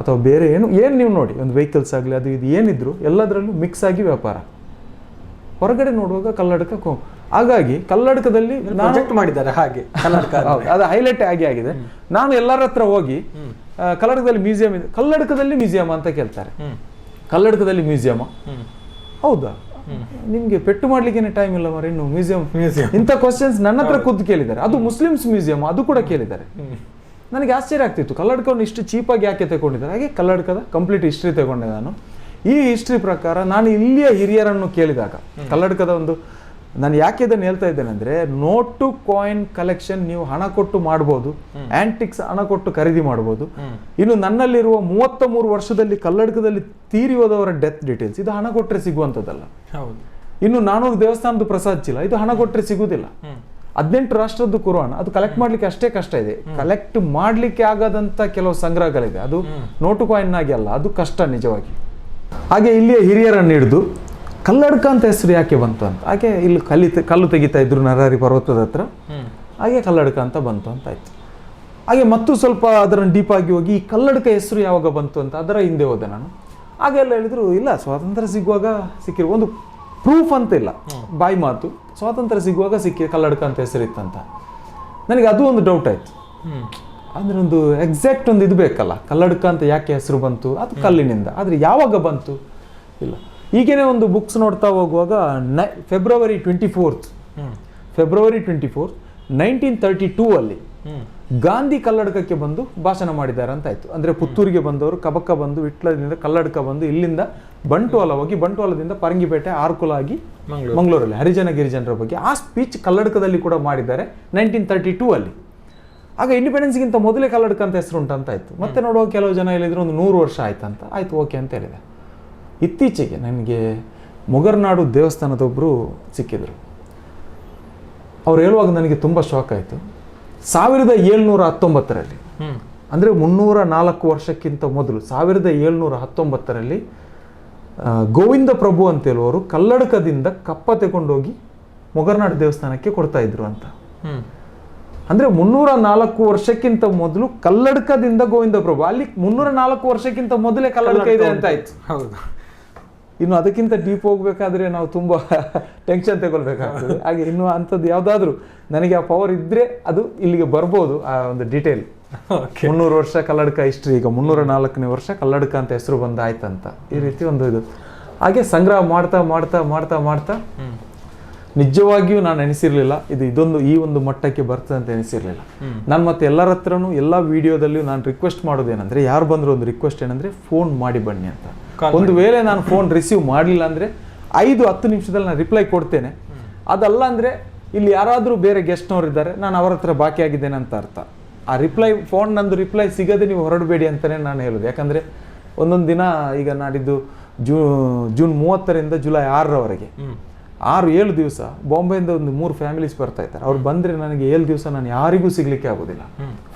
ಅಥವಾ ಬೇರೆ ಏನು ನೀವು ನೋಡಿ ಒಂದು ವೆಹಿಕಲ್ಸ್ ಆಗಲಿ ಅದು ಇದು ಏನಿದ್ರು ಎಲ್ಲದರಲ್ಲೂ ಮಿಕ್ಸ್ ಆಗಿ ವ್ಯಾಪಾರ. ಹೊರಗಡೆ ನೋಡುವಾಗ ಕಲ್ಲಡಕ ಹಾಗಾಗಿ ಕಲ್ಲಡಕದಲ್ಲಿ ಮಾಡಿದ್ದಾರೆ ಹಾಗೆ ಅದು ಹೈಲೈಟ್ ಆಗಿದೆ. ನಾನು ಎಲ್ಲರ ಹತ್ರ ಹೋಗಿ ಕಲ್ಲಡಕದಲ್ಲಿ ಮ್ಯೂಸಿಯಂ ಇದೆ, ಕಲ್ಲಡಕದಲ್ಲಿ ಮ್ಯೂಸಿಯಂ ಅಂತ ಕೇಳ್ತಾರೆ. ಕಲ್ಲಡಕದಲ್ಲಿ ಮ್ಯೂಸಿಯಂ ಹೌದಾ, ನಿಮ್ಗೆ ಪೆಟ್ಟು ಮಾಡ್ಲಿಕ್ಕೆ ಟೈಮ್ ಇಲ್ಲ ಮರ ಇನ್ನು ಮ್ಯೂಸಿಯಂ ಇಂಥ ಕ್ವಶನ್ಸ್ ನನ್ನ ಹತ್ರ ಖುದ್ದು ಕೇಳಿದ್ದಾರೆ. ಅದು ಮುಸ್ಲಿಮ್ಸ್ ಮ್ಯೂಸಿಯಂ ಅದು ಕೂಡ ಕೇಳಿದ್ದಾರೆ. ನನಗೆ ಆಶ್ಚರ್ಯ ಆಗ್ತಿತ್ತು ಕಲ್ಲಡಕವನ್ನು ಇಷ್ಟು ಚೀಪಾಗಿ ಯಾಕೆ ತಗೊಂಡಿದ್ದಾರೆ. ಹಾಗೆ ಕಲ್ಲಡಕದ ಕಂಪ್ಲೀಟ್ ಹಿಸ್ಟ್ರಿ ತಗೊಂಡೆ ನಾನು. ಈ ಹಿಸ್ಟ್ರಿ ಪ್ರಕಾರ ನಾನು ಇಲ್ಲಿಯ ಹಿರಿಯರನ್ನು ಕೇಳಿದಾಗ ಕಲ್ಲಡಕದ ಒಂದು ನಾನು ಯಾಕೆ ಇದನ್ನು ಹೇಳ್ತಾ ಇದ್ದೇನೆ ಅಂದರೆ, ನೋಟು ಕಾಯಿನ್ ಕಲೆಕ್ಷನ್ ನೀವು ಹಣ ಕೊಟ್ಟು ಮಾಡ್ಬೋದು, ಆಂಟಿಕ್ಸ್ ಹಣ ಕೊಟ್ಟು ಖರೀದಿ ಮಾಡ್ಬೋದು. ಇನ್ನು ನನ್ನಲ್ಲಿರುವ 33 ವರ್ಷದಲ್ಲಿ ಕಲ್ಲಡಕದಲ್ಲಿ ತೀರಿ ಹೋದವರ ಡೆತ್ ಡೀಟೇಲ್ಸ್ ಇದು ಹಣ ಕೊಟ್ಟರೆ ಸಿಗುವಂಥದ್ದಲ್ಲ. ಇನ್ನು 400 ದೇವಸ್ಥಾನದ ಪ್ರಸಾದ್ ಚೀಲ ಇದು ಹಣ ಕೊಟ್ಟರೆ ಸಿಗುವುದಿಲ್ಲ. 18 ರಾಷ್ಟ್ರದ್ದು ಕುರಾನ್ ಅದು ಕಲೆಕ್ಟ್ ಮಾಡ್ಲಿಕ್ಕೆ ಅಷ್ಟೇ ಕಷ್ಟ ಇದೆ. ಕಲೆಕ್ಟ್ ಮಾಡ್ಲಿಕ್ಕೆ ಆಗದಂತ ಕೆಲವು ಸಂಗ್ರಹಗಳಿದೆ, ಅದು ನೋಟು ಕಾಯಿನ್ ಆಗಿ ಅಲ್ಲ, ಅದು ಕಷ್ಟ ನಿಜವಾಗಿ. ಹಾಗೆ ಇಲ್ಲಿಯ ಹಿರಿಯರನ್ನು ಹಿಡಿದು ಕಲ್ಲಡಕ ಅಂತ ಹೆಸರು ಯಾಕೆ ಬಂತು ಅಂತ, ಹಾಗೆ ಇಲ್ಲಿ ಕಲ್ಲು ತೆಗಿತಾ ಇದ್ರು ನರಹರಿ ಪರ್ವತದ ಹತ್ರ, ಹಾಗೆ ಕಲ್ಲಡಕ ಅಂತ ಬಂತು ಅಂತ ಆಯ್ತು. ಹಾಗೆ ಮತ್ತು ಸ್ವಲ್ಪ ಅದನ್ನು ಡೀಪ್ ಆಗಿ ಹೋಗಿ ಈ ಕಲ್ಲಡಕ ಹೆಸರು ಯಾವಾಗ ಬಂತು ಅಂತ ಅದರ ಹಿಂದೆ ಹೋದೆ ನಾನು. ಹಾಗೆಲ್ಲ ಹೇಳಿದ್ರು ಇಲ್ಲ ಸ್ವಾತಂತ್ರ್ಯ ಸಿಗುವಾಗ ಸಿಕ್ಕಿರೋ ಒಂದು ಪ್ರೂಫ್ ಅಂತ ಇಲ್ಲ, ಬಾಯಿ ಮಾತು, ಸ್ವಾತಂತ್ರ್ಯ ಸಿಗುವಾಗ ಕಲ್ಲಡಕ ಅಂತ ಹೆಸರಿತ್ತಂತ. ನನಗೆ ಅದು ಒಂದು ಡೌಟ್ ಆಯ್ತು. ಅಂದ್ರೆ ಒಂದು ಎಕ್ಸಾಕ್ಟ್ ಒಂದು ಇದು ಬೇಕಲ್ಲ, ಕಲ್ಲಡಕ ಅಂತ ಯಾಕೆ ಹೆಸರು ಬಂತು, ಅದು ಕಲ್ಲಿನಿಂದ, ಆದರೆ ಯಾವಾಗ ಬಂತು ಇಲ್ಲ. ಈಗೇನೆ ಒಂದು ಬುಕ್ಸ್ ನೋಡ್ತಾ ಹೋಗುವಾಗ ಫೆಬ್ರವರಿ 24 1932 ಅಲ್ಲಿ ಗಾಂಧಿ ಕಲ್ಲಡಕಕ್ಕೆ ಬಂದು ಭಾಷಣ ಮಾಡಿದ್ದಾರೆ ಅಂತ ಆಯ್ತು. ಅಂದ್ರೆ ಪುತ್ತೂರಿಗೆ ಬಂದವರು ಕಬಕ ಬಂದು ವಿಟ್ಲದಿಂದ ಕಲ್ಲಡಕ ಬಂದು ಇಲ್ಲಿಂದ ಬಂಟ್ವಾಳ ಹೋಗಿ ಬಂಟ್ವಾಳದಿಂದ ಪರಂಗಿಪೇಟೆ ಆರ್ಕುಲ ಆಗಿ ಮಂಗಳೂರಲ್ಲಿ ಹರಿಜನ ಗಿರಿಜನರ ಬಗ್ಗೆ ಆ ಸ್ಪೀಚ್ ಕಲ್ಲಡಕದಲ್ಲಿ ಕೂಡ ಮಾಡಿದ್ದಾರೆ 1932 ಅಲ್ಲಿ. ಆಗ ಇಂಡಿಪೆಂಡೆನ್ಸ್ಗಿಂತ ಮೊದಲೇ ಕಲ್ಲಡಕ ಅಂತ ಹೆಸರು ಉಂಟಂತ ಆಯ್ತು. ಮತ್ತೆ ನೋಡುವಾಗ ಕೆಲವು ಜನ ಹೇಳಿದ್ರು ಒಂದು 100 ವರ್ಷ ಆಯ್ತಂತ. ಆಯ್ತು ಓಕೆ ಅಂತ ಹೇಳಿದೆ. ಇತ್ತೀಚೆಗೆ ನನಗೆ ಮೊಗರ್ನಾಡು ದೇವಸ್ಥಾನದೊಬ್ಬರು ಸಿಕ್ಕಿದ್ರು. ಅವ್ರು ಹೇಳುವಾಗ ನನಗೆ ತುಂಬ ಶಾಕ್ ಆಯಿತು. 1719ರಲ್ಲಿ ಅಂದರೆ 304 ವರ್ಷಕ್ಕಿಂತ ಮೊದಲು 1719ರಲ್ಲಿ ಗೋವಿಂದ ಪ್ರಭು ಅಂತ ಹೇಳುವವರು ಕಲ್ಲಡಕದಿಂದ ಕಪ್ಪ ತಗೊಂಡೋಗಿ ಮೊಗರ್ನಾಡು ದೇವಸ್ಥಾನಕ್ಕೆ ಕೊಡ್ತಾ ಇದ್ರು ಅಂತ. ಅಂದ್ರೆ 304 ವರ್ಷಕ್ಕಿಂತ ಮೊದಲು ಕಲ್ಲಡಕದಿಂದ ಗೋವಿಂದ ಪ್ರಭು ಅಲ್ಲಿ 304 ವರ್ಷಕ್ಕಿಂತ ಮೊದಲೇ ಕಲ್ಲಡಕ ಇದೆ ಅಂತ ಆಯ್ತು. ಹೌದು. ಇನ್ನು ಅದಕ್ಕಿಂತ ಡೀಪ್ ಹೋಗ್ಬೇಕಾದ್ರೆ ನಾವು ತುಂಬಾ ಟೆನ್ಷನ್ ತಗೊಳ್ಬೇಕಾಗ್ತದೆ. ಹಾಗೆ ಇನ್ನು ಅಂಥದ್ದು ಯಾವುದಾದ್ರೂ ನನಗೆ ಆ ಪವರ್ ಇದ್ರೆ ಅದು ಇಲ್ಲಿಗೆ ಬರ್ಬೋದು. ಆ ಒಂದು ಡೀಟೇಲ್ 300 ವರ್ಷ ಕಲ್ಲಡಕ ಹಿಸ್ಟ್ರಿ, ಈಗ 304ನೇ ವರ್ಷ ಕಲ್ಲಡಕ ಅಂತ ಹೆಸರು ಬಂದಾಯ್ತಂತ, ಈ ರೀತಿ ಒಂದು ಇದು. ಹಾಗೆ ಸಂಗ್ರಹ ಮಾಡ್ತಾ ಮಾಡ್ತಾ ಮಾಡ್ತಾ ಮಾಡ್ತಾ ನಿಜವಾಗಿಯೂ ನಾನು ಎನಿಸಿರ್ಲಿಲ್ಲ ಈ ಒಂದು ಮಟ್ಟಕ್ಕೆ ಬರ್ತದೆ ಅಂತ ಎನಿಸಿರ್ಲಿಲ್ಲ ನಾನು. ಮತ್ತೆ ಎಲ್ಲರ ಹತ್ರನೂ ಎಲ್ಲ ವಿಡಿಯೋದಲ್ಲಿಯೂ ನಾನು ರಿಕ್ವೆಸ್ಟ್ ಮಾಡೋದೇನೆಂದ್ರೆ, ಯಾರು ಬಂದರೂ ಒಂದು ರಿಕ್ವೆಸ್ಟ್ ಏನಂದ್ರೆ ಫೋನ್ ಮಾಡಿ ಬನ್ನಿ ಅಂತ. ಒಂದು ವೇಳೆ ನಾನು ಫೋನ್ ರಿಸೀವ್ ಮಾಡಲಿಲ್ಲ ಅಂದ್ರೆ 5-10 ನಿಮಿಷದಲ್ಲಿ ನಾನು ರಿಪ್ಲೈ ಕೊಡ್ತೇನೆ. ಅದಲ್ಲ ಅಂದ್ರೆ ಇಲ್ಲಿ ಯಾರಾದರೂ ಬೇರೆ ಗೆಸ್ಟ್ನವ್ರು ಇದ್ದಾರೆ, ನಾನು ಅವರ ಹತ್ರ ಬಾಕಿ ಆಗಿದ್ದೇನೆ ಅಂತ ಅರ್ಥ. ಆ ನಂದು ರಿಪ್ಲೈ ಸಿಗದೆ ನೀವು ಹೊರಡಬೇಡಿ ಅಂತಾನೆ ನಾನು ಹೇಳೋದು. ಯಾಕಂದ್ರೆ ಒಂದೊಂದು ದಿನ ಈಗ ನಾಡಿದ್ದು ಜೂನ್ 30ರಿಂದ ಜುಲೈ 6ರವರೆಗೆ 6-7 ದಿವಸ ಬಾಂಬೆಯಿಂದ ಒಂದು 3 ಫ್ಯಾಮಿಲೀಸ್ ಬರ್ತಾ ಇದ್ದಾರೆ. ಅವ್ರು ಬಂದರೆ ನನಗೆ 7 ದಿವಸ ನಾನು ಯಾರಿಗೂ ಸಿಗ್ಲಿಕ್ಕೆ ಆಗೋದಿಲ್ಲ.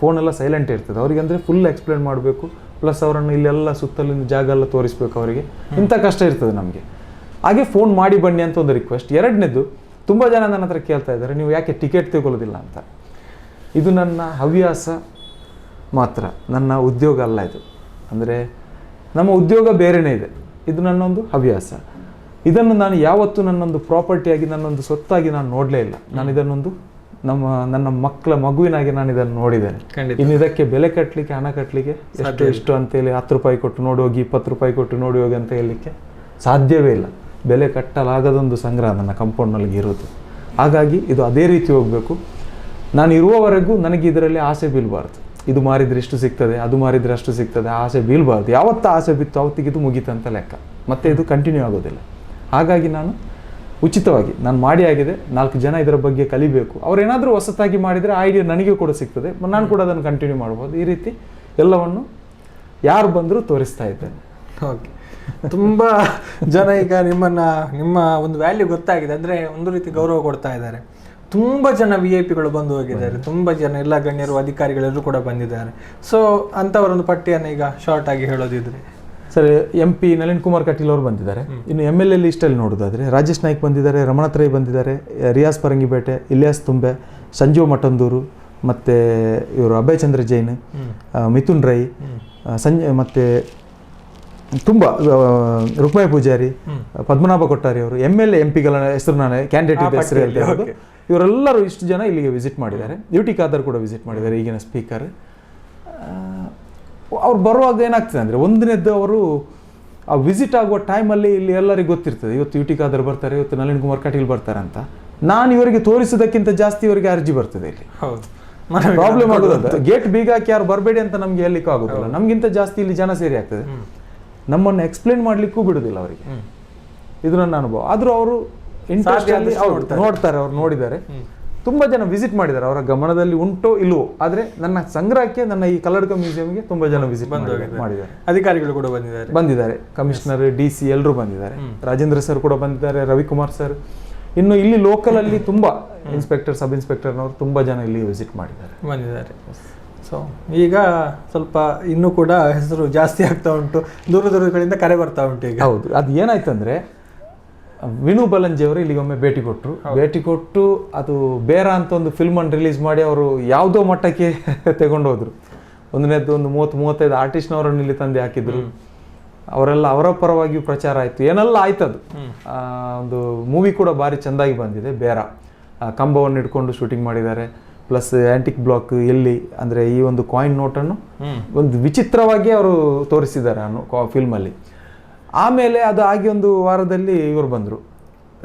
ಫೋನೆಲ್ಲ ಸೈಲೆಂಟ್ ಇರ್ತದೆ. ಅವ್ರಿಗೆ ಅಂದರೆ ಫುಲ್ ಎಕ್ಸ್ಪ್ಲೇನ್ ಮಾಡಬೇಕು, ಪ್ಲಸ್ ಅವರನ್ನು ಇಲ್ಲೆಲ್ಲ ಸುತ್ತಲಿನ ಜಾಗ ಎಲ್ಲ ತೋರಿಸ್ಬೇಕು ಅವರಿಗೆ, ಇಂಥ ಕಷ್ಟ ಇರ್ತದೆ ನಮಗೆ. ಹಾಗೆ ಫೋನ್ ಮಾಡಿ ಬನ್ನಿ ಅಂತ ಒಂದು ರಿಕ್ವೆಸ್ಟ್. ಎರಡನೇದು, ತುಂಬ ಜನ ನನ್ನ ಹತ್ರ ಕೇಳ್ತಾ ಇದ್ದಾರೆ, ನೀವು ಯಾಕೆ ಟಿಕೆಟ್ ತಗೊಳ್ಳೋದಿಲ್ಲ ಅಂತ. ಇದು ನನ್ನ ಹವ್ಯಾಸ ಮಾತ್ರ, ನನ್ನ ಉದ್ಯೋಗ ಅಲ್ಲ ಇದು. ಅಂದರೆ ನಮ್ಮ ಉದ್ಯೋಗ ಬೇರೆಯೇ ಇದೆ, ಇದು ನನ್ನೊಂದು ಹವ್ಯಾಸ. ಇದನ್ನು ನಾನು ಯಾವತ್ತೂ ನನ್ನೊಂದು ಪ್ರಾಪರ್ಟಿಯಾಗಿ, ನನ್ನೊಂದು ಸ್ವತ್ತಾಗಿ ನಾನು ನೋಡಲೇ ಇಲ್ಲ. ನಾನು ಇದನ್ನೊಂದು ನನ್ನ ಮಕ್ಕಳ ಮಗುವಿನಾಗಿ ನಾನು ಇದನ್ನು ನೋಡಿದ್ದೇನೆ. ಇನ್ನು ಇದಕ್ಕೆ ಬೆಲೆ ಕಟ್ಟಲಿಕ್ಕೆ, ಹಣ ಕಟ್ಟಲಿಕ್ಕೆ ಎಷ್ಟು ಅಂತೇಳಿ 10 ರೂಪಾಯಿ ಕೊಟ್ಟು ನೋಡಿ ಹೋಗಿ, 20 ರೂಪಾಯಿ ಕೊಟ್ಟು ನೋಡಿ ಹೋಗಿ ಅಂತ ಹೇಳಲಿಕ್ಕೆ ಸಾಧ್ಯವೇ ಇಲ್ಲ. ಬೆಲೆ ಕಟ್ಟಲಾಗದೊಂದು ಸಂಗ್ರಹ ನನ್ನ ಕಂಪೌಂಡ್ನಲ್ಲಿ ಇರೋದು. ಹಾಗಾಗಿ ಇದು ಅದೇ ರೀತಿ ಹೋಗಬೇಕು. ನಾನು ಇರುವವರೆಗೂ ನನಗೆ ಇದರಲ್ಲಿ ಆಸೆ ಬೀಳಬಾರ್ದು. ಇದು ಮಾರಿದರೆ ಇಷ್ಟು ಸಿಗ್ತದೆ, ಅದು ಮಾರಿದರೆ ಅಷ್ಟು ಸಿಗ್ತದೆ, ಆಸೆ ಬೀಳಬಾರ್ದು. ಯಾವತ್ತು ಆಸೆ ಬಿತ್ತು ಅವತ್ತಿಗೆ ಇದು ಮುಗೀತಂತ ಲೆಕ್ಕ, ಮತ್ತೆ ಇದು ಕಂಟಿನ್ಯೂ ಆಗೋದಿಲ್ಲ. ಹಾಗಾಗಿ ನಾನು ಉಚಿತವಾಗಿ ನಾನು ಮಾಡಿ ಆಗಿದೆ, 4 ಜನ ಇದರ ಬಗ್ಗೆ ಕಲಿಬೇಕು. ಅವ್ರೇನಾದರೂ ಹೊಸತಾಗಿ ಮಾಡಿದರೆ ಐಡಿಯಾ ನನಗೆ ಕೂಡ ಸಿಗ್ತದೆ, ನಾನು ಕೂಡ ಅದನ್ನು ಕಂಟಿನ್ಯೂ ಮಾಡ್ಬೋದು. ಈ ರೀತಿ ಎಲ್ಲವನ್ನು ಯಾರು ಬಂದರೂ ತೋರಿಸ್ತಾ ಇದ್ದೇನೆ. ಓಕೆ, ತುಂಬ ಜನ ಈಗ ನಿಮ್ಮ ಒಂದು ವ್ಯಾಲ್ಯೂ ಗೊತ್ತಾಗಿದೆ, ಅಂದರೆ ಒಂದು ರೀತಿ ಗೌರವ ಕೊಡ್ತಾ ಇದ್ದಾರೆ. ತುಂಬ ಜನ VIP ಗಳು ಬಂದು ಹೋಗಿದ್ದಾರೆ, ತುಂಬ ಜನ ಎಲ್ಲ ಗಣ್ಯರು ಅಧಿಕಾರಿಗಳೆಲ್ಲರೂ ಕೂಡ ಬಂದಿದ್ದಾರೆ. ಸೊ ಅಂಥವರೊಂದು ಪಟ್ಟಿಯನ್ನು ಈಗ ಶಾರ್ಟ್ ಆಗಿ ಹೇಳೋದಿದ್ರೆ, ಸರ್, MP ನಳಿನ್ ಕುಮಾರ್ ಕಟೀಲ್ ಅವರು ಬಂದಿದ್ದಾರೆ. ಇನ್ನು MLA ಲಿಸ್ಟಲ್ಲಿ ನೋಡೋದಾದರೆ ರಾಜೇಶ್ ನಾಯ್ಕ್ ಬಂದಿದ್ದಾರೆ, ರಮಣತ್ ರೈ ಬಂದಿದ್ದಾರೆ, ರಿಯಾಸ್ ಪರಂಗಿಪೇಟೆ, ಇಲಿಯಾಸ್ ತುಂಬೆ, ಸಂಜೀವ್ ಮಠಂದೂರು, ಮತ್ತು ಇವರು ಅಭಯ್ ಚಂದ್ರ ಜೈನ್, ಮಿಥುನ್ ರೈ, ಮತ್ತು ತುಂಬ ರುಕ್ಮಾಯಿ ಪೂಜಾರಿ, ಪದ್ಮನಾಭ ಕೊಟ್ಟಾರಿ ಅವರು, MLA MP ಗಳ ಹೆಸರು ನಾನು ಕ್ಯಾಂಡಿಡೇಟ್ ಹೆಸರು ಹೇಳ್ತಾ ಇರೋದು. ಇವರೆಲ್ಲರೂ ಇಷ್ಟು ಜನ ಇಲ್ಲಿಗೆ ವಿಸಿಟ್ ಮಾಡಿದ್ದಾರೆ. UT ಖಾದರ್ ಕೂಡ ವಿಸಿಟ್ ಮಾಡಿದ್ದಾರೆ, ಈಗಿನ ಸ್ಪೀಕರ್. ಅವ್ರು ಬರುವಾಗ ಏನಾಗ್ತದೆ ಅಂದರೆ, ಒಂದನೇದ್ದು ಅವರು ಆ ವಿಸಿಟ್ ಆಗುವ ಟೈಮಲ್ಲಿ ಇಲ್ಲಿ ಎಲ್ಲರಿಗೂ ಗೊತ್ತಿರ್ತದೆ, ಇವತ್ತು UT ಖಾದರ್ ಬರ್ತಾರೆ, ಇವತ್ತು ನಳಿನ್ ಕುಮಾರ್ ಕಟೀಲ್ ಬರ್ತಾರೆ ಅಂತ. ನಾನು ಇವರಿಗೆ ತೋರಿಸೋದಕ್ಕಿಂತ ಜಾಸ್ತಿ ಇವರಿಗೆ ಅರ್ಜಿ ಬರ್ತದೆ. ಇಲ್ಲಿ ಪ್ರಾಬ್ಲಮ್ ಆಗೋದು, ಗೇಟ್ ಬೀಗ ಹಾಕಿ ಯಾರು ಬರಬೇಡಿ ಅಂತ ನಮ್ಗೆ ಹೇಳಲಿಕ್ಕೂ ಆಗೋದಿಲ್ಲ. ನಮಗಿಂತ ಜಾಸ್ತಿ ಇಲ್ಲಿ ಜನ ಸೇರಿ ಆಗ್ತದೆ, ನಮ್ಮನ್ನು ಎಕ್ಸ್ಪ್ಲೇನ್ ಮಾಡಲಿಕ್ಕೂ ಬಿಡೋದಿಲ್ಲ ಅವರಿಗೆ. ಇದು ನನ್ನ ಅನುಭವ. ಆದರೂ ಅವರು ಇಂಟ್ರೆಸ್ಟ್ ನೋಡ್ತಾರೆ, ಅವ್ರು ನೋಡಿದ್ದಾರೆ. ತುಂಬ ಜನ ವಿಸಿಟ್ ಮಾಡಿದ್ದಾರೆ, ಅವರ ಗಮನದಲ್ಲಿ ಉಂಟೋ ಇಲ್ವೋ, ಆದರೆ ನನ್ನ ಸಂಗ್ರಹಕ್ಕೆ, ನನ್ನ ಈ ಕಲ್ಲಡ್ಕ ಮ್ಯೂಸಿಯಂಗೆ ತುಂಬ ಜನ ವಿಸಿಟ್ ಮಾಡಿದ್ದಾರೆ. ಅಧಿಕಾರಿಗಳು ಕೂಡ ಬಂದಿದ್ದಾರೆ, ಕಮಿಷನರ್, DC ಎಲ್ಲರೂ ಬಂದಿದ್ದಾರೆ. ರಾಜೇಂದ್ರ ಸರ್ ಕೂಡ ಬಂದಿದ್ದಾರೆ, ರವಿಕುಮಾರ್ ಸರ್. ಇನ್ನು ಇಲ್ಲಿ ಲೋಕಲಲ್ಲಿ ತುಂಬ ಇನ್ಸ್ಪೆಕ್ಟರ್, ಸಬ್ ಇನ್ಸ್ಪೆಕ್ಟರ್ನವರು ತುಂಬ ಜನ ಇಲ್ಲಿ ವಿಸಿಟ್ ಬಂದಿದ್ದಾರೆ. ಸೊ ಈಗ ಸ್ವಲ್ಪ ಇನ್ನೂ ಕೂಡ ಹೆಸರು ಜಾಸ್ತಿ ಆಗ್ತಾ ಉಂಟು, ದೂರ ದೂರಗಳಿಂದ ಕರೆ ಬರ್ತಾ ಉಂಟು ಈಗ. ಹೌದು, ಅದು ಏನಾಯ್ತಂದ್ರೆ, ವಿನು ಬಲಂಜಿ ಅವರು ಇಲ್ಲಿಗೊಮ್ಮೆ ಭೇಟಿ ಕೊಟ್ಟು ಅದು ಬೇರ ಅಂತ ಒಂದು ಫಿಲ್ಮನ್ನು ರಿಲೀಸ್ ಮಾಡಿ ಅವರು ಯಾವುದೋ ಮಟ್ಟಕ್ಕೆ ತಗೊಂಡು ಹೋದ್ರು. ಒಂದನೇದ್ದು ಒಂದು 30-35 ಆರ್ಟಿಸ್ಟ್ನವರನ್ನು ಇಲ್ಲಿ ತಂದು ಹಾಕಿದ್ರು. ಅವರೆಲ್ಲ ಅವರ ಪರವಾಗಿಯೂ ಪ್ರಚಾರ ಆಯಿತು, ಏನೆಲ್ಲ ಆಯ್ತದು. ಒಂದು ಮೂವಿ ಕೂಡ ಭಾರಿ ಚೆಂದಾಗಿ ಬಂದಿದೆ, ಬೇರ. ಕಂಬವನ್ನು ಇಟ್ಕೊಂಡು ಶೂಟಿಂಗ್ ಮಾಡಿದ್ದಾರೆ, ಪ್ಲಸ್ ಆ್ಯಂಟಿಕ್ ಬ್ಲಾಕ್ ಎಲ್ಲಿ ಅಂದರೆ ಈ ಒಂದು ಕಾಯಿನ್ ನೋಟನ್ನು ಒಂದು ವಿಚಿತ್ರವಾಗಿ ಅವರು ತೋರಿಸಿದ್ದಾರೆ ಫಿಲ್ಮಲ್ಲಿ. ಆಮೇಲೆ ಅದು ಆಗಿ ಒಂದು ವಾರದಲ್ಲಿ ಇವರು ಬಂದರು,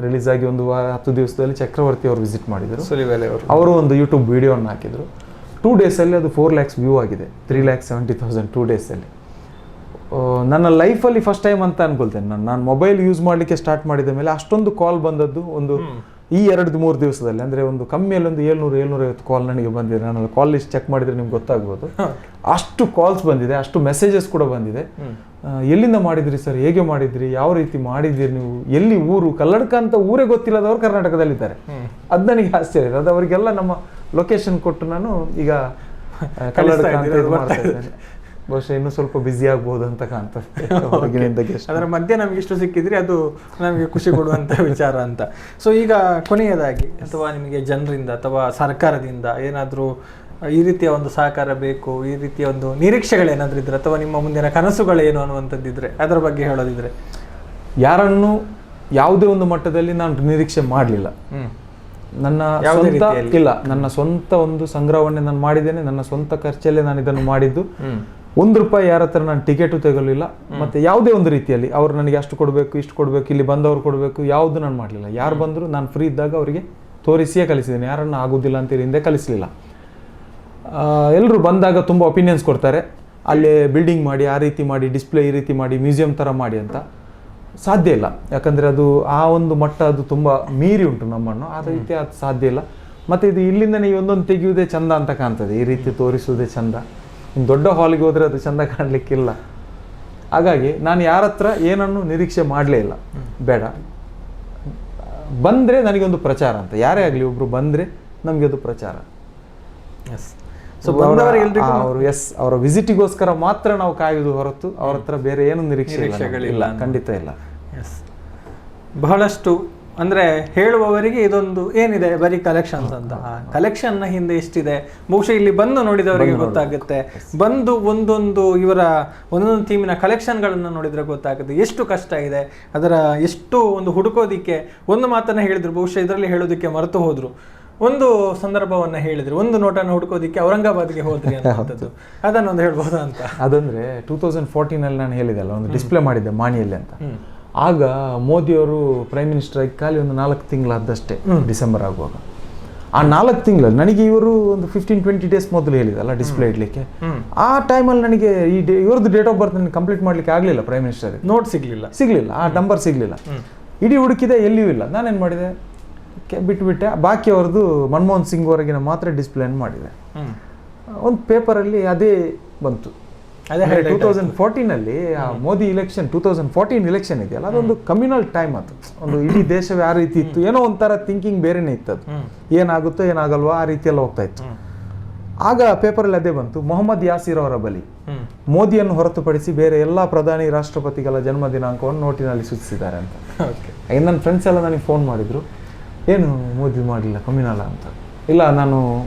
ರಿಲೀಸ್ ಆಗಿ ಒಂದು 10 ದಿವಸದಲ್ಲಿ ಚಕ್ರವರ್ತಿ ಅವರು ವಿಸಿಟ್ ಮಾಡಿದರು. ಅವರು ಒಂದು ಯೂಟ್ಯೂಬ್ ವಿಡಿಯೋವನ್ನು ಹಾಕಿದರು. 2 ಡೇಸಲ್ಲಿ ಅದು 4 lakhs ವ್ಯೂ ಆಗಿದೆ, 3,70,000 2 ಡೇಸಲ್ಲಿ. ನನ್ನ ಲೈಫಲ್ಲಿ ಫಸ್ಟ್ ಟೈಮ್ ಅಂತ ಅನ್ಕೊಳ್ತೇನೆ. ನಾನು ಮೊಬೈಲ್ ಯೂಸ್ ಮಾಡಲಿಕ್ಕೆ ಸ್ಟಾರ್ಟ್ ಮಾಡಿದ ಮೇಲೆ ಅಷ್ಟೊಂದು ಕಾಲ್ ಬಂದದ್ದು ಒಂದು ಈ 2-3 ದಿವಸದಲ್ಲಿ. ಅಂದರೆ ಒಂದು ಕಮ್ಮಿಯಲ್ಲಿ ಒಂದು 700-750 ಕಾಲ್ ನನಗೆ ಬಂದಿದೆ. ನಾನು ಕಾಲ್ ಲಿಸ್ಟ್ ಚೆಕ್ ಮಾಡಿದರೆ ನಿಮ್ಗೆ ಗೊತ್ತಾಗ್ಬೋದು. ಅಷ್ಟು ಕಾಲ್ಸ್ ಬಂದಿದೆ, ಅಷ್ಟು ಮೆಸೇಜಸ್ ಕೂಡ ಬಂದಿದೆ. ಎಲ್ಲಿಂದ ಮಾಡಿದ್ರಿ ಸರ್, ಹೇಗೆ ಮಾಡಿದ್ರಿ, ಯಾವ ರೀತಿ ಮಾಡಿದ್ದೀರಿ ನೀವು, ಎಲ್ಲಿ ಊರು, ಕಲ್ಲಡ್ಕ ಅಂತ ಊರೇ ಗೊತ್ತಿಲ್ಲದವರು ಕರ್ನಾಟಕದಲ್ಲಿದ್ದಾರೆ. ಅದು ನನಗೆ ಆಶ್ಚರ್ಯ ಇದೆ. ಅದು ಅವರಿಗೆಲ್ಲ ನಮ್ಮ ಲೊಕೇಶನ್ ಕೊಟ್ಟು ನಾನು ಈಗ ಕಲ್ಲಡ್ಕ ಅಂತ ಇದು ಮಾಡ್ತಾ ಇದ್ದೇನೆ. ಬಹುಶಃ ಇನ್ನೂ ಸ್ವಲ್ಪ ಬ್ಯುಸಿ ಆಗ್ಬೋದು ಅಂತ ಕಾಣ್ತದೆ. ಅದರ ಮಧ್ಯೆ ನಮ್ಗೆ ಇಷ್ಟು ಸಿಕ್ಕಿದ್ರೆ ಅದು ನಮಗೆ ಖುಷಿ ಕೊಡುವಂಥ ವಿಚಾರ ಅಂತ. ಸೊ ಈಗ ಕೊನೆಯದಾಗಿ, ಅಥವಾ ನಿಮಗೆ ಜನರಿಂದ ಅಥವಾ ಸರ್ಕಾರದಿಂದ ಏನಾದರೂ ಈ ರೀತಿಯ ಒಂದು ಸಹಕಾರ ಬೇಕು, ಈ ರೀತಿಯ ಒಂದು ನಿರೀಕ್ಷೆಗಳೇನಾದರೂ ಇದ್ರೆ, ಅಥವಾ ನಿಮ್ಮ ಮುಂದಿನ ಕನಸುಗಳೇನು ಅನ್ನುವಂಥದ್ದಿದ್ರೆ ಅದರ ಬಗ್ಗೆ ಹೇಳೋದಿದ್ರೆ? ಯಾರನ್ನು ಯಾವುದೇ ಒಂದು ಮಟ್ಟದಲ್ಲಿ ನಾನು ನಿರೀಕ್ಷೆ ಮಾಡಲಿಲ್ಲ. ನನ್ನ ನನ್ನ ಸ್ವಂತ ಒಂದು ಸಂಗ್ರಹವನ್ನೇ ನಾನು ಮಾಡಿದ್ದೇನೆ. ನನ್ನ ಸ್ವಂತ ಖರ್ಚಲ್ಲೇ ನಾನು ಇದನ್ನು ಮಾಡಿದ್ದು. 1 ರೂಪಾಯಿ ಯಾರ ಹತ್ರ ನಾನು ಟಿಕೆಟು ತಗೊಳ್ಳಿಲ್ಲ. ಮತ್ತೆ ಯಾವುದೇ ಒಂದು ರೀತಿಯಲ್ಲಿ ಅವರು ನನಗೆ ಅಷ್ಟು ಕೊಡಬೇಕು, ಇಷ್ಟು ಕೊಡಬೇಕು, ಇಲ್ಲಿ ಬಂದವರು ಕೊಡಬೇಕು, ಯಾವುದು ನಾನು ಮಾಡಲಿಲ್ಲ. ಯಾರು ಬಂದರೂ ನಾನು ಫ್ರೀ ಇದ್ದಾಗ ಅವರಿಗೆ ತೋರಿಸಿಯೇ ಕಲಿಸಿದ್ದೇನೆ. ಯಾರನ್ನು ಆಗೋದಿಲ್ಲ ಅಂತೇಳಿ ಹಿಂದೆ ಕಲಿಸಲಿಲ್ಲ. ಎಲ್ಲರೂ ಬಂದಾಗ ತುಂಬ ಒಪಿನಿಯನ್ಸ್ ಕೊಡ್ತಾರೆ, ಅಲ್ಲೇ ಬಿಲ್ಡಿಂಗ್ ಮಾಡಿ, ಆ ರೀತಿ ಮಾಡಿ, ಡಿಸ್ಪ್ಲೇ ಈ ರೀತಿ ಮಾಡಿ, ಮ್ಯೂಸಿಯಂ ಥರ ಮಾಡಿ ಅಂತ. ಸಾಧ್ಯ ಇಲ್ಲ, ಯಾಕಂದರೆ ಅದು ಆ ಒಂದು ಮಟ್ಟ ಅದು ತುಂಬ ಮೀರಿ ಉಂಟು ನಮ್ಮನ್ನು. ಆ ರೀತಿ ಅದು ಸಾಧ್ಯ ಇಲ್ಲ. ಮತ್ತು ಇದು ಇಲ್ಲಿಂದ ನೀವು ಒಂದೊಂದು ತೆಗೆಯುವುದೇ ಚಂದ ಅಂತ ಕಾಣ್ತದೆ, ಈ ರೀತಿ ತೋರಿಸುವುದೇ ಚಂದ. ಇನ್ನು ದೊಡ್ಡ ಹಾಲಿಗೆ ಹೋದರೆ ಅದು ಚಂದ ಕಾಣಲಿಕ್ಕಿಲ್ಲ. ಹಾಗಾಗಿ ನಾನು ಯಾರ ಹತ್ರ ಏನನ್ನು ನಿರೀಕ್ಷೆ ಮಾಡಲೇ ಇಲ್ಲ. ಬೇಡ, ಬಂದರೆ ನನಗೊಂದು ಪ್ರಚಾರ ಅಂತ. ಯಾರೇ ಆಗಲಿ ಒಬ್ಬರು ಬಂದರೆ ನಮಗೆ ಅದು ಪ್ರಚಾರ. ಎಸ್. ಸೊ ಬಂದವರಿಗೆ ಎಲ್ರಿಗೂ ಅವರು ಅವರ ವಿಸಿಟಿಗೋಸ್ಕರ ಮಾತ್ರ ನಾವು ಕಾಯುವುದು ಹೊರತು ಅವ್ರ ಹತ್ರ ಬೇರೆ ಏನು ನಿರೀಕ್ಷೆಗಳಿಲ್ಲ, ಖಂಡಿತ ಇಲ್ಲ. ಎಸ್, ಬಹಳಷ್ಟು ಅಂದರೆ ಹೇಳುವವರಿಗೆ ಇದೊಂದು ಏನಿದೆ ಬರೀ ಕಲೆಕ್ಷನ್ಸ್ ಅಂತ, ಕಲೆಕ್ಷನ್ನ ಹಿಂದೆ ಎಷ್ಟಿದೆ ಬಹುಶಃ ಇಲ್ಲಿ ಬಂದು ನೋಡಿದವರಿಗೆ ಗೊತ್ತಾಗುತ್ತೆ. ಬಂದು ಇವರ ಒಂದೊಂದು ಥೀಮಿನ ಕಲೆಕ್ಷನ್ಗಳನ್ನು ನೋಡಿದರೆ ಗೊತ್ತಾಗುತ್ತೆ ಎಷ್ಟು ಕಷ್ಟ ಇದೆ, ಅದರ ಎಷ್ಟು ಒಂದು ಹುಡುಕೋದಿಕ್ಕೆ. ಒಂದು ಮಾತನ್ನು ಹೇಳಿದ್ರು, ಬಹುಶಃ ಇದರಲ್ಲಿ ಹೇಳೋದಕ್ಕೆ ಮರೆತು ಹೋದ್ರು. ಒಂದು ಸಂದರ್ಭವನ್ನು ಹೇಳಿದ್ರು, ಒಂದು ನೋಟನ್ನು ಹುಡುಕೋದಿಕ್ಕೆ ಔರಂಗಾಬಾದ್ಗೆ ಹೋದ್ರಿ ಅನ್ನೋದು, ಅದನ್ನೊಂದು ಹೇಳ್ಬೋದಾ ಅಂತ. ಅದಂದ್ರೆ 2014 ನಾನು ಹೇಳಿದೆ ಅಲ್ಲ, ಒಂದು ಡಿಸ್ಪ್ಲೇ ಮಾಡಿದ್ದೆ ಮಾಣಿಯಲ್ಲಿ ಅಂತ. ಆಗ ಮೋದಿಯವರು ಪ್ರೈಮ್ ಮಿನಿಸ್ಟರ್ ಆಗಿ ಖಾಲಿ ಒಂದು 4 ತಿಂಗಳಾದಷ್ಟೇ, ಡಿಸೆಂಬರ್ ಆಗುವಾಗ. ಆ 4 ತಿಂಗಳಲ್ಲಿ ನನಗೆ ಇವರು ಒಂದು 15-20 ಡೇಸ್ ಮೊದಲು ಹೇಳಿದಲ್ಲ ಡಿಸ್ಪ್ಲೇ ಇಡ್ಲಿಕ್ಕೆ. ಆ ಟೈಮಲ್ಲಿ ನನಗೆ ಇವ್ರದ್ದು ಡೇಟ್ ಆಫ್ ಬರ್ತ್ ನನಗೆ ಕಂಪ್ಲೀಟ್ ಮಾಡ್ಲಿಕ್ಕೆ ಆಗಲಿಲ್ಲ. ಪ್ರೈಮ್ ಮಿನಿಸ್ಟರ್ ನೋಟ್ ಸಿಗ್ಲಿಲ್ಲ, ಆ ನಂಬರ್ ಸಿಗ್ಲಿಲ್ಲ. ಇಡೀ ಹುಡುಕಿದೆ, ಎಲ್ಲಿಯೂ ಇಲ್ಲ. ನಾನೇನು ಮಾಡಿದೆ, ಬಿಟ್ಬಿಟ್ಟೆ. ಬಾಕಿ ಅವ್ರದ್ದು ಮನಮೋಹನ್ ಸಿಂಗ್ ವರೆಗಿನ ಮಾತ್ರ ಡಿಸ್ಪ್ಲೇ ಮಾಡಿದೆ. ಒಂದು ಪೇಪರಲ್ಲಿ ಅದೇ ಬಂತು. 2014 ಮೋದಿ ಇಲೆಕ್ಷನ್, 2014 ಇಲೆಕ್ಷನ್ ಇದೆಯಲ್ಲ, ಅದೊಂದು ಕಮ್ಯುನಲ್ ಟೈಮ್. ಅದು ಒಂದು ಇಡೀ ದೇಶವೇ ಆ ರೀತಿ ಇತ್ತು, ಏನೋ ಒಂಥರ ಥಿಂಕಿಂಗ್ ಬೇರೆನೇ ಇತ್ತು. ಅದು ಏನಾಗುತ್ತೋ ಏನಾಗಲ್ವೋ ಆ ರೀತಿಯೆಲ್ಲ ಹೋಗ್ತಾ ಇತ್ತು. ಆಗ ಪೇಪರಲ್ಲಿ ಅದೇ ಬಂತು, ಮೊಹಮ್ಮದ್ ಯಾಸೀರ್ ಅವರ ಬಳಿ ಮೋದಿಯನ್ನು ಹೊರತುಪಡಿಸಿ ಬೇರೆ ಎಲ್ಲ ಪ್ರಧಾನಿ ರಾಷ್ಟ್ರಪತಿಗಳ ಜನ್ಮ ದಿನಾಂಕವನ್ನು ನೋಟಿನಲ್ಲಿ ಸೂಚಿಸಿದ್ದಾರೆ ಅಂತ. ನನ್ನ ಫ್ರೆಂಡ್ಸ್ ಎಲ್ಲ ನನಗೆ ಫೋನ್ ಮಾಡಿದ್ರು, ಏನು ಮೋದಿ ಮಾಡಲಿಲ್ಲ ಕಮ್ಯುನಲ್ ಅಂತ. ಇಲ್ಲ, ನಾನು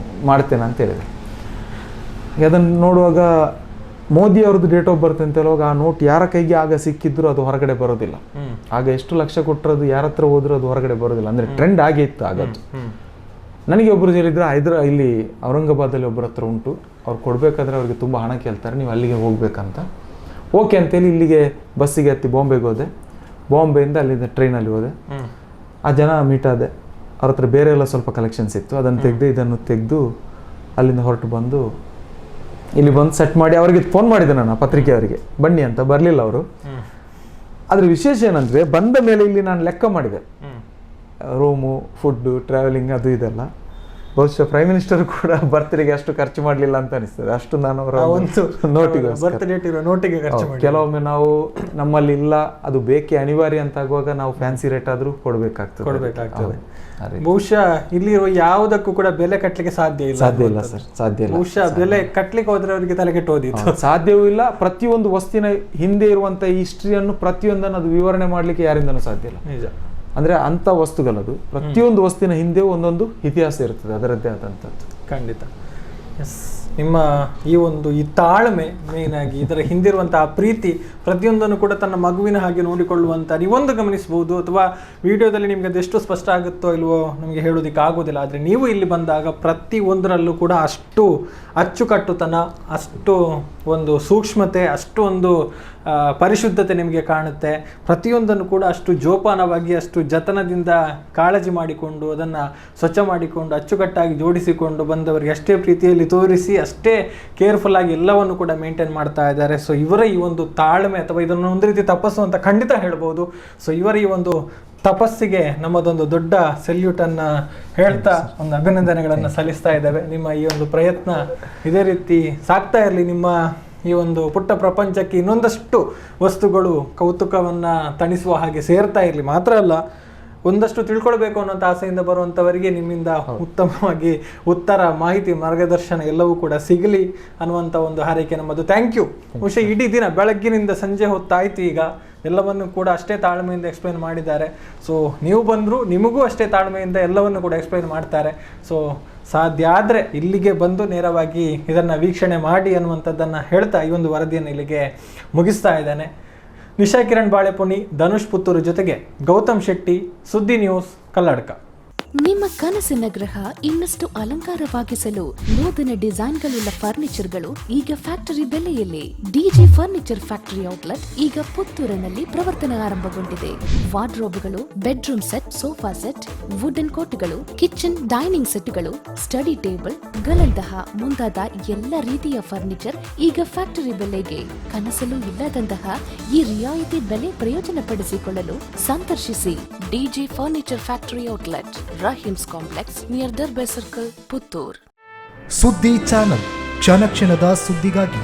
ಮಾಡ್ತೇನೆ ಅಂತ ಹೇಳಿದೆ. ಅದನ್ನು ನೋಡುವಾಗ ಮೋದಿ ಅವ್ರದ್ದು ಡೇಟ್ ಆಫ್ ಬರ್ತ್ ಅಂತ ಹೇಳುವಾಗ ಆ ನೋಟ್ ಯಾರ ಕೈಗೆ ಆಗ ಸಿಕ್ಕಿದ್ರು ಅದು ಹೊರಗಡೆ ಬರೋದಿಲ್ಲ. ಆಗ ಎಷ್ಟು ಲಕ್ಷ ಕೊಟ್ಟರದು ಯಾರ ಹತ್ರ ಹೋದ್ರು ಅದು ಹೊರಗಡೆ ಬರೋದಿಲ್ಲ. ಅಂದ್ರೆ ಟ್ರೆಂಡ್ ಆಗೇ ಇತ್ತು ಆಗದ್ದು. ನನಗೆ ಒಬ್ಬರು ಹೇಳಿದ್ರು, ಇಲ್ಲಿ ಔರಂಗಾಬಾದಲ್ಲಿ ಒಬ್ಬರ ಹತ್ರ ಉಂಟು, ಅವ್ರು ಕೊಡ್ಬೇಕಾದ್ರೆ ಅವ್ರಿಗೆ ತುಂಬ ಹಣ ಕೇಳ್ತಾರೆ, ನೀವು ಅಲ್ಲಿಗೆ ಹೋಗ್ಬೇಕಂತ. ಓಕೆ ಅಂತೇಳಿ ಇಲ್ಲಿಗೆ ಬಸ್ಸಿಗೆ ಹತ್ತಿ ಬಾಂಬೆಗೆ ಹೋದೆ. ಬಾಂಬೆಯಿಂದ ಅಲ್ಲಿಂದ ಟ್ರೈನಲ್ಲಿ ಹೋದೆ. ಆ ಜನ ಮೀಟ್ ಆದೆ. ಅವ್ರ ಹತ್ರ ಬೇರೆ ಎಲ್ಲ ಸ್ವಲ್ಪ ಕಲೆಕ್ಷನ್ಸ್ ಇತ್ತು, ಅದನ್ನು ತೆಗೆದು ಇದನ್ನು ತೆಗೆದು ಅಲ್ಲಿಂದ ಹೊರಟು ಬಂದು ಇಲ್ಲಿ ಬಂದು ಸೆಟ್ ಮಾಡಿ ಅವ್ರಿಗೆ ಫೋನ್ ಮಾಡಿದೆ ನಾನು, ಪತ್ರಿಕೆಯವರಿಗೆ, ಬನ್ನಿ ಅಂತ. ಬರಲಿಲ್ಲ ಅವರು. ಅದ್ರ ವಿಶೇಷ ಏನಂದರೆ, ಬಂದ ಮೇಲೆ ಇಲ್ಲಿ ನಾನು ಲೆಕ್ಕ ಮಾಡಿದೆ, ರೂಮು, ಫುಡ್ಡು, ಟ್ರಾವೆಲಿಂಗ್, ಅದು ಇದೆಲ್ಲ. ಬಹುಶಃ ಪ್ರೈಮ್ ಮಿನಿಸ್ಟರ್ ಕೂಡ ಬರ್ತ್ಡೇಗೆ ಅಷ್ಟು ಖರ್ಚು ಮಾಡಲಿಲ್ಲ ಅಂತ ಅನಿಸ್ತದೆ. ಅಷ್ಟು ನಾನು ಅವರ ನೋಟಿಗೆ ಕೆಲವೊಮ್ಮೆ ನಾವು ನಮ್ಮಲ್ಲಿ ಇಲ್ಲ, ಅದು ಬೇಕೇ ಅನಿವಾರ್ಯ ಅಂತ ಆಗುವಾಗ ನಾವು ಫ್ಯಾನ್ಸಿ ರೇಟ್ ಆದರೂ ಕೊಡಬೇಕಾಗ್ತದೆ. ಬಹುಶಃ ಇಲ್ಲಿರುವ ಯಾವುದಕ್ಕೂ ಕೂಡ ಬೆಲೆ ಕಟ್ಟಲಿಕ್ಕೆ ಸಾಧ್ಯ ಇಲ್ಲ ಸರ್, ಸಾಧ್ಯ ಇಲ್ಲ. ಬಹುಶಃ ಬೆಲೆ ಕಟ್ಟಲಿಕ್ಕೆ ಹೋದ್ರೆ ಅವರಿಗೆ ತಲೆ ಕೆಟ್ಟೋದಿತ್ತು, ಸಾಧ್ಯವೂ ಇಲ್ಲ. ಪ್ರತಿಯೊಂದು ವಸ್ತಿನ ಹಿಂದೆ ಇರುವಂತ ಹಿಸ್ಟ್ರಿಯನ್ನು ಪ್ರತಿಯೊಂದನ್ನು ಅದು ವಿವರಣೆ ಮಾಡ್ಲಿಕ್ಕೆ ಯಾರಿಂದನೂ ಸಾಧ್ಯ ಇಲ್ಲ. ನಿಜ. ಅಂದ್ರೆ ಅಂತ ವಸ್ತುಗಳದು, ಪ್ರತಿಯೊಂದು ವಸ್ತುವಿನ ಹಿಂದೆ ಒಂದೊಂದು ಇತಿಹಾಸ ಇರ್ತದೆ, ಅದರದ್ದೇ ಆದಂಥದ್ದು. ಖಂಡಿತ. ಎಸ್, ನಿಮ್ಮ ಈ ತಾಳ್ಮೆ, ಮೇನ್ ಆಗಿ ಇದರ ಹಿಂದಿರುವಂತಹ ಪ್ರೀತಿ, ಪ್ರತಿಯೊಂದನ್ನು ಕೂಡ ತನ್ನ ಮಗುವಿನ ಹಾಗೆ ನೋಡಿಕೊಳ್ಳುವಂಥ ನೀವೊಂದು ಗಮನಿಸಬಹುದು. ಅಥವಾ ವಿಡಿಯೋದಲ್ಲಿ ನಿಮ್ಗೆ ಅದೆಷ್ಟು ಸ್ಪಷ್ಟ ಆಗುತ್ತೋ ಇಲ್ವೋ ನಮಗೆ ಹೇಳೋದಕ್ಕೆ ಆಗೋದಿಲ್ಲ. ಆದರೆ ನೀವು ಇಲ್ಲಿ ಬಂದಾಗ ಪ್ರತಿ ಒಂದರಲ್ಲೂ ಕೂಡ ಅಷ್ಟು ಅಚ್ಚುಕಟ್ಟುತನ, ಅಷ್ಟು ಒಂದು ಸೂಕ್ಷ್ಮತೆ, ಅಷ್ಟು ಒಂದು ಪರಿಶುದ್ಧತೆ ನಿಮಗೆ ಕಾಣುತ್ತೆ. ಪ್ರತಿಯೊಂದನ್ನು ಕೂಡ ಅಷ್ಟು ಜೋಪಾನವಾಗಿ, ಅಷ್ಟು ಜತನದಿಂದ ಕಾಳಜಿ ಮಾಡಿಕೊಂಡು, ಅದನ್ನು ಸ್ವಚ್ಛ ಮಾಡಿಕೊಂಡು, ಅಚ್ಚುಕಟ್ಟಾಗಿ ಜೋಡಿಸಿಕೊಂಡು ಬಂದವರಿಗೆ ಅಷ್ಟೇ ಪ್ರೀತಿಯಲ್ಲಿ ತೋರಿಸಿ, ಅಷ್ಟೇ ಕೇರ್ಫುಲ್ಲಾಗಿ ಎಲ್ಲವನ್ನು ಕೂಡ ಮೇಂಟೈನ್ ಮಾಡ್ತಾ ಇದ್ದಾರೆ. ಸೊ ಇವರ ಈ ಒಂದು ತಾಳ್ಮೆ, ಅಥವಾ ಇದನ್ನು ಒಂದು ರೀತಿ ತಪಸ್ಸು ಅಂತ ಖಂಡಿತ ಹೇಳ್ಬೋದು. ಸೊ ಇವರ ಈ ಒಂದು ತಪಸ್ಸಿಗೆ ನಮ್ಮದೊಂದು ದೊಡ್ಡ ಸೆಲ್ಯೂಟನ್ನು ಹೇಳ್ತಾ ಒಂದು ಅಭಿನಂದನೆಗಳನ್ನು ಸಲ್ಲಿಸ್ತಾ ಇದ್ದೇವೆ. ನಿಮ್ಮ ಈ ಒಂದು ಪ್ರಯತ್ನ ಇದೇ ರೀತಿ ಸಾಕ್ತಾ ಇರಲಿ. ನಿಮ್ಮ ಈ ಒಂದು ಪುಟ್ಟ ಪ್ರಪಂಚಕ್ಕೆ ಇನ್ನೊಂದಷ್ಟು ವಸ್ತುಗಳು ಕೌತುಕವನ್ನು ತಣಿಸುವ ಹಾಗೆ ಸೇರ್ತಾ ಇರಲಿ. ಮಾತ್ರ ಅಲ್ಲ, ಒಂದಷ್ಟು ತಿಳ್ಕೊಳ್ಬೇಕು ಅನ್ನೋಂಥ ಆಸೆಯಿಂದ ಬರುವಂಥವರಿಗೆ ನಿಮ್ಮಿಂದ ಉತ್ತಮವಾಗಿ ಉತ್ತರ, ಮಾಹಿತಿ, ಮಾರ್ಗದರ್ಶನ ಎಲ್ಲವೂ ಕೂಡ ಸಿಗಲಿ ಅನ್ನುವಂಥ ಒಂದು ಹಾರೈಕೆ ನಮ್ಮದು. Thank you. ಬಹುಶಃ ಇಡೀ ದಿನ ಬೆಳಗ್ಗಿನಿಂದ ಸಂಜೆ ಹೊತ್ತಾಯಿತು, ಈಗ ಎಲ್ಲವನ್ನು ಕೂಡ ಅಷ್ಟೇ ತಾಳ್ಮೆಯಿಂದ ಎಕ್ಸ್ಪ್ಲೈನ್ ಮಾಡಿದ್ದಾರೆ. ಸೊ ನೀವು ಬಂದರೂ ನಿಮಗೂ ಅಷ್ಟೇ ತಾಳ್ಮೆಯಿಂದ ಎಲ್ಲವನ್ನು ಕೂಡ ಎಕ್ಸ್ಪ್ಲೈನ್ ಮಾಡ್ತಾರೆ. ಸೊ ಸಾಧ್ಯ ಆದರೆ ಇಲ್ಲಿಗೆ ಬಂದು ನೇರವಾಗಿ ಇದನ್ನು ವೀಕ್ಷಣೆ ಮಾಡಿ ಅನ್ನುವಂಥದ್ದನ್ನು ಹೇಳ್ತಾ ಈ ಒಂದು ವರದಿಯನ್ನು ಇಲ್ಲಿಗೆ ಮುಗಿಸ್ತಾ ಇದ್ದಾನೆ. ನಿಶಾ ಕಿರಣ್ ಬಾಳೆಪುಣಿ, ಧನುಷ್ ಪುತ್ತೂರು ಜೊತೆಗೆ ಗೌತಮ್ ಶೆಟ್ಟಿ, ಸುದ್ದಿ ನ್ಯೂಸ್, ಕಲ್ಲಡ್ಕ. ನಿಮ್ಮ ಕನಸಿನ ಗೃಹ ಇನ್ನಷ್ಟು ಅಲಂಕಾರವಾಗಿಸಲು ನೂತನ ಡಿಸೈನ್ಗಳುಳ್ಳ ಫರ್ನಿಚರ್ಗಳು ಈಗ ಫ್ಯಾಕ್ಟರಿ ಬೆಲೆಯಲ್ಲಿ. ಡಿಜಿ ಫರ್ನಿಚರ್ ಫ್ಯಾಕ್ಟರಿ ಔಟ್ಲೆಟ್ ಈಗ ಪುತ್ತೂರಿನಲ್ಲಿ ಪ್ರವರ್ತನೆ ಆರಂಭಗೊಂಡಿದೆ. ವಾರ್ಡ್ರೋಬ್ಗಳು, bedroom set, sofa set, wooden ಕೋಟ್ಗಳು, ಕಿಚನ್ ಡೈನಿಂಗ್ ಸೆಟ್ಗಳು, ಸ್ಟಡಿ ಟೇಬಲ್ ಗಳಂತಹ ಮುಂತಾದ ಎಲ್ಲ ರೀತಿಯ ಫರ್ನಿಚರ್ ಈಗ ಫ್ಯಾಕ್ಟರಿ ಬೆಲೆಗೆ. ಕನಸಲು ಇಲ್ಲದಂತಹ ಈ ರಿಯಾಯಿತಿ ಬೆಲೆ ಪ್ರಯೋಜನ ಪಡಿಸಿಕೊಳ್ಳಲು ಸಂದರ್ಶಿಸಿ DG furniture factory outlet, 𝐼𝐻𝐋𝐿 complex near Darbe circle, Puttur. Suddi channel, ಕ್ಷಣ ಕ್ಷಣದ ಸುದ್ದಿಗಾಗಿ.